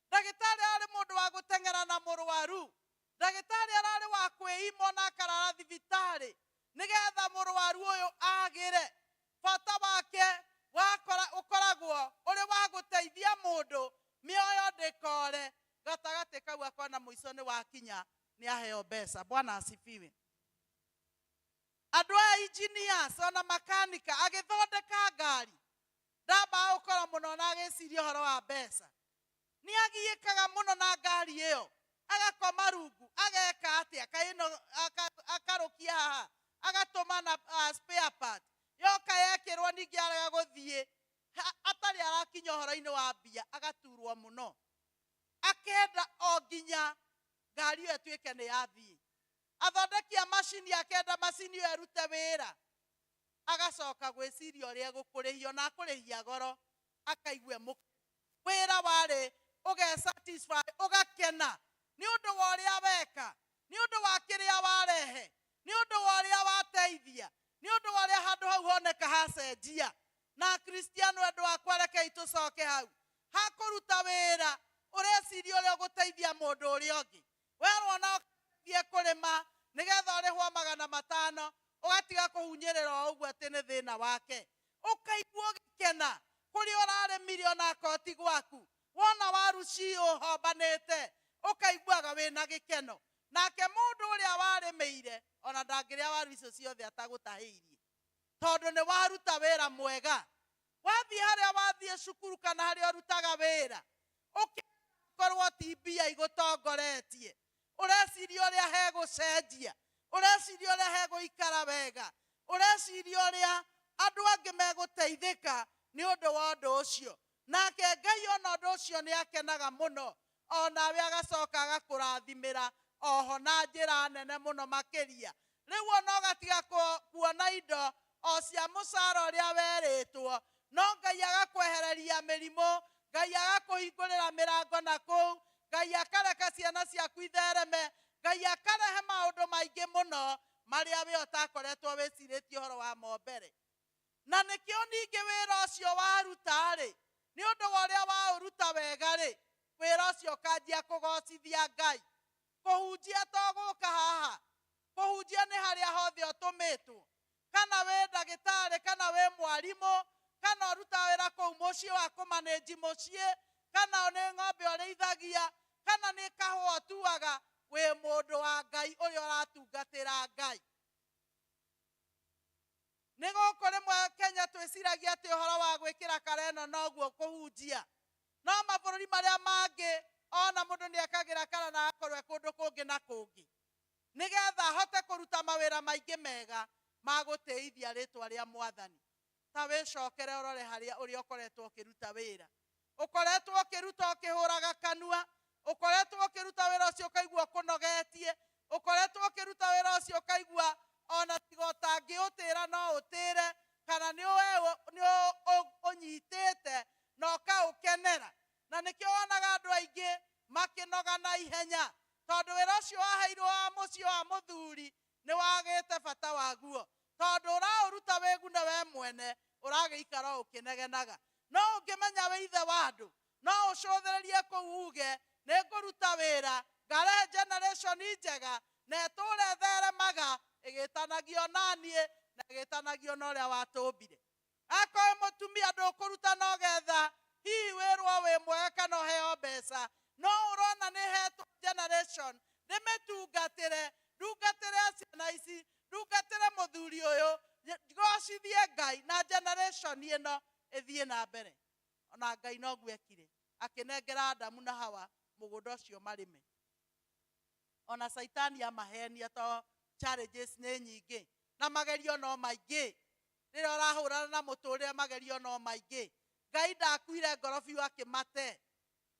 Ndagĩtarĩ ararĩ mũndũ wa gũteng'era na mũrwaru. Ndagĩtarĩ ararĩ wa kwĩima na akarara thibitarĩ nĩgetha mũrwaru ũyũ agĩre. Bata wake ũkoragwo ũrĩ wa gũteithia mũndũ mĩoyo ndĩkore, gatagatĩ kau akona mũico nĩ wakinya nĩ aheo mbeca. Bwana asifiwe. Andũ aya engineers ona makanika, agĩthondeka ngari, ndambaga gũkora mũno na agĩciria ũhoro wa mbeca. Nĩ agiĩkaga mũno na ngari ĩyo, agakoma rungu, ageka atĩa, kaĩno akarũkia haha, agatũma na spare part, yoka yekĩrwo ningĩ arega gũthiĩ, atarĩ arakinya ũhoro-inĩ wa mbia, agaturwo mũno. Akenda o nginya ngari ĩyo ĩtuĩke nĩ yathiĩ. Athondeki a macini akenda macini ĩyo ĩrute wĩra, agacoka gwĩciria ũrĩa egũkũrĩhio na akũrĩhia goro, akaigue wĩra warĩ ũgesatisfy ũgakena nĩ ũndũ wa ũrĩa weka, nĩ ũndũ wa kĩrĩa warehe, nĩ ũndũ wa ũrĩa wateithia, nĩ ũndũ wa ũrĩa handũ hau honeka hacenjia. Na Kristiano endwa wakwa rekei tũcoke hau hakũruta wĩra ũreciria ũrĩa ũgũteithia mũndũ ũrĩa ũngĩ. Werwo na ũteithie kũrĩma nĩgetha ũrĩhwo 500 ũgatiga kũhunyĩrĩra o ũguo atĩ nĩ thĩna wake, ũkaigua ũgĩkena kũrĩa ũrarĩmire ona koti gwaku, wona waru ciũhombanĩte ũkaiguaga wĩna gĩkeno. Nake mũndũ ũrĩa warĩmĩire ona ndangĩrĩa waru icio ciothe atagũtahĩirie, tondũ nĩ waruta wĩra mwega. Wathiĩ harĩa wathiĩ cukuru kana harĩa ũrutaga wĩra ũkorwo ti mbia igũtongoretie, ũreciria ũrĩa hegũcenjia, ũreciria ũrĩa hegũikara wega, ũreciria ũrĩa andũ angĩ megũteithĩka nĩ ũndũ wa ũndũ ũcio. Nake Ngai ona ũndũ ũcio nĩ akenaga mũno, onawe agacoka agakũrathimĩra oho na njĩra nene mũno makĩria. Rĩu ona ũgatiga kuona indo o cia mũcara ũrĩa werĩtwo, no Ngai agakwehereria mĩrimũ, Ngai agakũhingũrĩra mĩrango na kũu, Ngai akareka ciana ciaku ithereme, Ngai akarehe maũndũ maingĩ mũno marĩa we ũtakoretwo wĩcirĩtie ũhoro wa mo mbere. Na nĩkĩo ningĩ wĩra ũcio waruta-rĩ, nĩ ũndũ wa ũrĩa waũruta wega-rĩ, wĩra ũcio ũkanjia kũgocithia Ngai. Kũhunjia to gũka haha, kũhunjia nĩ harĩa hothe ũtũmĩtwo, kana wĩ ndagĩtarĩ, kana wĩ mwarimũ, kana ũruta wĩra kũu mũciĩ wa kũmanĩnji mũciĩ, kana nĩ ng'ombe ũrĩithagia, kana nĩ kahũa ũtuaga, wĩ mũndũ wa Ngai ũrĩa ũratungatĩra Ngai. Nĩ gũkũ rĩmwe Kenya twĩciragia atĩ ũhoro wa gwĩkĩra kareno noguo kũhunjia, no mabũrũri marĩa mangĩ ona mũndũ nĩ ekagĩra kara na akorwo kũndũ kũngĩ na kũngĩ, nĩgetha ahote kũruta mawĩra maingĩ mega ma gũtĩithia rĩtwa rĩa Mwathani. Ta wĩcokere ũrore harĩa ũrĩa ũkoretwo ũkĩruta wĩra, ũkoretwo ũkĩruta ũkĩhũraga kanua, ũkoretwo ũkĩruta wĩra ũcio ũkaigua ũkũnogetie, ũkoretwo ũkĩruta wĩra ũcio ũkaigua ona tiga ũtangĩũtĩra no ũtĩre, kana nĩ ũnyitĩte na ũkaũkenera. Na nĩkĩo wonaga andũ aingĩ makĩnoga na ihenya, tondũ wĩra ũcio waheirwo wa mũciĩ wa mũthuri nĩ wagĩte bata waguo, tondũ ũraũruta wĩgune we mwene, ũragĩikara ũkĩnegenaga. No ũngĩmenya wĩ ithe wa andũ, no ũcũthĩrĩrie kũu uge nĩ ngũruta wĩra ngarehe generation njega na ĩtũũre ĩtheremaga ĩgĩtanagio na niĩ na ĩgĩtanagio na ũrĩa watũmbire. Akorwo mũtumia ndũkũruta na ũgetha hihi wĩrwo wĩ mwega kana ũheo mbeca, no ũrona nĩ hetwo generation ndĩmĩtungatĩre, ndungatĩre ciana ici, ndungatĩre mũthuri ũyũ, ngocithie Ngai na generation ĩno ĩthiĩ na mbere. Ona Ngai noguo ekire, akĩnengera Adamu na Hawa mũgũnda ũcio marĩme. Ona Saitani amahenia to challenges nĩ nyingĩ na magerio no maingĩ. Rĩrĩa ũrahũrana na mũtũrĩre magerio no maingĩ. Ngai ndakuire ngoro biũ akĩmate.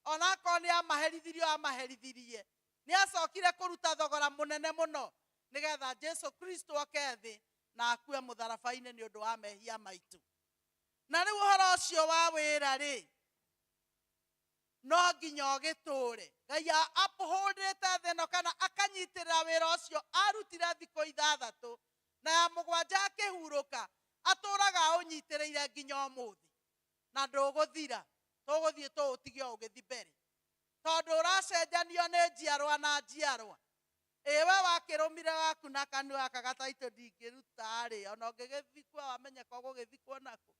Ona akorwo nĩ amaherithirie, nĩ acokire kũruta thogora mũnene mũno nĩgetha Jesu Kristo oke thĩ na akue mũtharaba-inĩ nĩ ũndũ wa mehia maitũ. Na rĩu ũhoro ũcio wa wĩra-rĩ, no nginya ũgĩtũũre. Ngai apũhũrĩte thĩ ĩno kana akanyitĩrĩra wĩra ũcio arutire thikũ 6 na ya 7 akĩhurũka, atũũraga ũnyitĩrĩire nginya ũmũthĩ na ndũgũthira. Tũgũthiĩ tũũtige ũgĩthi mbere, tondũ ũracenjanio nĩ njiarwa na njiarwa. We wakĩrũmire waku na kanua gaka gataitũ ndingĩruta-rĩ, ona ũngĩgĩthikwo wamenyeka ũgũgĩthikwo nako.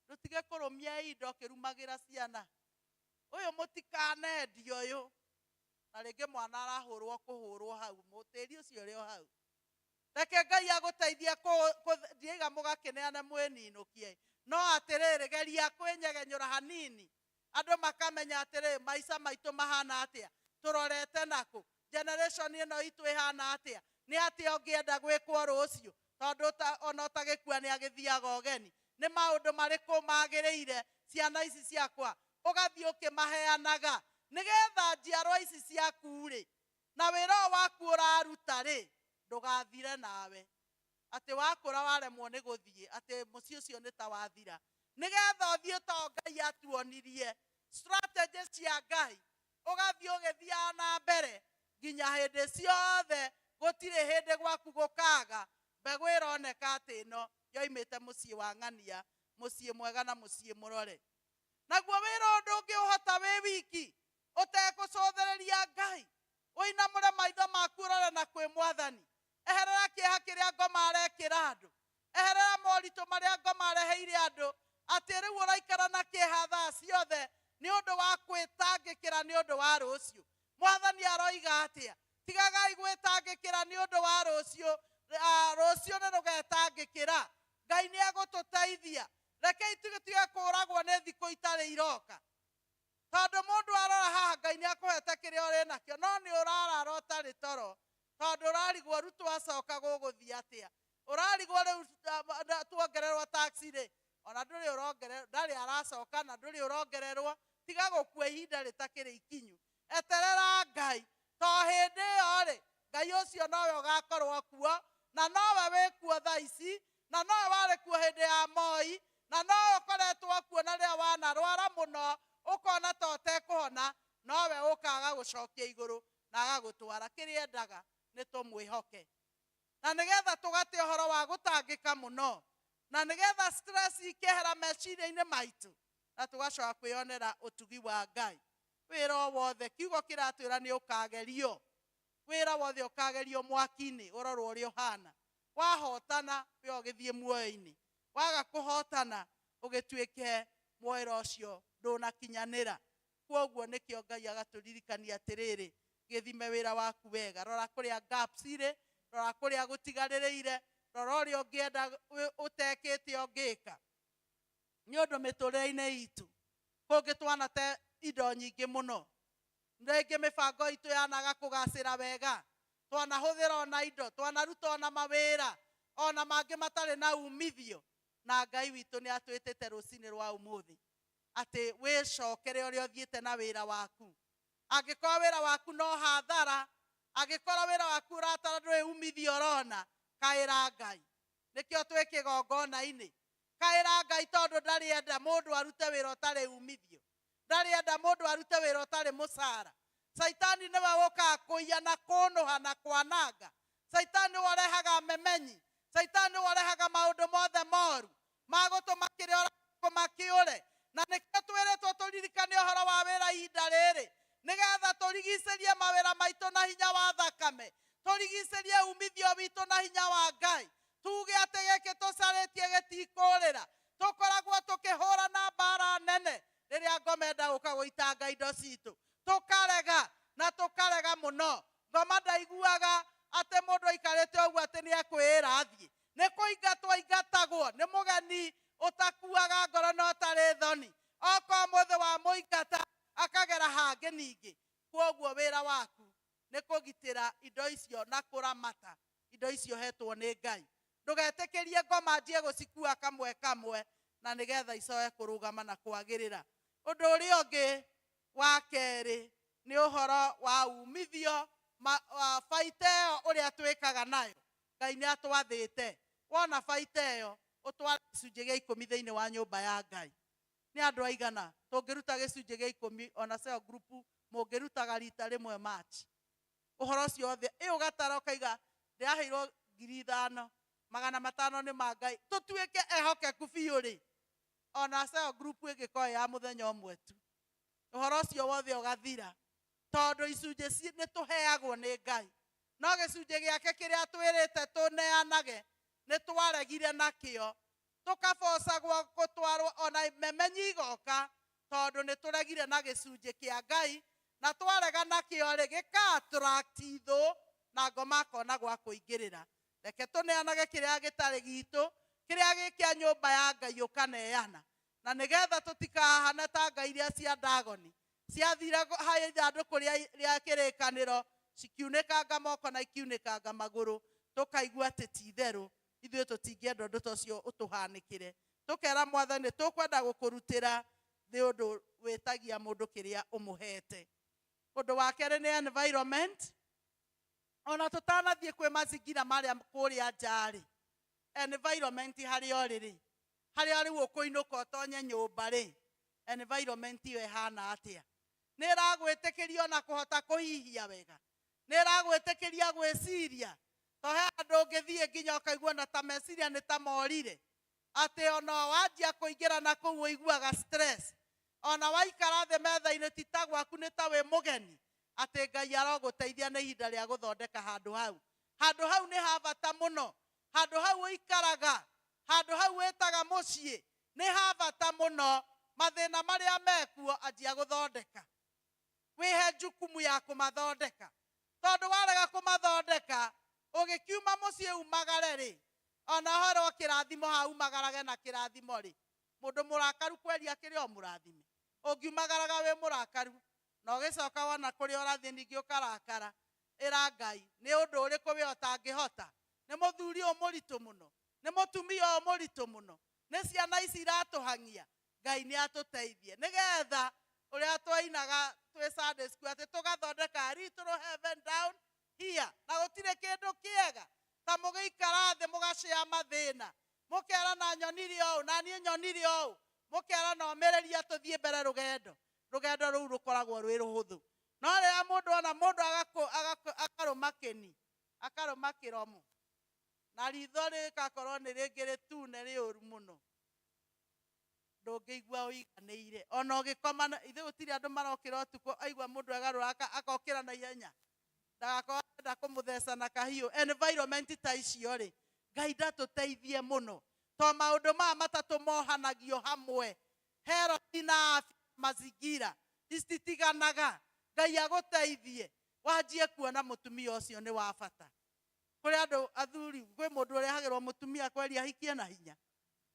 Tũtige kũrũmia indo ũkĩrumagĩra ciana. Ũyũ mũtikanendio ũyũ, na rĩngĩ mwana arahũrwo kũhũrwo hau, mũtĩri ũcio ũrĩ o hau. Reke Ngai agũteithie ndiaiga mũgakĩneane mwĩninũkie, no atĩrĩrĩ, geria kwĩnyegenyũra hanini, andũ makamenya atĩrĩrĩ, maica maitũ mahana atĩa, tũrorete nakũ, generation ĩno itũ ĩhana atĩa, nĩ atĩa ũngĩenda gwĩkwo rũciũ, tondũ ona ũtagĩkua nĩ agĩthiaga ũgeni. Nĩ maũndũ marĩkũ magĩrĩire ciana ici ciakwa ũgathiĩ ũkĩmaheanaga nĩgetha njiarwa ici ciaku-rĩ na wĩra ũyũ waku ũraruta-rĩ ndũgathire nawe, atĩ wakũra waremwo nĩ gũthiĩ atĩ mũciĩ ũcio nĩ ta wathira. nigetha ũthiĩ to Ngai atuonirie strategy cia Ngai ũgathiĩ ũgĩthiaga na mbere nginya hĩndĩ ciothe gũtirĩ hĩndĩ gwaku gũkaga mbegũ ĩroneka atĩ ĩno yoimĩte mũciĩ wa ng'ania, mũciĩ mwega na mũciĩ mũrore. Naguo wĩra ũndũ ũngĩ ũhota wĩ wiki ũtegũcũthĩrĩria Ngai, ũinamũre maitho maku ũrore na kwĩ Mwathani. Eherera kĩeha kĩrĩa ngoma arekĩra andũ, eherera moritũ marĩa ngoma areheire andũ, atĩ rĩu ũraikara na kĩeha thaa ciothe nĩ ũndũ wa gwĩtangĩkĩra nĩ ũndũ wa rũciũ. Mwathani aroiga atĩa? Tigagai gwĩtangĩkĩra nĩ ũndũ wa rũciũ, rũciũ nĩ rũgetangĩkĩra. Ngai nĩ egũtũteithia. Rekei tũtige kũragwo nĩ thikũ itarĩ iroka, tondũ mũndũ arora haha Ngai nĩ akũhete kĩrĩa ũrĩ nakĩo, no nĩ ũrarara ũtarĩ toro, tondũ ũrarigwo rĩu twacoka gũgũthiĩ atĩa. Ũrarigwo rĩu tuongererwo taxi rĩ, ona ndũrĩ ũrongererwo, ndarĩ aracoka na ndũrĩ ũrongererwo. Tiga gũkua ihinda rĩtakĩrĩ ikinyu, eterera Ngai, to hĩndĩ ĩyo rĩ Ngai ũcio nowe ũgakorwo kuo, na nowe wĩ kuo thaa ici, na nowe warĩ kuo hĩndĩ ya Moi, na nowe ũkoretwo kuo na rĩrĩa wanarwara mũno ũkona ta ũtekũhona, nowe ũkaga gũcokia igũrũ na agagũtwara. Kĩrĩa endaga nĩ tũmwĩhoke, na nĩgetha tũgate ũhoro wa gũtangĩka mũno, na nĩgetha stress ikehera meciria-inĩ maitũ, na tũgacoka kwĩyonera ũtugi wa Ngai. Wĩra o wothe kiugo kĩratwĩra nĩ ũkagerio, wĩra wothe ũkagerio mwaki-inĩ ũrorwo ũrĩa ũhana. Wahotana we ũgĩthiĩ muoyo-inĩ, waga kũhotana ũgĩtuĩke muoyo ũcio ndũnakinyanĩra. Kwoguo nĩkĩo Ngai agatũririkania atĩrĩrĩ, gĩthime wĩra waku wega, rora kũrĩa gaps irĩ, rora kũrĩa gũtigarĩrĩire, rora ũrĩa ũngĩenda ũtekĩte ũngĩka. Nĩ ũndũ mĩtũrĩre-inĩ itũ kũngĩ twanate indo nyingĩ mũno, rĩngĩ mĩbango itũ yanaga kũgacĩra wega, twanahũthĩra ona indo, twanaruta ona mawĩra ona mangĩ matarĩ na umithio, na Ngai witũ nĩ atwĩtĩte rũcinĩ rwa ũmũthĩ atĩ wĩcokere ũrĩa ũthiĩte na wĩra waku. Angĩkorwo wĩra waku no hathara, angĩkorwo wĩra waku ũratara ndũrĩ umithio ũrona, kaĩra Ngai. Nĩkĩo twĩ kĩgongona-inĩ, kaĩra Ngai, tondũ ndarĩ enda mũndũ arute wĩra ũtarĩ umithio, ndarĩ enda mũndũ arute wĩra ũtarĩ mũcara. Saitani nĩwe ũkaga kũiya na kũnũha na kwananga. Saitani nĩwe ũrehaga memenyi, Saitani nĩwe ũrehaga maũndũ mothe moru magũtũma kĩrĩa ũrakũ makĩũre. Na nĩkĩo twĩrĩtwo tũririkane ũhoro wa wĩra ihinda rĩrĩ, nĩgetha tũrigicĩrie mawĩra maitũ na hinya wa thakame, tũrigicĩrie umithio witũ na hinya wa Ngai. Tuge atĩ gĩkĩ tũcarĩtie gĩtikũrĩra, tũkoragwo tũkĩhũra na mbara nene rĩrĩa ngoma enda gũka gũitanga indo citũ, tũkarega na tũkarega mũno. Ngoma ndaiguaga atĩ mũndũ aikarĩte ũguo atĩ nĩ ekwĩĩra athiĩ, nĩ kũingatwo ingatagwo nĩ mũgeni ũtakuaga ngoro na ũtarĩ thoni, okorwo mũthĩ wa mũingata akagera hangĩ ningĩ. Kwoguo wĩra waku nĩ kũgitĩra indo icio na kũramata indo icio hetwo nĩ Ngai. Ndũgetĩkĩrie ngoma anjie gũcikua kamwe kamwe, na nĩgetha icoe kũrũgama na kwagĩrĩra. Ũndũ ũrĩa ũngĩ wa kerĩ nĩ ũhoro wa umithio, baita ĩyo ũrĩa twĩkaga nayo. Ngai nĩ atwathĩte, wona baita ĩyo ũtware gĩcunjĩ gĩa 10 thĩinĩ wa nyũmba ya Ngai. Nĩ andũ aigana tũngĩruta gĩcunjĩ gĩa 10 ona cell group mũngĩrutaga rita rĩmwe match? Ũhoro ũcio othe ũgatara ũkaiga ndĩraheirwo 5,000, 500 nĩ ma Ngai. Tũtuĩke ehokeku biũ rĩ, ona cell group ĩngĩkorwo ya mũthenya ũmwe tu, ũhoro ũcio wothe ũgathira, tondũ icunjĩ nĩ tũheagwo nĩ Ngai. No gĩcunjĩ gĩake kĩrĩa twĩrĩte tũneanage nĩ twaregire nakĩo, tũkabocagwo gũtwarwo ona memenyi igoka, tondũ nĩ tũregire na gĩcunjĩ kĩa Ngai, na twarega nakĩo rĩ gĩka-attract ithũ na ngoma akona gwa kũingĩrĩra. Reke tũneanage kĩrĩa gĩtarĩ gitũ, kĩrĩa gĩ kĩa nyũmba ya Ngai ũkaneana, na nĩgetha tũtikahana ta ngai iria cia Dagoni ciathira harĩ ithandũkũ rĩa kĩrĩkanĩro cikiunĩkanga moko na ikiunĩkanga magũrũ, tũkaigua atĩ ti itherũ ithuĩ tũtingĩenda ũndũ ta ũcio ũtũhanĩkĩre. Tũkera Mwathani tũkwenda gũkũrutĩra nĩ ũndũ wĩtagia mũndũ kĩrĩa ũmũhete. Ũndũ wa kerĩ nĩ environment. Ona tũtanathiĩ kwĩ mazingira marĩa kũrĩa nja rĩ, environment harĩa ũrĩ rĩ, haria riu ukuinuka utonye nyumba ri environment iyo ihana atia ni iragwitikiria na kuhota kuhihia wega ni iragwitikiria gwiciria to he andu ngithie nginya ukaigua na ta meciria ni ta morire ati ona wanjia kuingira na kuu uiguaga stress ona waikara the metha-ini ti ta gwaku ni ta wi mugeni ati Ngai aroguteithia ni ihinda ria guthondeka handu hau ni ha bata muno handu hau uikaraga handu hau witaga mucii ni ha bata muno mathina maria mekuo anjia guthondeka wihe jukumu ya kumathondeka tondu warega kumathondeka ugikiuma mucii umagare ri ona horo kirathimo hau magarage na kirathimo ri mundu murakaru kweli akiri o murathime ungiumagaraga wi murakaru na ugicoka wona kuri orathie ningi ukarakara ira Ngai ni undu uriku wi otangihota ni muthuri o muritu muno ni mutumia o muritu muno ni ciana ici iratuhangia Ngai ni atuteithie nigetha uria twainaga twi Sunday school ati tugathondeka little heaven down here na gutire kindu kiega ta mugikara thi mugacea mathina mukera na nyoniri o na nie nyoniri o mukera no mereria tuthie mbere rugendo ruu rukoragwo rwi ruhuthu no ria mundu ona mundu akarumakeni akarumakiromo na ritho rikakorwo ni ringi ritune ri uru muno ndungigua uiganiire ona ugikoma ithe gutiri andu marokira utuko aigua mundu agarura akokira na ihenya ndagakorwo enda kumutheca na kahiu environment ta icio ri Ngai ndatuteithie muno to maundu maya matatu mohanagio hamwe health na mazingira istitiganaga Ngai aguteithie wanjie kuona mutumia ucio ni wa bata kuri andu athuri kwi mundu urehagirwo mutumia kweli ahikie na hinya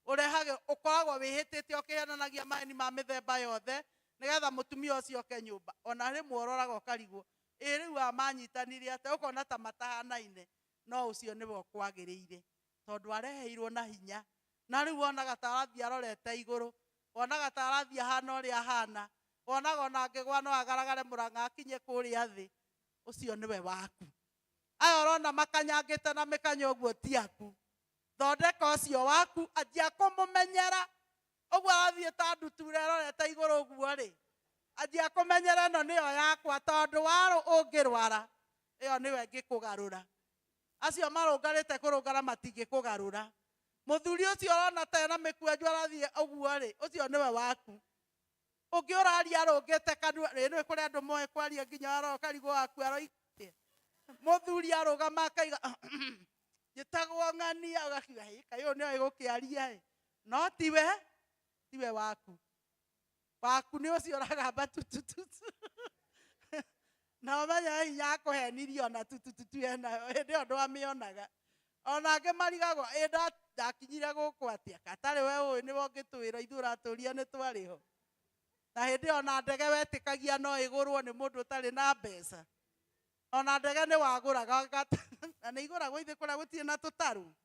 urehage ukoragwo wihitite ukihenanagia maheni ma mithemba yothe nigetha mutumia ucio oke nyumba ona rimwe uroraga ukarigwo riu amanyitanire ate ukona ta matahanaine no ucio niwe ukwagiriire tondu areheirwo na hinya na riu wonaga ta arathia arorete iguru wonaga ta arathia hana uria hana wonaga ona ngigwa no agaragare muranga akinye kuria thi ucio niwe waku aya urona makanyangite na mikanyo uguo ti aku thondeka ucio waku anjia kumumenyera uguo arathie ta ndutura arorete iguru uguo ri anjia kumenyera no niyo yakwa tondu waru ungirwara iyo niwe ngikugarura acio marungarite kurungara matingikugarura muthuri ucio urona ta na mikwenju arathie uguo ri ucio niwe waku ungi uraria arungite kanua ri kuri andu moe kwaria nginya arokarigwo waku aroikie muthuri arugama akaiga gitagwo ng'ania ugakiuga hii kayo niyo igukiaria no tiwe waku ni ucio uragamba tutututu na manya hinya kuhenirio na tutututu ena ndi andu amionaga ona ange marigagwo ndakinyire guku atia katari we ni wongitwira ithura aturia ni twariho na hindi ona ndege wetikagia no igurwo ni mundu utari na mbeca ona ndege ni waguraga na ni iguragwo ithe kuria gutie na tutaru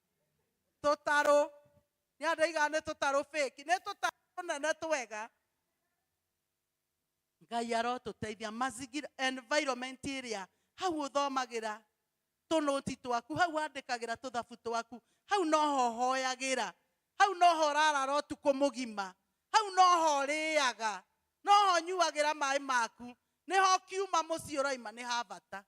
ni andaiga ni tutaru fake ni tutaru nene twega Ngai arotuteithia mazingira environment iria hau uthomagira tunoti twaku hau andikagira tuthabu twaku hau no ho hoyagira hau no ho rarara utuko mugima hau no ho riaga no ho nyuagira mai maku ni ho kiuma mucio raima ni ha bata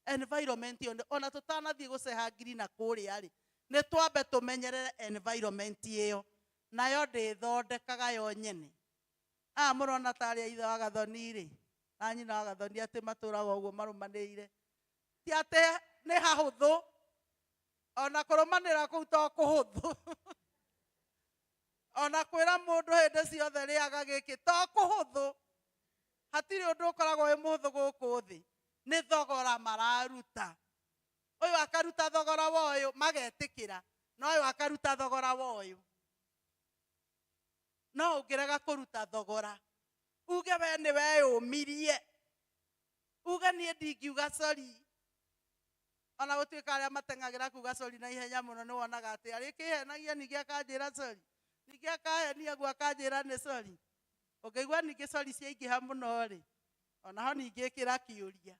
environment ona tutanathie guceha ngiri na kuria ri ni twambe tumenyerere environment iyo nayo ndithondekaga yo nyene murona tari aitha wa Gathoni ri na nyina wa Gathoni ati maturaga uguo marumanire ti ate ni hahuthu ona kurumanira kuu to kuhuthu ona kwira mundu hindi ciothe riaga giki to kuhuthu hatiri undu ukoragwo wi muhuthu guku thi ni thogora mararuta uyu akaruta thogora wa uyu magetikira no uyu akaruta thogora wa uyu no ungirega kuruta thogora uge we ni weyumirie uge nie ndingiuga sorry ona gutuika aria matengagira kuga sorry na ihenya muno ni wonaga ati ari kihenagia ningi akanjira sorry ningi akahenia gwa akanjira ni sorry ukigwa ningi sorry ciaingiha muno ri ona ho ningi kira kiuria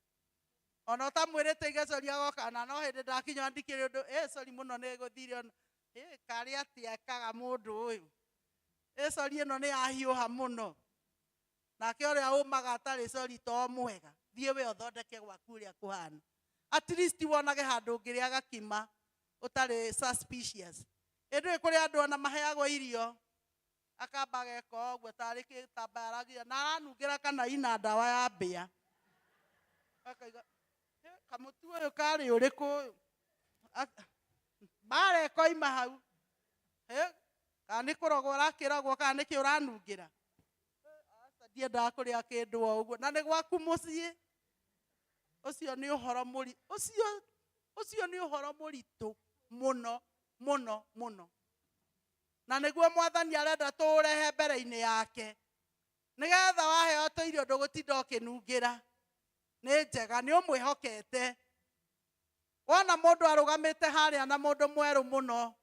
ona utamwirite ige sorry agoka na no hindi ndakinya ndikire undu sorry muno ni guthire karĩ atĩa ekaga mũndũ ũyũ ĩcori ĩno nĩ yahiũha mũno nake ũrĩa ũmaga atarĩ cori to mwega thiĩ we ũthondeke gwaku ũrĩa kũhana at least wonage handũ ũngĩrĩa gakima ũtarĩ suspicious ĩndĩ kũrĩ andũ ona maheagwo irio akamba ageka ũguo tarĩ gĩtambaya aragia na aranungĩra kana ina ndawa ya mbĩa akaiga kamũtu ũyũ karĩ ũrĩkũ bare koima hau kana nĩ kũrogwo ũrakĩragwo kana nĩkĩ ũranungĩra ndiendaga kũrĩa kĩndũ o ũguo na nĩ gwaku mũciĩ ũcio nĩ ũhoro mũritũ mũno mũno mũno na nĩguo mwathani arenda tũũrehe mbere-inĩ yake nĩgetha waheo tũirio ndũgũtinda ũkĩnungĩra nĩ njega nĩ ũmwĩhokete wona mũndũ arũgamĩte harĩa na mũndũ mwerũ mũno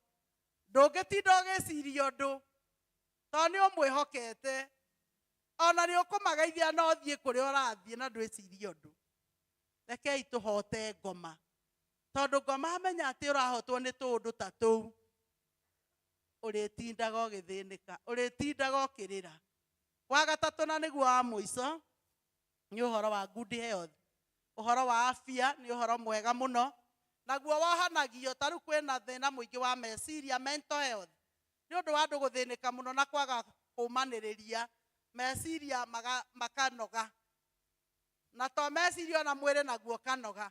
ndũngĩtinda ũgĩciria ũndũ tondũ nĩ ũmwĩhokete ona nĩ ũkũmageithia no thiĩ kũrĩa ũrathiĩ na ndwĩcirie ũndũ rekei tũhote ngoma tondũ ngoma amenya atĩ ũrahotwo nĩ tũũndũ ta tũu ũrĩtindaga ũgĩthĩnĩka ũrĩtindaga ũkĩrĩra wa gatatũ na nĩguo wa mũico nĩ ũhoro wa good health ũhoro wa afya nĩ ũhoro mwega mũno naguo wohanagio tarĩu kwĩna thĩna mũingĩ wa meciria mental health nĩ ũndũ wa andũ gũthĩnĩka mũno na kwaga kũmanĩrĩria meciria makanoga na to meciria ona mwĩrĩ naguo kanoga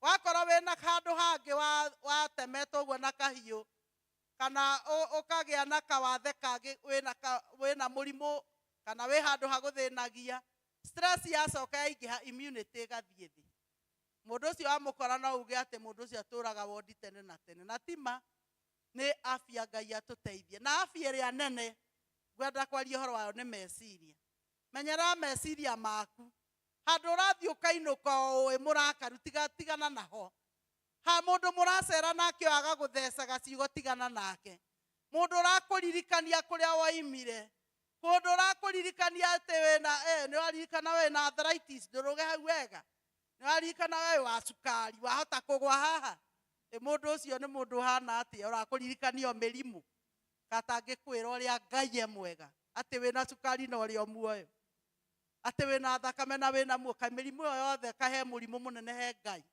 wakorwo wĩna handũ hangĩ watemetwo ũguo na kahiũ kana ũkagĩa na kawathe kangĩ wĩna mũrimũ kana wĩ handũ hagũthĩnagia stress yacoka yaingĩha immunity ĩgathiĩ thĩ mũndũ ũcio wamũkora no uge atĩ mũndũ ũcio atũraga wondi tene na tene na tima nĩ afya Ngai atũteithie na afya ĩrĩa nene ngwenda kwaria ũhoro wayo nĩ meciria menyera meciria maku handũ ũrathiĩ ũkainũka ũĩ mũrakaru tigana naho ha mũndũ mũracera nake waga gũthecaga ciugo tigana nake mũndũ ũrakũririkania kũrĩa woimire mũndũ ũrakũririkania atĩ nĩ waririkana wĩna arthritis ndũrũge hau wega nĩ waririkana wĩ wa cukari wahota kũgwa haha mũndũ ũcio nĩ mũndũ ũhana atĩa ũrakũririkania mĩrimũ katangĩkwĩra ũrĩa Ngai mwega atĩ wĩna cukari na ũrĩa muoyo atĩ wĩna thakame na wĩna muoyo mĩrimũ ĩyo yothe kahe mũrimũ mũnene he Ngai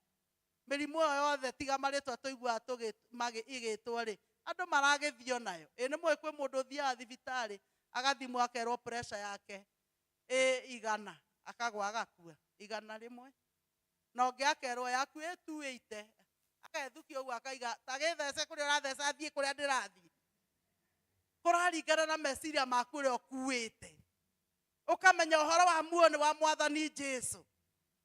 mĩrimũ ĩyo yothe tiga marĩtwa tũiguaga ĩgĩtwo rĩ andũ maragĩthio nayo nĩ mũĩ kwĩ mũndũ ũthiaga thibitarĩ agathimwo akerwo pressure yake igana akagwa agakua igana rĩmwe na ũngĩ akerwo yaku 280 akethukio ũguo akaiga ta gĩthece kũrĩa ũratheca thiĩ kũrĩa ndĩrathiĩ kũraringana na meciria maku ũrĩa ũkuĩte ũkamenya ũhoro wa muoyo nĩ wa mwathani Jesũ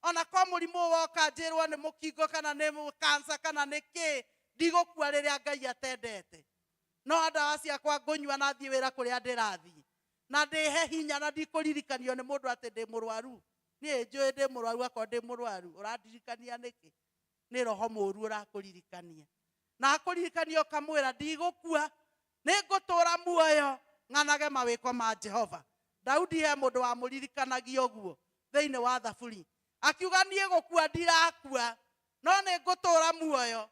ona kwa mũrimũ woka njĩrwo nĩ mũkingo kana nĩ cancer kana nĩ kĩ ndigũkua rĩrĩa Ngai atendete no ndawa ciakwa ngũnyua na thiĩ wĩra kũrĩa ndĩrathiĩ na ndĩhe hinya na ndikũririkanio nĩ mũndũ atĩ ndĩ mũrwaru niĩ njũĩ ndĩ mũrwaru akorwo ndĩ mũrwaru ũrandirikania nĩkĩ nĩ roho mũũru ũrakũririkania na akũririkania ũkamwĩra ndigũkua nĩ ngũtũũra muoyo ng'anage mawĩko ma Jehova Daudi he mũndũ wamũririkanagia ũguo thĩinĩ wa thaburi akiuga niĩ gũkua ndirakua no nĩ ngũtũũra muoyo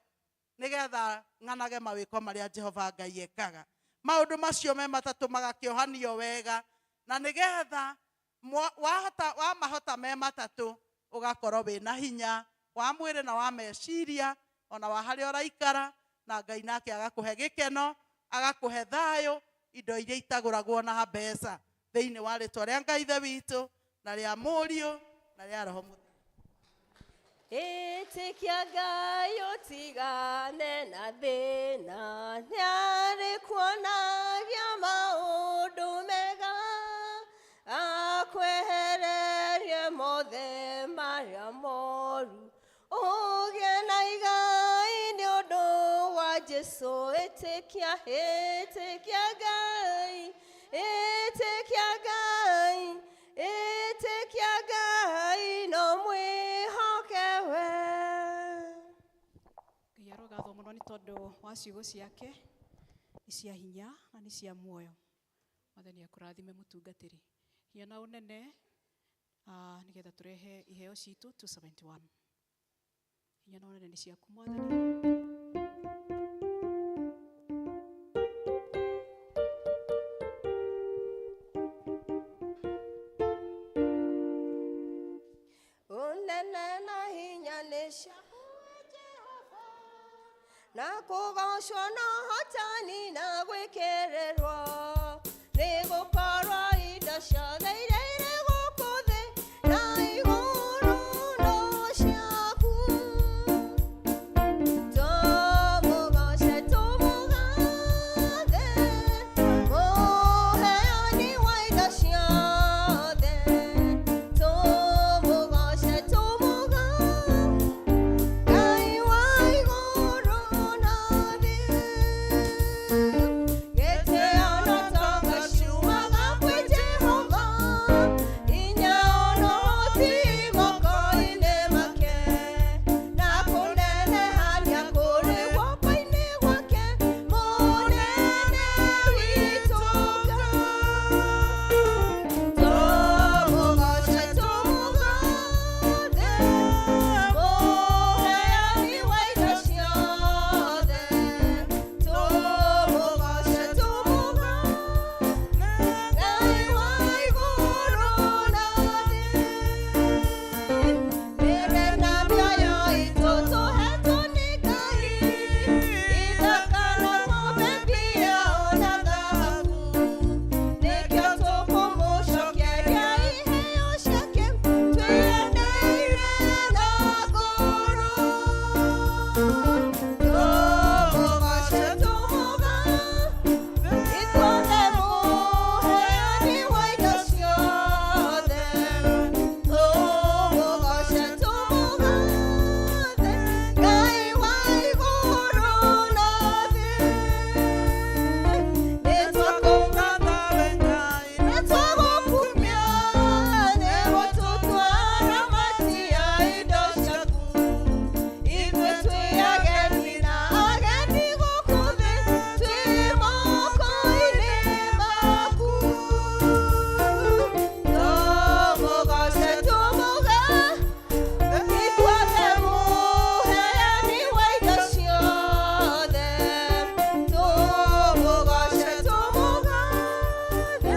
nĩgetha ng'anage mawĩko marĩa Jehova Ngai ekaga maũndũ macio me matatũ magakĩohanio wega na nĩgetha wamahota me matatũ ũgakorwo wĩna hinya wa mwĩrĩ na wa meciria ona wa harĩa ũraikara na Ngai nake agakũhe gĩkeno agakũhe thayũ indo iria itagũragwo na mbeca thĩinĩ wa rĩtwa rĩa Ngai ithe witũ na rĩa mũriũ na rĩa roho mũtheru ĩtĩkia Ngai ũtigane na thĩna nĩarĩ kuonagia maũndũ mega akwehererie mothe marĩa moru ũgĩe na igai nĩ ũndũ wa Jesũ ĩtĩkia Ngai ĩtĩkia Ngai no mwĩhoke we Ngai arogathwo mũno nĩ tondũ wa ciugo ciake nĩ cia hinya na nĩ cia muoyo mwathani akũrathime mũtungatĩri hinya na ũnene nĩgetha tũrehe iheo citũ 271 hinya na ũnene nĩ ciaku mwathani na kũgocwo na hotani na gwĩkĩrĩrwo nĩ gũkorwo indo ciothe iria irĩ gũkũ thĩ na igũrũ no ciaku. Tũmũgoce tũmũgathe, mũheani wa indo ciothe. Tũmũgoce tũmũgathe, Ngai wa igũrũ na thĩ. Gĩtĩo na ũtonga ciumaga kwĩ Jehova, hinya ona ũhoti moko-inĩ make, na kũnenehania kũrĩ guoko-inĩ gwake, mũnene witũ Ngai. Tũmũgoce tũmũgathe, mũheani wa indo ciothe. Tũmũgoce tũmũgathe, Ngai wa igũrũ na thĩ. Mĩrĩ na mĩoyo itũ tũhetwo nĩ Ngai, ithaka na ng'ombe, mbia ona thahabu. Nĩkĩo tũkũmũcokeria iheo ciake, twĩyendeire na ngoro. Tũmũgoce tũmũgathe, ithuothe mũheani wa indo ciothe. Tũmũgoce tũmũgathe, Ngai wa igũrũ na thĩ. Nĩtwakũngathawe Ngai, nĩtwagũkumia, nĩgũtũtwara matia indo ciaku. Ithuĩ twĩ ageni na ageni gũkũ thĩ, twĩ moko-inĩ maku. Tũmũgoce tũmũgathe, ithuothe mũheani wa indo ciothe. Tũmũgoce tũmũgathe,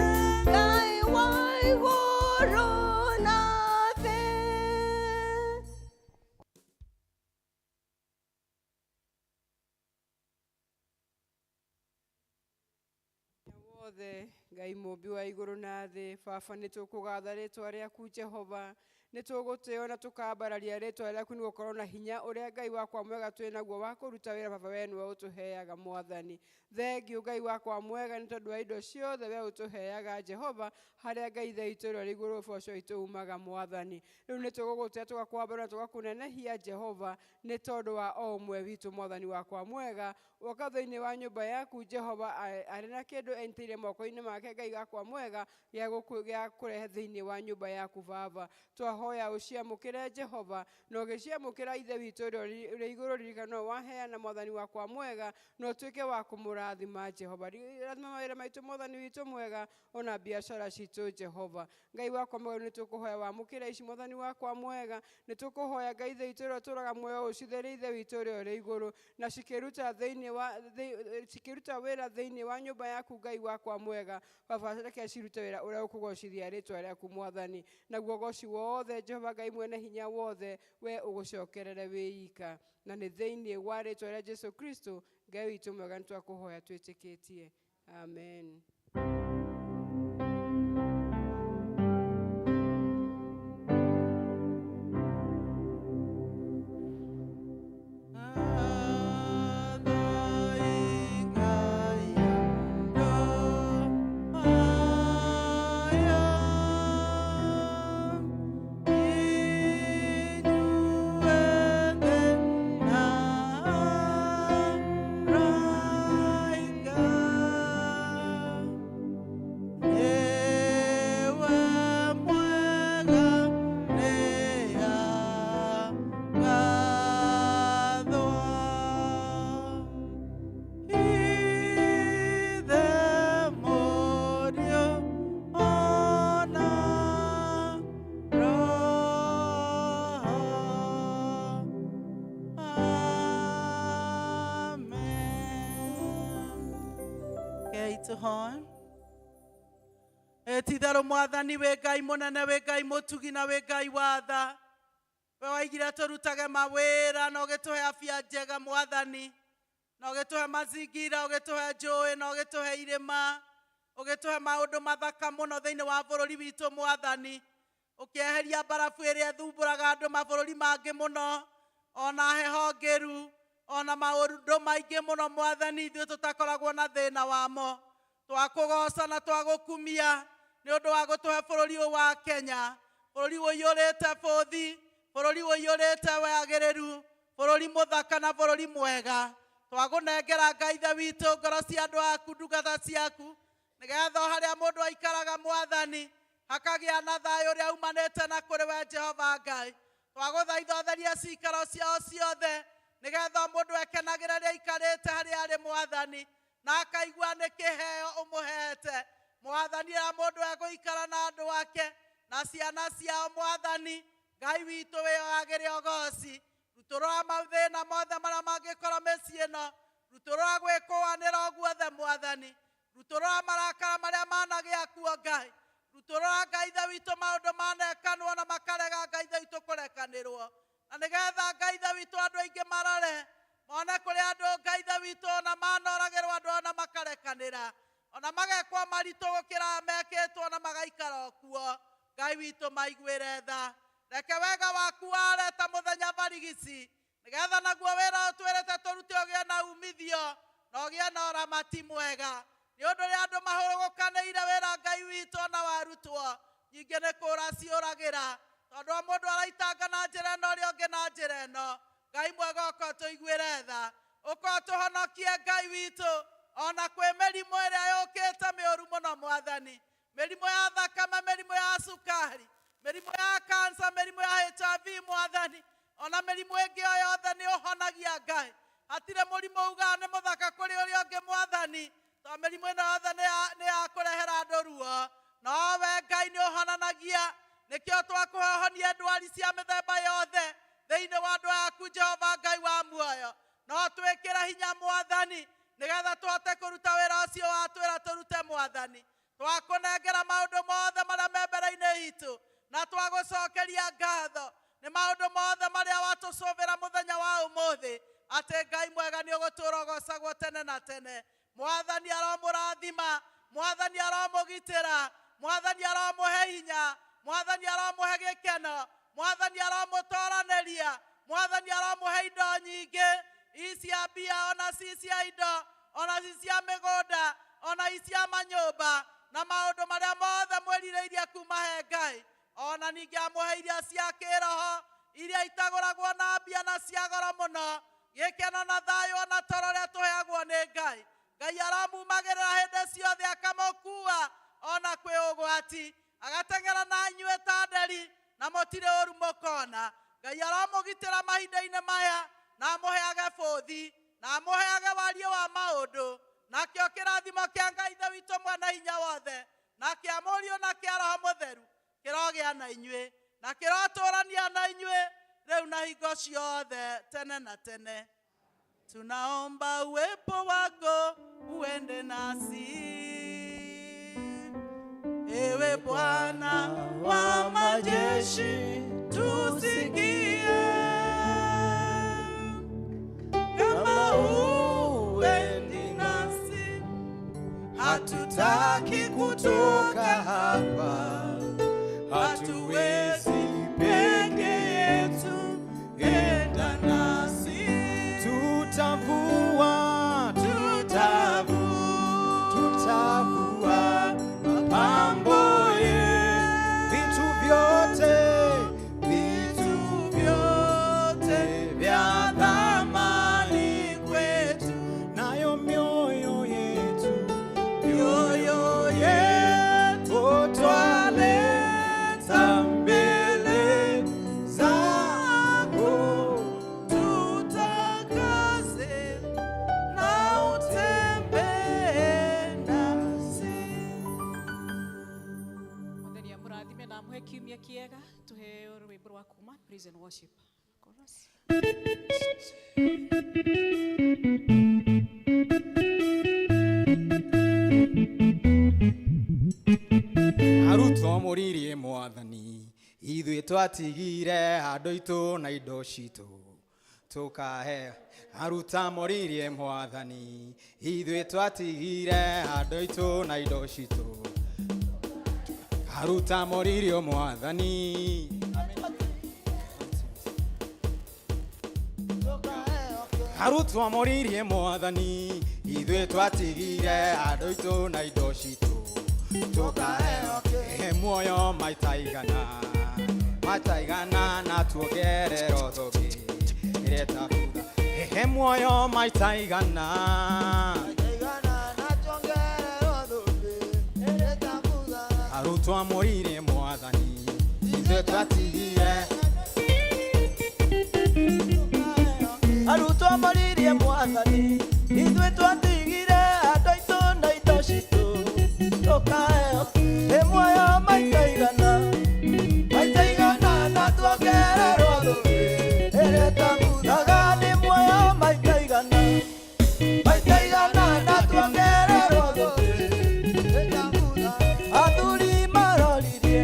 Ngai wa igũrũ na thĩ. wothe Ngai mũmbi wa igũrũ na thĩ, Baba nĩ tũkũgatha rĩtwa rĩaku Jehova, nĩ tũgũtĩo na tũkambararia rĩtwa rĩaku nĩ gũkorwo na hinya ũrĩa Ngai wakwa mwega twĩ naguo wa kũruta wĩra Baba we nĩwe ũtũheaga Mwathani. Thengiũ Ngai wakwa mwega nĩ tondũ wa indo ciothe we ũtũheaga Jehova, harĩa Ngai ithe witũ ũrĩa ũrĩ igũrũ ũboco witũ umaga Mwathani. Rĩu nĩ tũgũgũtĩa tũgakwambara na tũgakũnenehia Jehova, nĩ tondũ wa o ũmwe witũ Mwathani wakwa mwega, woka thĩinĩ wa nyũmba yaku Jehova arĩ na kĩndũ entĩire moko-inĩ make Ngai wakwa mwega gĩa kũrehe thĩinĩ wa nyũmba yaku Baba. Twahoya ũciamũkĩre Jehova, na ũgĩciamũkĩra ithe witũ ũrĩa ũrĩ igũrũ, ririkana waheana Mwathani wakwa mwega, na ũtuĩke wa kũmũrathima Jehova. Rathima mawĩra maitũ Mwathani witũ mwega, ona biacara citũ Jehova. Ngai wakwa mwega nĩ tũkũhoya wamũkĩre ici Mwathani wakwa mwega, nĩ tũkũhoya Ngai ithe witũ ũrĩa ũtũũraga muoyo ũcitherie ithe witũ ũrĩa ũrĩ igũrũ, na cikĩruta wĩra thĩinĩ wa nyũmba yaku Ngai wakwa mwega. Baba reke cirute wĩra ũrĩa ũkũgocithia rĩtwa rĩaku Mwathani, naguo goci wothe Jehova Ngai mwene hinya wothe we ũgũcokerere wĩika, na nĩ thĩinĩ wa rĩtwa rĩa Jesu Kristo Ngai witũ mwega nĩ twakũhoya twĩtĩkĩtie, amen. Hon. Etitharu Mwathani we Ngai munene we Ngai mutugi na we Ngai watha. We waigire turutage mawĩra na ũgĩtũhe afya njega Mwathani. na ũgĩtũhe mazingira, ũgĩtũhe njũĩ, na ũgĩtũhe irĩma, ũgĩtũhe maũndũ mathaka mũno thĩinĩ wa bũrũri witũ Mwathani, ũkĩeheria mbarabu ĩrĩa ĩthumbũraga andũ mabũrũri mangĩ mũno, ona heho ngĩru, ona maũndũ maingĩ mũno Mwathani, ithuĩ tũtakoragwo na thĩna wamo. Twakũgoca na twagũkumia nĩ ũndũ wa gũtũhe bũrũri ũyũ wa Kenya, bũrũri ũiyũrĩte bũthi, bũrũri ũiyũrĩte wagĩrĩru, bũrũri mũthaka na bũrũri mwega. Twagũnengera Ngai Ithe witũ ngoro cia andũ aku, ndungata ciaku, nĩgetha harĩa mũndũ aikaraga Mwathani hakagĩa na thayũ ũrĩa umanĩte na kũrĩ we Jehova Ngai. Twagũthaitha ũtherie ciikaro ciao ciothe, nĩgetha mũndũ ekenagĩra rĩrĩa aikarĩte harĩa arĩ Mwathani, na akaigua nĩ kĩheo ũmũhete Mwathani, rĩrĩa mũndũ egũikara na andũ ake na ciana ciao Mwathani. Ngai witũ wĩyogagĩre ũgoci, rutũrũra mathĩna mothe marĩa mangĩkorwo mĩciĩ ĩno, rutũrũra gwĩkũanĩra guothe Mwathani, rutũrũra marakara marĩa managĩa kuo Ngai, rutũrũra Ngai Ithe witũ maũndũ manekanwo na makarega Ngai Ithe witũ kũrekanĩrwo, na nĩgetha Ngai Ithe witũ andũ aingĩ marore mone kũrĩ andũ Ngai Ithe witũ ona manoragĩrwo andũ ona makarekanĩra, ona magekwo maritũ gũkĩra mekĩtwo na magaikara kuo. Ngai witũ maiguĩre tha, reke wega waku wareta mũthenya barigici, nĩgetha naguo wĩra ũtwĩrĩte tũrute ũgĩe na umithio na ũgĩe na ũramati mwega, nĩ ũndũ rĩrĩa andũ mahũrũkanĩire wĩra Ngai witũ na warutwo, nyingĩ nĩ kũũra ciũragĩra, tondũ mũndũ araitanga na njĩra ĩno ũrĩa ũngĩ na njĩra ĩno. Ngai mwega ũkorwo tũiguĩre tha, ũkorwo tũhonokie Ngai witũ ona kwĩ mĩrimũ ĩrĩa yũkĩte mĩũru mũno Mwathani, mĩrimũ ya thakame, mĩrimũ ya cukari, mĩrimũ ya kansa, mĩrimũ ya HIV Mwathani, ona mĩrimũ ĩngĩ o yothe nĩ ũhonagia Ngai. Hatirĩ mũrimũ ugaga nĩ mũthaka kũrĩ ũrĩa ũngĩ Mwathani, tondũ mĩrimũ ĩno yothe nĩ ya kũrehera andũ ruo, no we Ngai nĩ ũhonanagia. Nĩkĩo twakũhonia ndwari cia mĩthemba yothe thĩinĩ wa andũ aku Jehova Ngai wa muoyo, no twĩkĩre hinya Mwathani, nĩgetha tũhote kũruta wĩra ũcio watwĩra tũrute Mwathani. Twakũnengera maũndũ mothe marĩa me mbere-inĩ itũ, na twagũcokeria ngatho nĩ maũndũ mothe marĩa watũcũbĩra mũthenya wa ũmũthĩ, atĩ Ngai mwega nĩ ũgũtũũra ũgocagwo tene na tene. Mwathani aromũrathima, Mwathani aromũgitĩra, Mwathani aromũhe hinya, Mwathani aromũhe gĩkeno, Mwathani aromũtooranĩria, Mwathani aromũhe indo nyingĩ, cia mbia ona cia indo, ona cia mĩgũnda, ona cia manyũmba, na maũndũ marĩa mothe mwĩrirĩirie kuma he Ngai. Ona ningĩ amũhe iria cia kĩroho, iria itagũragwo na mbia na cia goro mũno, gĩkeno na thayũ ona toro ũrĩa tũheagwo nĩ Ngai. Ngai aramumagĩrĩra hĩndĩ ciothe akamũkua ona kwĩ ũgwati, agateng'era na inyuĩ ta nderi na mũtirĩ ũru mũkona. Ngai aramũgitĩra mahinda-inĩ maya na amũheage bũthi na amũheage wariĩ wa maũndũ, nakĩo kĩrathimo kĩa Ngai Ithe witũ Mwene hinya wothe na kĩa Mũriũ na kĩa Roho Mũtheru kĩrogĩa na inyuĩ na kĩrotũũrania na inyuĩ rĩu na hingo ciothe tene na tene. Tunaomba uwepo wako uende nasi, ewe Bwana wa majeshi, tusikie. Kama huendi nasi, hatutaki kutoka hapa, hatuwezi peke yetu, enda nasi. Tutavua mapambo ye, vitu vyote vya thamani kwetu, nayo mioyo yetu twaleta mbele zako, tutakase na utembee nasi. Mũthenya mũrathime na amũhe kiumia kĩega. Tũheo rwĩmbo rwa kuma praise and worship chorus. Arutwo mũririe Mwathani, ithuĩ twatigire andũ aitũ na indo citũ, tukahe aruta moririe mwathani ithuĩ twatigire andũ aitũ na indo citũ aruta moririe mwathani arutwo moririe mwathani ithuĩ twatigire andũ aitũ na indo citũ tukahe muoyo maita igana na tuongererwo thũgĩ ĩrĩa ĩtakuga he muoyo maita igana arutwo moririe mwathani ithuĩ twatigire arutwo moririe mwathani ithuĩ twatigire andũ aitũ na indo citũ tũkaheo he muoyo maita igana na tuongererwo thũgĩ ĩrĩa ĩtathuthaga nĩ muoyo maita igana na tuongererwo thũgĩ athuri maroririe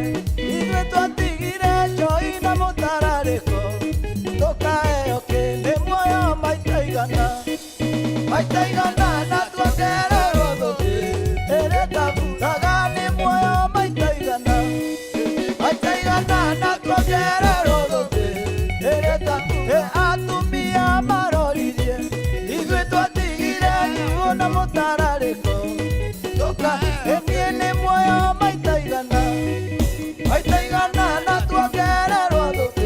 ithuĩ twatigire njoi na mũtararĩko tũkaheo nĩ muoyo maita igana na tuongererwo thũgĩ ĩrĩa ĩtathuthaga nĩ muoyo maita igana na tuongererwo